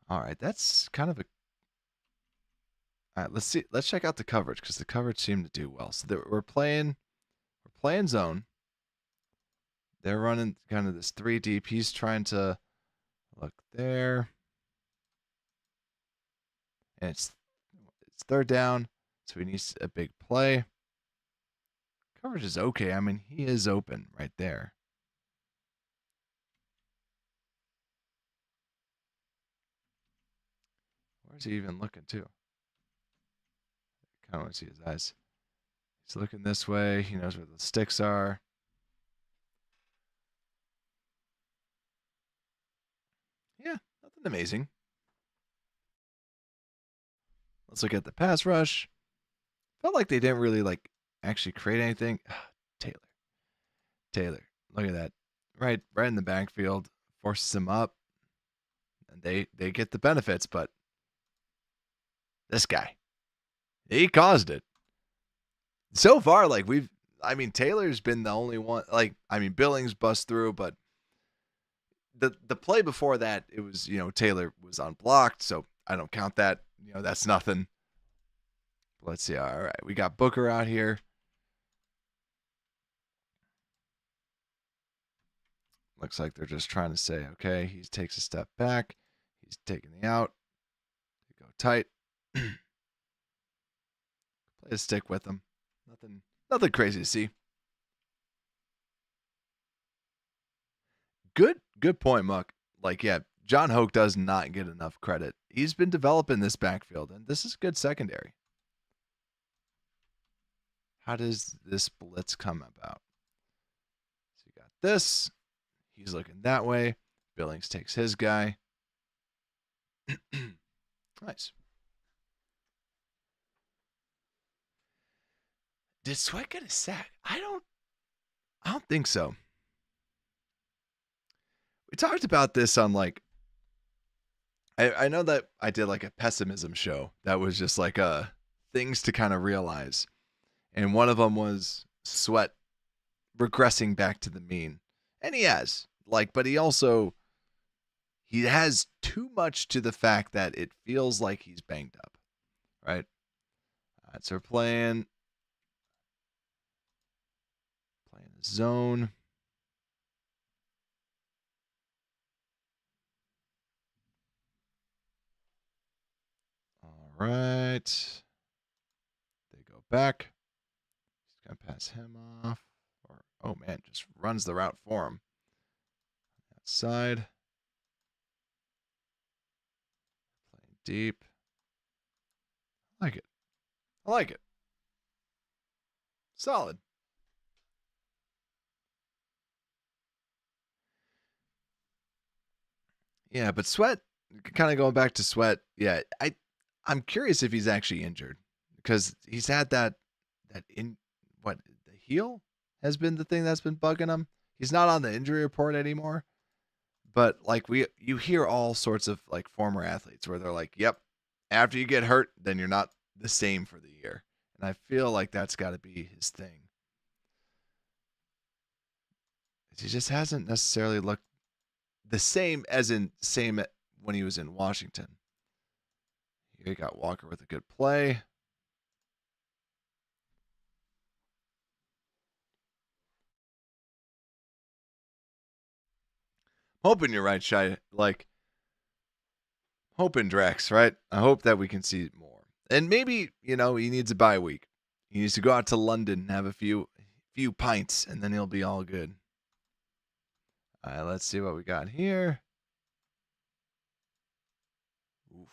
All right, that's kind of a. All right, let's see. Let's check out the coverage because the coverage seemed to do well. So we're playing zone. They're running kind of this 3 deep. He's trying to look there, and it's third down, so he needs a big play. Coverage is okay. I mean, he is open right there. Where's he even looking to? I kind of want to see his eyes. He's looking this way. He knows where the sticks are. Yeah, nothing amazing. Let's look at the pass rush. Felt like they didn't really actually create anything. Taylor, look at that. Right in the backfield, forces him up, and they get the benefits. But this guy, he caused it. So far, Taylor's been the only one. Billings bust through, but the play before that, it was Taylor was unblocked, so I don't count that. That's nothing. Let's see. All right, we got Booker out here. Looks like they're just trying to say, okay, he takes a step back. He's taking the out. They go tight. Play a stick with him. Nothing crazy to see. Good point, Muck. John Hoke does not get enough credit. He's been developing this backfield, and this is a good secondary. How does this blitz come about? So you got this. He's looking that way. Billings takes his guy. Nice. Did Sweat get a sack? I don't think so. We talked about this on I know that I did a pessimism show that was just things to kind of realize. And one of them was Sweat regressing back to the mean. And he has. But he has too much to the fact that it feels like he's banged up. Right? All right, so we're playing the zone. All right. They go back. He's going to pass him off. Oh, man, just runs the route for him. Outside. Playing deep. I like it. Solid. Yeah, but Sweat, kind of going back to Sweat, yeah, I'm curious if he's actually injured because he's had the heel? has been the thing that's been bugging him. He's not on the injury report anymore. But like you hear all sorts of like former athletes where they're like, "Yep, after you get hurt, then you're not the same for the year." And I feel like that's got to be his thing. He just hasn't necessarily looked the same as in same when he was in Washington. Here you got Walker with a good play. Hoping you're right, Shy. Like, hoping Drex, right? I hope that we can see more. And maybe, he needs a bye week. He needs to go out to London and have a few pints, and then he'll be all good. All right, let's see what we got here. Oof.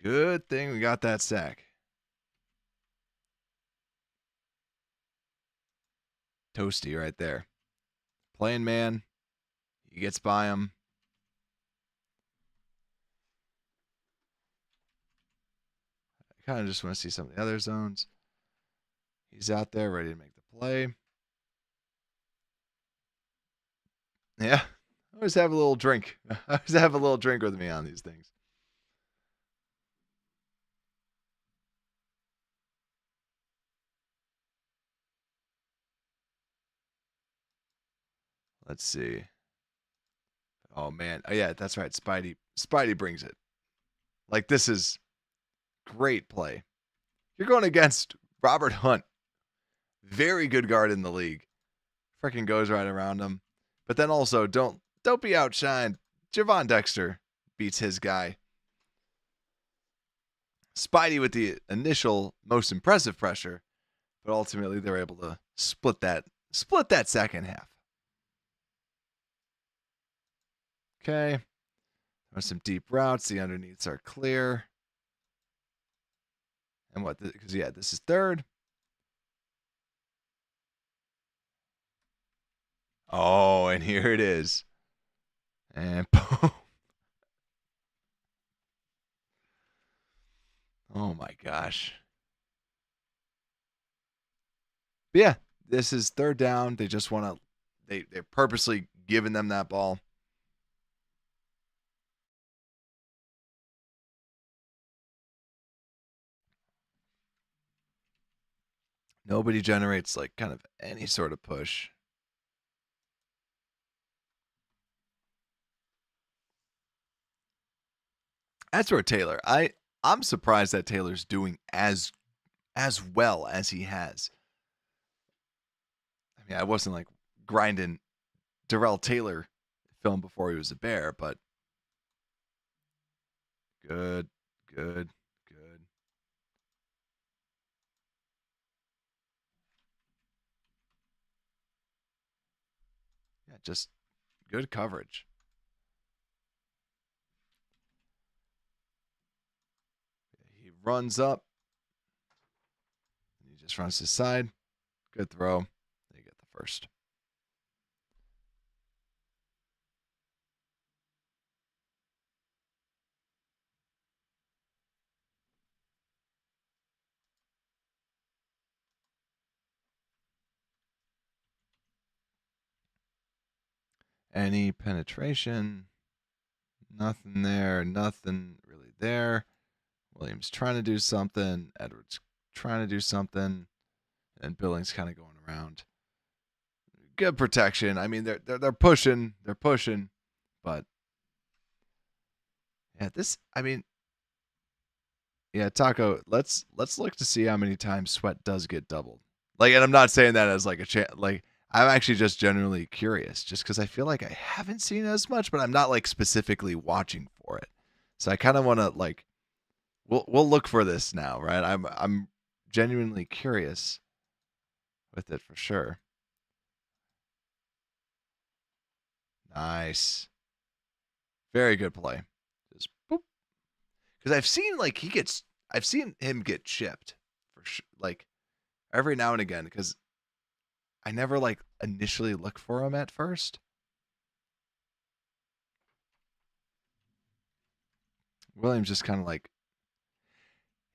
Good thing we got that sack. Toasty right there. Playing man. He gets by him. I kind of just want to see some of the other zones. He's out there ready to make the play. Yeah. I always have a little drink. I always have a little drink with me on these things. Let's see. Oh, man. Oh, yeah, that's right. Spidey brings it. Like, this is great play. You're going against Robert Hunt. Very good guard in the league. Freaking goes right around him. But then also, don't be outshined. Javon Dexter beats his guy. Spidey with the initial most impressive pressure, but ultimately they're able to split that second half. Okay. There's some deep routes. The underneaths are clear. And what? Because, this is third. Oh, and here it is. And boom. Oh, my gosh. But yeah, this is third down. They just want to, they're purposely giving them that ball. Nobody generates like kind of any sort of push. That's where Taylor. I'm surprised that Taylor's doing as well as he has. I mean, I wasn't like grinding Darrell Taylor film before he was a Bear, but good. Yeah, just good coverage. He runs up. He just runs to the side. Good throw. They get the first. Any penetration? Nothing there. Nothing really there. Williams trying to do something. Edwards trying to do something. And Billings kind of going around. Good protection. I mean, they're pushing. They're pushing. But yeah, Taco, let's look to see how many times Sweat does get doubled. Like, and I'm not saying that as like I'm actually just genuinely curious, just because I feel like I haven't seen it as much, but I'm not like specifically watching for it. So I kind of want to like, we'll look for this now, right? I'm genuinely curious with it for sure. Nice, very good play. Just boop. Because I've seen him get chipped for sure, like every now and again, because I never like initially look for him at first. Williams just kind of like,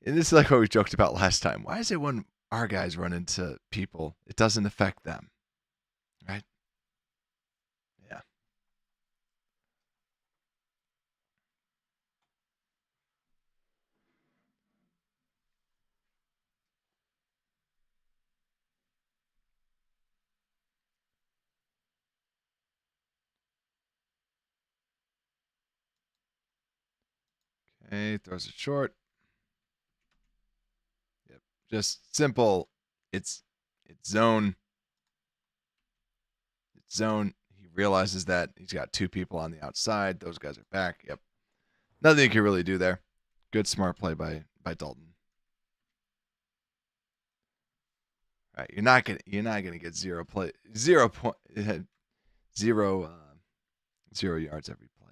and this is like what we joked about last time. Why is it when our guys run into people, it doesn't affect them, right? Yeah. Okay, throws it short. Yep, just simple. It's zone. It's zone. He realizes that he's got two people on the outside. Those guys are back. Yep. Nothing you can really do there. Good smart play by Dalton. All right, you're not gonna get 0 yards every play.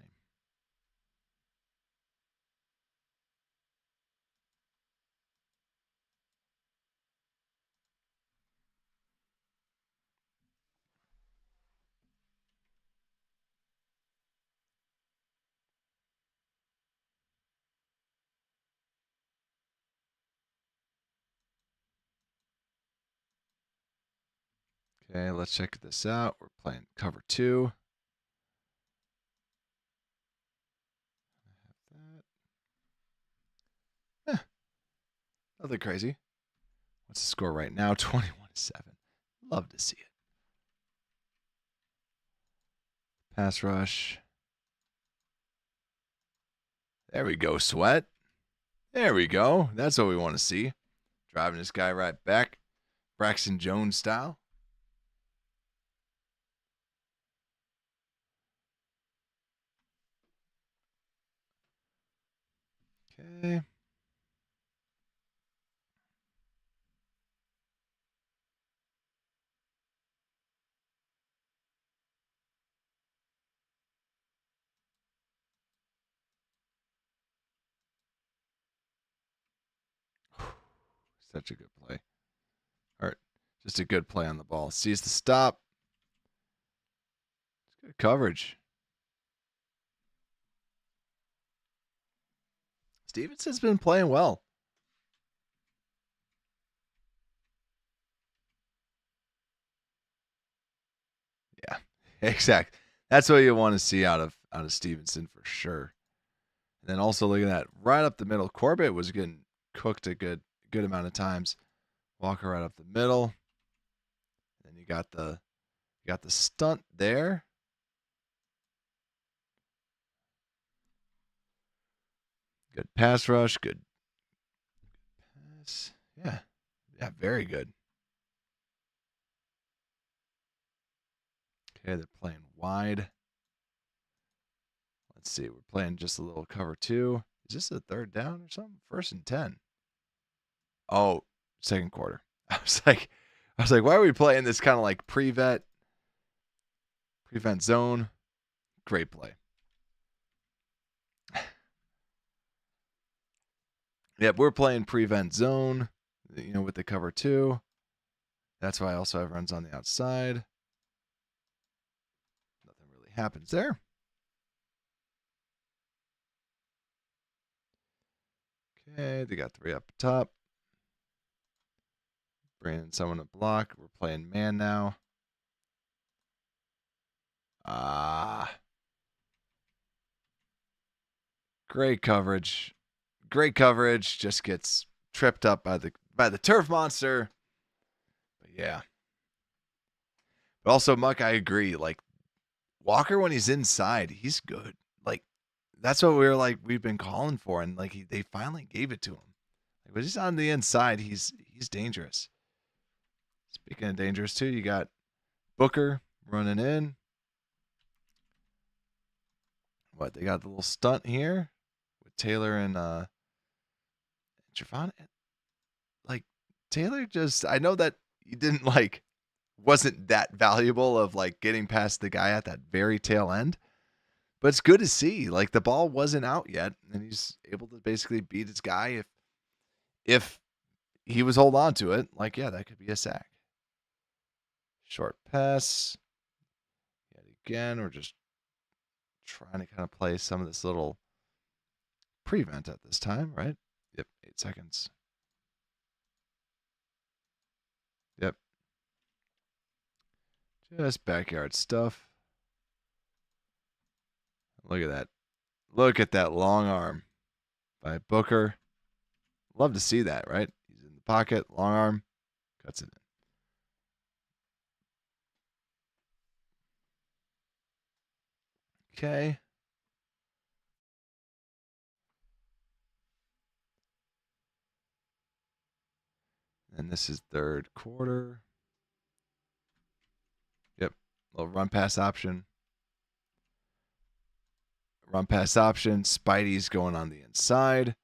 Okay, let's check this out. We're playing cover 2. Nothing crazy. What's the score right now? 21-7. Love to see it. Pass rush. There we go, Sweat. There we go. That's what we want to see. Driving this guy right back. Braxton Jones style. Okay. Such a good play. Or just a good play on the ball. Sees the stop. It's good coverage. Stevenson's been playing well. Yeah, exactly. That's what you want to see out of Stevenson for sure. And then also look at that right up the middle. Corbett was getting cooked a good amount of times. Walker right up the middle. Then you got the stunt there. Good pass rush. Good pass. Yeah, very good. Okay, they're playing wide. Let's see. We're playing just a little cover 2. Is this a third down or something? 1st and 10. Oh, second quarter. I was like, why are we playing this kind of like prevent zone? Great play. Yep, we're playing prevent zone, with the cover 2. That's why also everyone's on the outside. Nothing really happens there. Okay, they got 3 up top. Bringing someone to block. We're playing man now. Great coverage. Great coverage. Just gets tripped up by the turf monster. But yeah. But also, Muck, I agree. Like, Walker, when he's inside, he's good. Like, that's what we've been calling for, and like they finally gave it to him. Like, when he's on the inside, he's dangerous. Speaking of dangerous too, you got Booker running in. What, they got the little stunt here with Taylor and Javon. Like, Taylor just, I know that he didn't wasn't that valuable of like getting past the guy at that very tail end, but it's good to see. Like, the ball wasn't out yet, and he's able to basically beat his guy if he was hold on to it. Like, yeah, that could be a sack. Short pass. Yet again, we're just trying to kind of play some of this little prevent at this time, right? Yep, 8 seconds. Just backyard stuff. Look at that. Look at that long arm by Booker. Love to see that, right? He's in the pocket, long arm, cuts it in. Okay. And this is third quarter. Yep. Little run pass option. Run pass option. Spidey's going on the inside.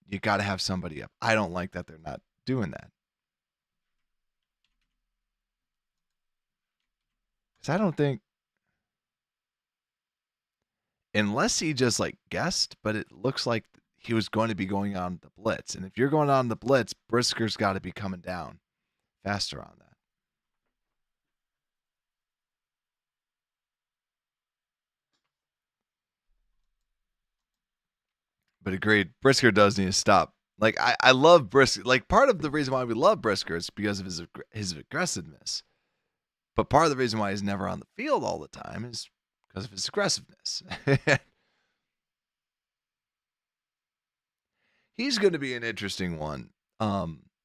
You got to have somebody up. I don't like that they're not doing that. Because I don't think, unless he just like guessed, but it looks like he was going to be going on the blitz. And if you're going on the blitz, Brisker's got to be coming down faster on that. But agreed, Brisker does need to stop. Like I love Brisker. Like part of the reason why we love Brisker is because of his aggressiveness. But part of the reason why he's never on the field all the time is because of his aggressiveness. He's going to be an interesting one.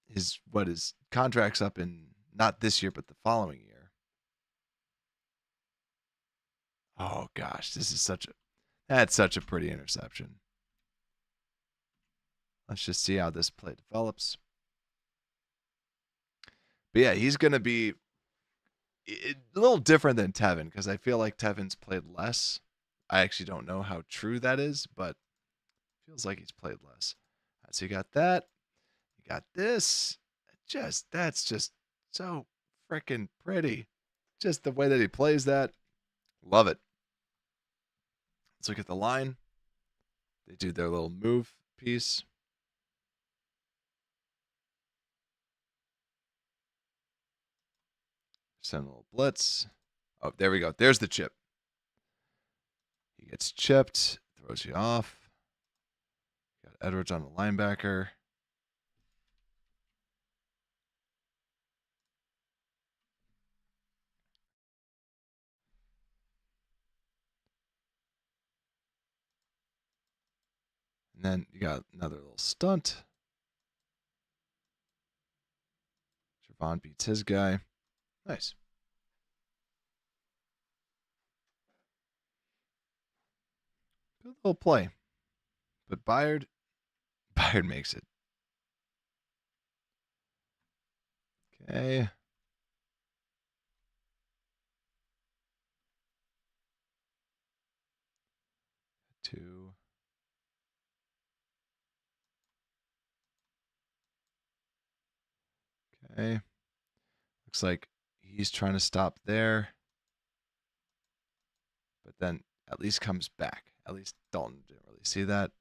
His contract's up in not this year, but the following year. Oh gosh, that's such a pretty interception. Let's just see how this play develops. But yeah, he's going to be a little different than Tevin because I feel like Tevin's played less. I actually don't know how true that is, but it feels like he's played less. All right, so you got that. You got this. That's just so freaking pretty. Just the way that he plays that. Love it. Let's look at the line. They do their little move piece. Send a little blitz. Oh, there we go. There's the chip. He gets chipped, throws you off. Got Edwards on the linebacker. And then you got another little stunt. Javon beats his guy. Nice. Good little play. But Byard makes it. Okay. Two. Okay. Looks like he's trying to stop there. But then at least comes back. At least Dalton didn't really see that.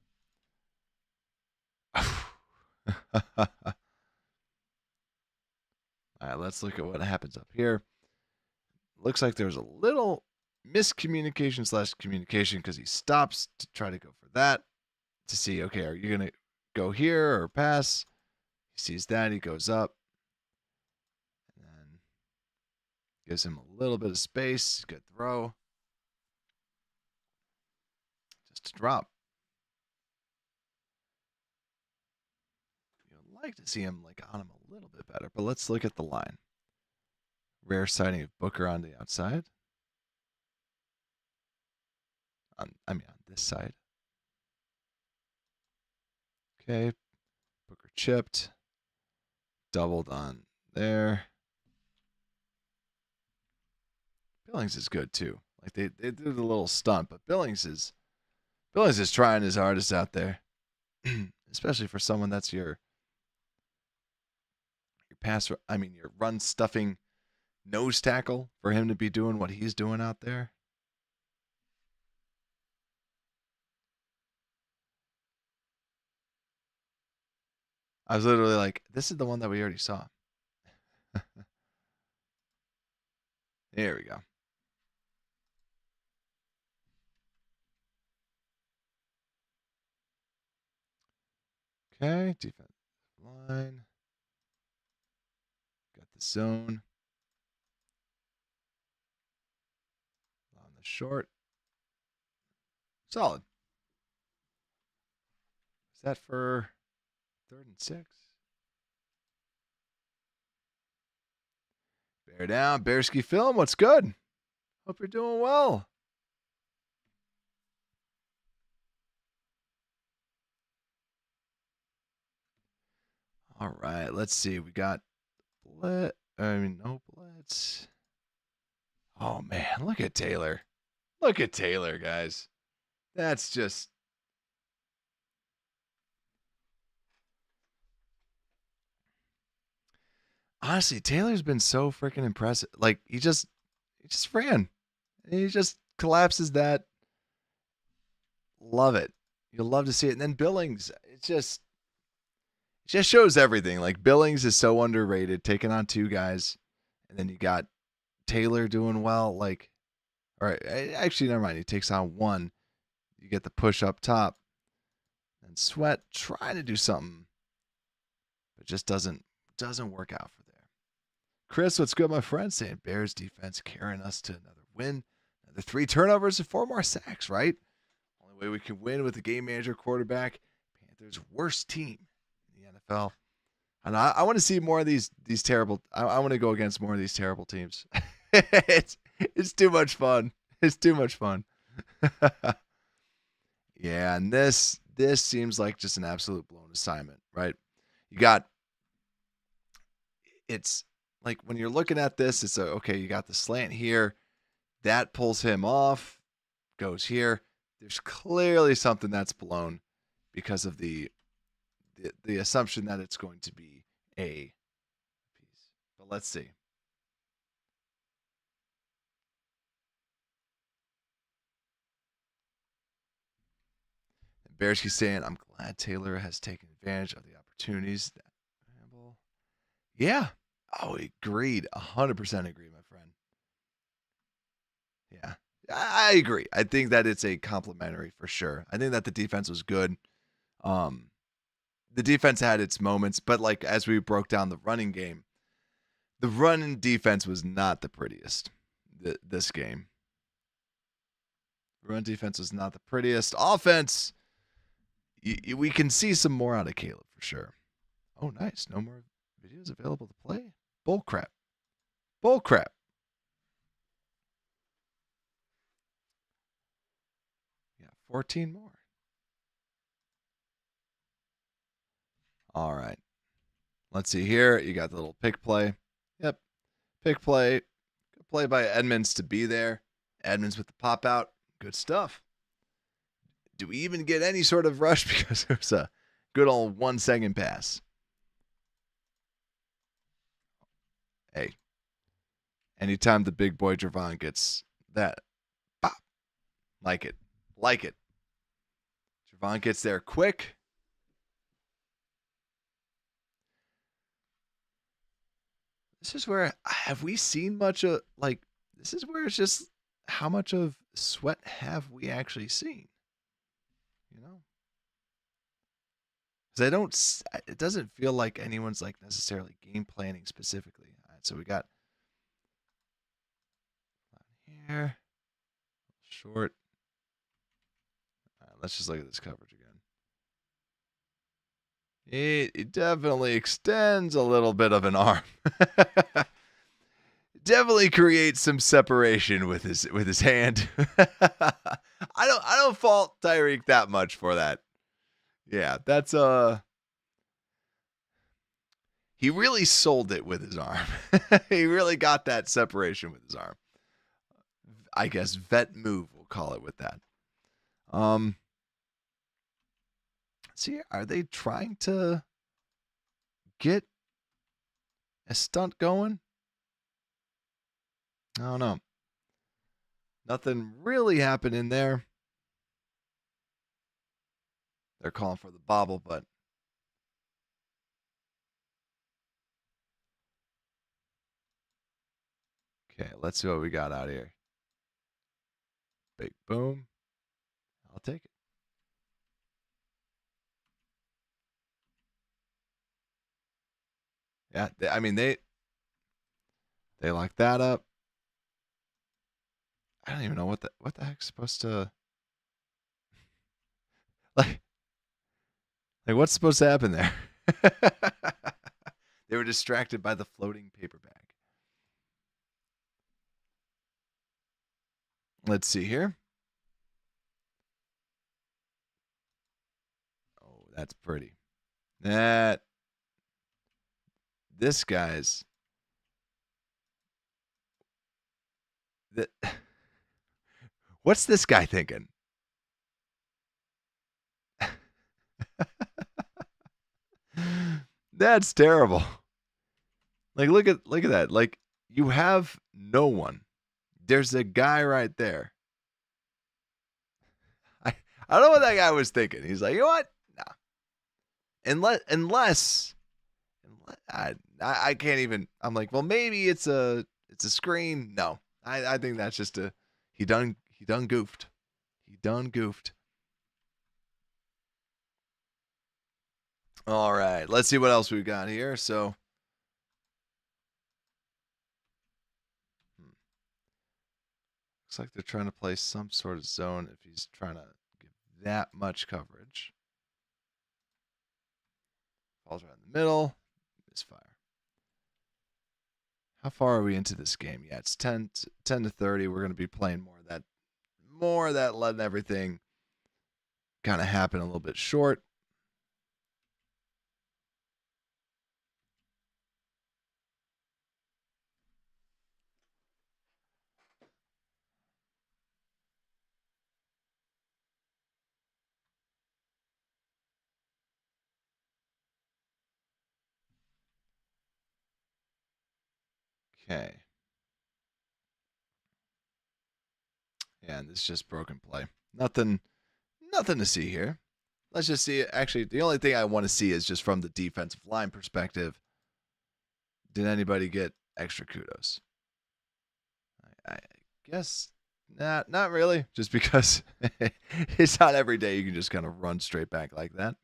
All right, let's look at what happens up here. Looks like there's a little miscommunication/communication because he stops to try to go for that to see, okay, are you going to go here or pass? He sees that. He goes up. And then gives him a little bit of space. Good throw. Just a drop. You'd like to see him like on him a little bit better, but let's look at the line. Rare sighting of Booker on the outside. On this side. Okay. Booker chipped. Doubled on there. Billings is good too. Like they did a little stunt, but Billings is trying his hardest out there. Especially for someone that's your your run stuffing nose tackle, for him to be doing what he's doing out there. I was literally like, this is the one that we already saw. There we go. Okay, defensive line. Got the zone. short. Solid. Is that for 3rd and 6? Bear down. Bearski Film, what's good? Hope you're doing well. All right, let's see. We got no blitz. Oh man, look at Taylor. Look at Taylor, guys. That's just honestly, Taylor's been so freaking impressive. Like he just ran. He just collapses that. Love it. You'll love to see it. And then Billings, it just shows everything. Like Billings is so underrated, taking on 2 guys, and then you got Taylor doing well. Like, all right, actually, never mind. He takes on 1. You get the push up top, and Sweat trying to do something, but just doesn't work out for there. Chris, what's good, my friend? Saying Bears defense carrying us to another win, another 3 turnovers and 4 more sacks. Right, only way we can win with the game manager quarterback. Panthers' worst team in the NFL. And I want to see more of these terrible. I want to go against more of these terrible teams. it's too much fun. It's too much fun. Yeah, and this seems like just an absolute blown assignment, right? It's like when you're looking at this, it's okay, you got the slant here. That pulls him off, goes here. There's clearly something that's blown because of the assumption that it's going to be a piece. But let's see. Bearski saying, I'm glad Taylor has taken advantage of the opportunities. Yeah. Oh, agreed. 100% agree, my friend. Yeah. I agree. I think that it's a complimentary for sure. I think that the defense was good. The defense had its moments, but like as we broke down the running game, the running defense was not the prettiest this game. The run defense was not the prettiest. Offense, we can see some more out of Caleb for sure. Oh, nice. No more videos available to play? Bull crap. Bull crap. Yeah, 14 more. All right. Let's see here. You got the little pick play. Yep. Pick play. Good play by Edmonds to be there. Edmonds with the pop out. Good stuff. Do we even get any sort of rush because there's a good old 1 second pass? Hey, anytime the big boy Javon gets that, pop, like it. Javon gets there quick. This is where, have we seen much of, like, this is where it's just, how much of Sweat have we actually seen? You know? Because it doesn't feel like anyone's, like, necessarily game planning specifically. All right, so we got here, short. All right, let's just look at this coverage again. It definitely extends a little bit of an arm. Definitely creates some separation with his hand. I don't fault Tyreek that much for that. Yeah, that's he really sold it with his arm. He really got that separation with his arm. I guess vet move, we'll call it with that. See, are they trying to get a stunt going? I don't know. Nothing really happened in there. They're calling for the bobble, but okay, let's see what we got out here. Big boom. I'll take it. Yeah, they locked that up. I don't even know what the heck's supposed to like what's supposed to happen there? They were distracted by the floating paper bag. Let's see here. Oh, that's pretty. This guy's what's this guy thinking? That's terrible. Like look at that. Like you have no one. There's a guy right there. I don't know what that guy was thinking. He's like, you know what? Nah. Unless I can't even. I'm like, well, maybe it's a screen. No, I think that's just he done goofed. He done goofed. All right, let's see what else we've got here. So, looks like they're trying to play some sort of zone if he's trying to give that much coverage. Falls right in the middle. Misfire. How far are we into this game? Yeah, it's 10 to 30. We're going to be playing more of that, letting everything kind of happen a little bit short. Okay. Yeah, and this is just broken play. Nothing to see here. Let's just see. Actually, the only thing I want to see is just from the defensive line perspective. Did anybody get extra kudos? I guess not really. Just because it's not every day you can just kind of run straight back like that.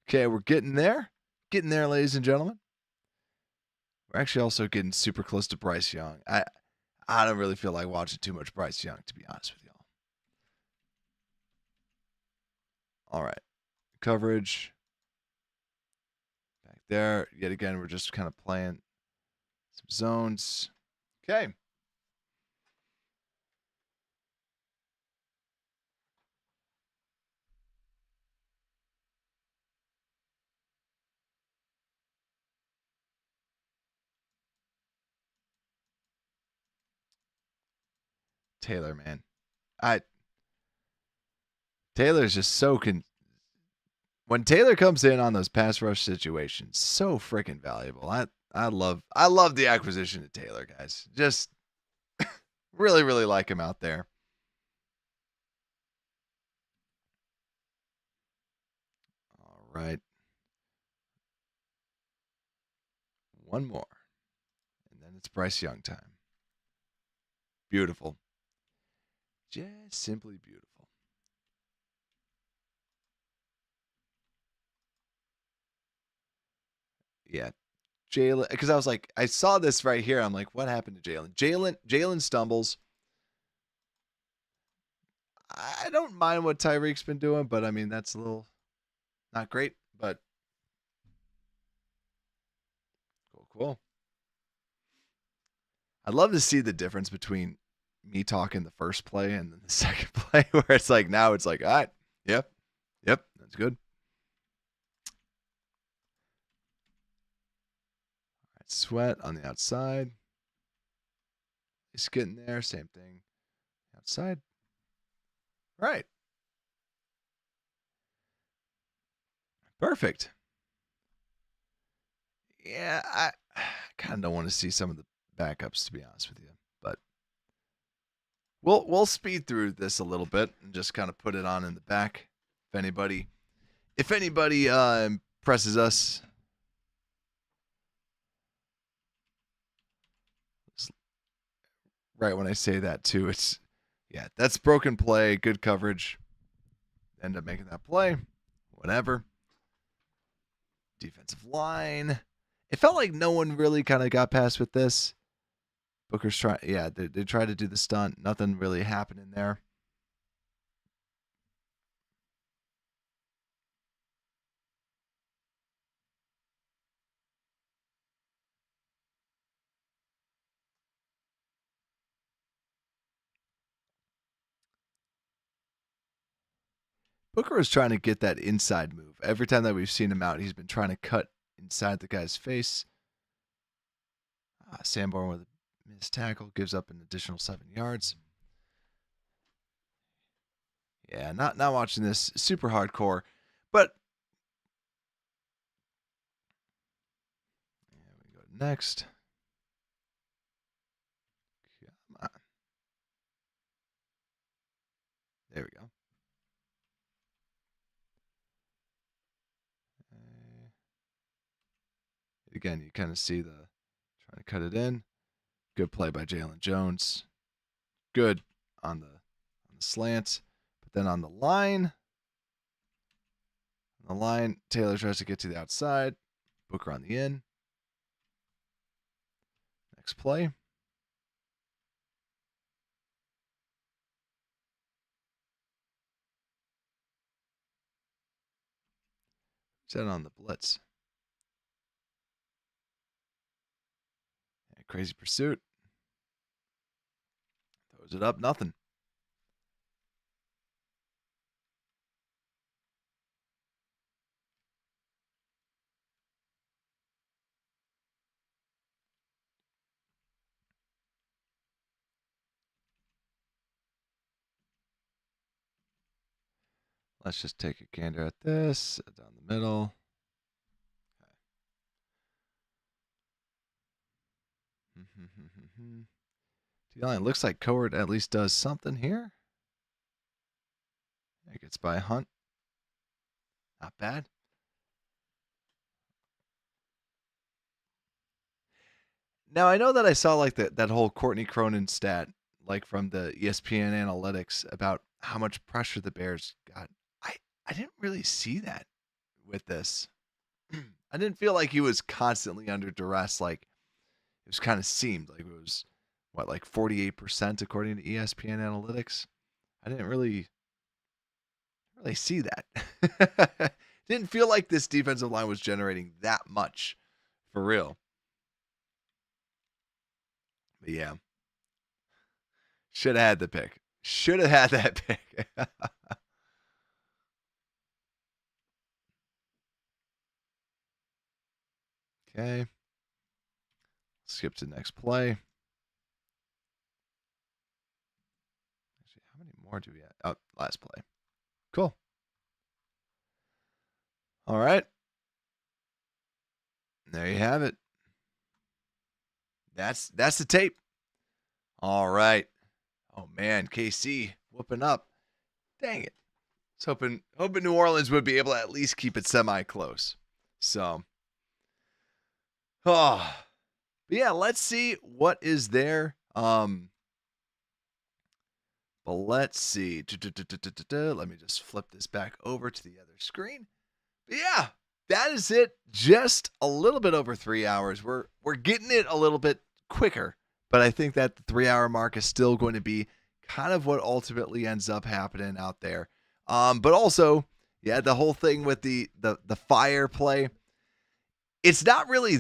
Okay, we're getting there. Getting there, ladies and gentlemen. We're actually also getting super close to Bryce Young. I don't really feel like watching too much Bryce Young, to be honest with y'all. All right. Coverage. Back there. Yet again, we're just kind of playing some zones. Okay. Taylor, man. Taylor's just so when Taylor comes in on those pass rush situations, so freaking valuable. I love the acquisition of Taylor, guys. Just really, really like him out there. All right. One more. And then it's Bryce Young time. Beautiful. Just simply beautiful. Yeah. Jalen, because I was like, I saw this right here. I'm like, what happened to Jalen? Jalen stumbles. I don't mind what Tyreek's been doing, but I mean, that's a little not great, but cool. I'd love to see the difference between me talking the first play and then the second play, where it's like now it's like, all right, yep, that's good. All right, Sweat on the outside. He's getting there, same thing. Outside. Right. Perfect. Yeah, I kind of don't want to see some of the backups, to be honest with you, but we'll speed through this a little bit and just kind of put it on in the back. If anybody presses us, right when I say that too, it's that's broken play, good coverage. End up making that play, whatever. Defensive line. It felt like no one really kind of got past with this, Booker's trying. Yeah, they tried to do the stunt. Nothing really happening there. Booker was trying to get that inside move. Every time that we've seen him out, he's been trying to cut inside the guy's face. Sanborn with a missed tackle gives up an additional 7 yards. Yeah, not watching this super hardcore, but yeah, we go next. Come on. There we go. Again, you kind of see the trying to cut it in. Good play by Jalen Jones. Good on the slant, but then on the line, Taylor tries to get to the outside. Booker on the in. Next play. Set on the blitz. Yeah, crazy pursuit. Throws it up, nothing. Let's just take a gander at this. Down the middle. Okay. D-line looks like Coward at least does something here. It gets by Hunt. Not bad. Now, I know that I saw like that whole Courtney Cronin stat, like from the ESPN analytics about how much pressure the Bears got. I didn't really see that with this. I didn't feel like he was constantly under duress. Like it was kind of seemed like it was like 48% according to ESPN analytics. I didn't really see that. Didn't feel like this defensive line was generating that much for real. But yeah. Should have had the pick. Should have had that pick. Okay. Skip to the next play. Actually, how many more do we have? Oh, last play. Cool. All right. There you have it. That's the tape. All right. Oh man, KC whooping up. Dang it. I was hoping New Orleans would be able to at least keep it semi-close. So, but yeah, let's see what is there. But let's see. Let me just flip this back over to the other screen. But yeah, that is it. Just a little bit over 3 hours. We're getting it a little bit quicker, but I think that the 3 hour mark is still going to be kind of what ultimately ends up happening out there. But also, yeah, the whole thing with the fire play, it's not really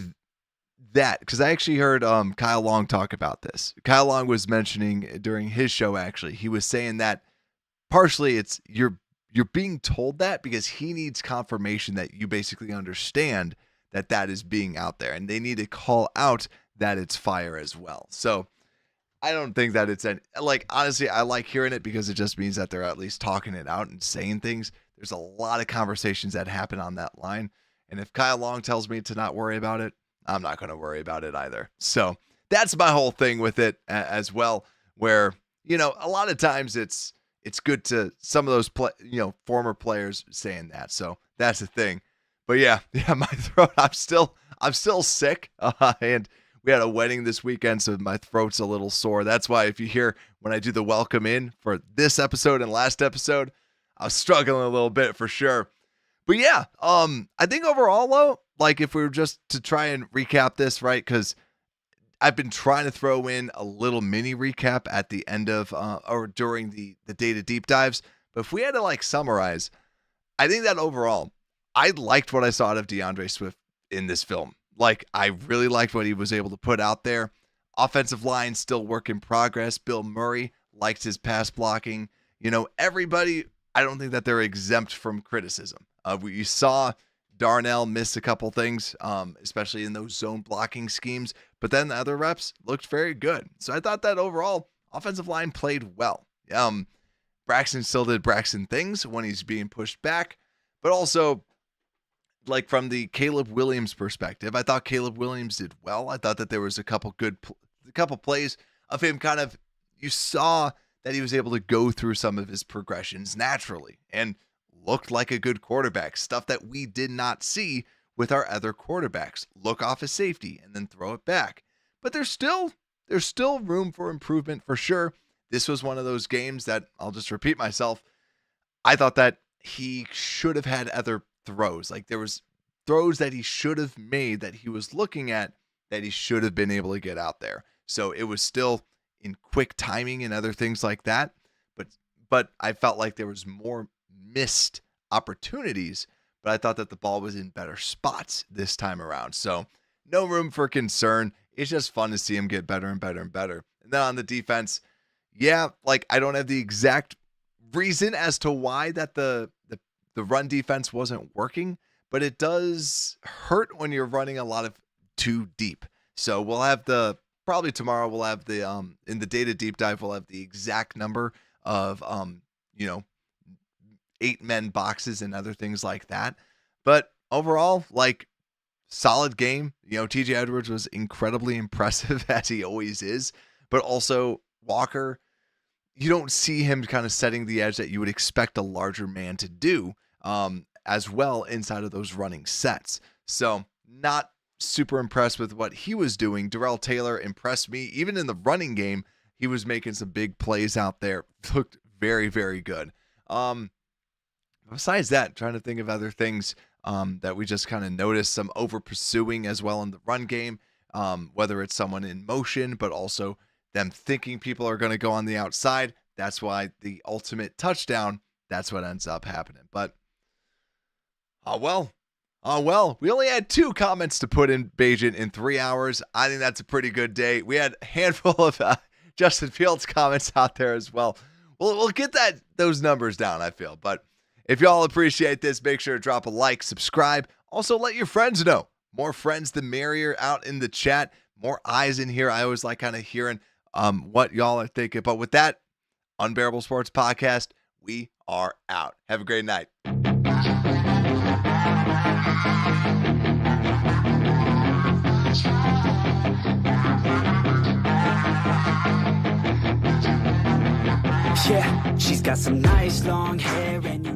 that, because I actually heard Kyle Long talk about this. Kyle Long was mentioning during his show, actually, he was saying that partially it's you're being told that because he needs confirmation that you basically understand that is being out there, and they need to call out that it's fire as well. So I don't think that it's honestly, I like hearing it because it just means that they're at least talking it out and saying things. There's a lot of conversations that happen on that line. And if Kyle Long tells me to not worry about it, I'm not going to worry about it either. So that's my whole thing with it as well, where, a lot of times it's good to some of those former players saying that. So that's the thing. But yeah, my throat, I'm still sick. And we had a wedding this weekend, so my throat's a little sore. That's why if you hear when I do the welcome in for this episode and last episode, I was struggling a little bit for sure. But yeah, I think overall though, like if we were just to try and recap this, right? Because I've been trying to throw in a little mini recap at the end of or during the data deep dives. But if we had to like summarize, I think that overall, I liked what I saw out of DeAndre Swift in this film. Like, I really liked what he was able to put out there. Offensive line still work in progress. Bill Murray liked his pass blocking. Everybody, I don't think that they're exempt from criticism. You saw Darnell miss a couple things, especially in those zone blocking schemes. But then the other reps looked very good. So I thought that overall, offensive line played well. Braxton still did Braxton things when he's being pushed back. But also, like from the Caleb Williams perspective, I thought Caleb Williams did well. I thought that there was a couple plays of him you saw that he was able to go through some of his progressions naturally and looked like a good quarterback, stuff that we did not see with our other quarterbacks. Look off his safety and then throw it back. But there's still room for improvement for sure. This was one of those games that, I'll just repeat myself, I thought that he should have had other throws. Like, there was throws that he should have made that he was looking at that he should have been able to get out there. So it was still in quick timing and other things like that. But I felt like there was more missed opportunities, but I thought that the ball was in better spots this time around. So no room for concern. It's just fun to see him get better and better and better. And then on the defense, I don't have the exact reason as to why that the run defense wasn't working, but it does hurt when you're running a lot of too deep. So we'll have probably tomorrow we'll have in the data deep dive, we'll have the exact number of 8-men boxes and other things like that. But overall, solid game. TJ Edwards was incredibly impressive as he always is, but also Walker, you don't see him kind of setting the edge that you would expect a larger man to do as well inside of those running sets. So not super impressed with what he was doing. Darrell Taylor impressed me. Even in the running game, he was making some big plays out there. Looked very, very good. Besides that, trying to think of other things that we just kind of noticed. Some over pursuing as well in the run game, whether it's someone in motion, but also them thinking people are going to go on the outside. That's why the ultimate touchdown, that's what ends up happening. But, we only had 2 comments to put in Bajan in 3 hours. I think that's a pretty good day. We had a handful of Justin Fields comments out there as well. We'll get those numbers down, I feel. But if y'all appreciate this, make sure to drop a like, subscribe. Also, let your friends know. More friends, the merrier out in the chat. More eyes in here. I always like kind of hearing what y'all are thinking. But with that, Unbearable Sports Podcast, we are out. Have a great night. Yeah, she's got some nice long hair and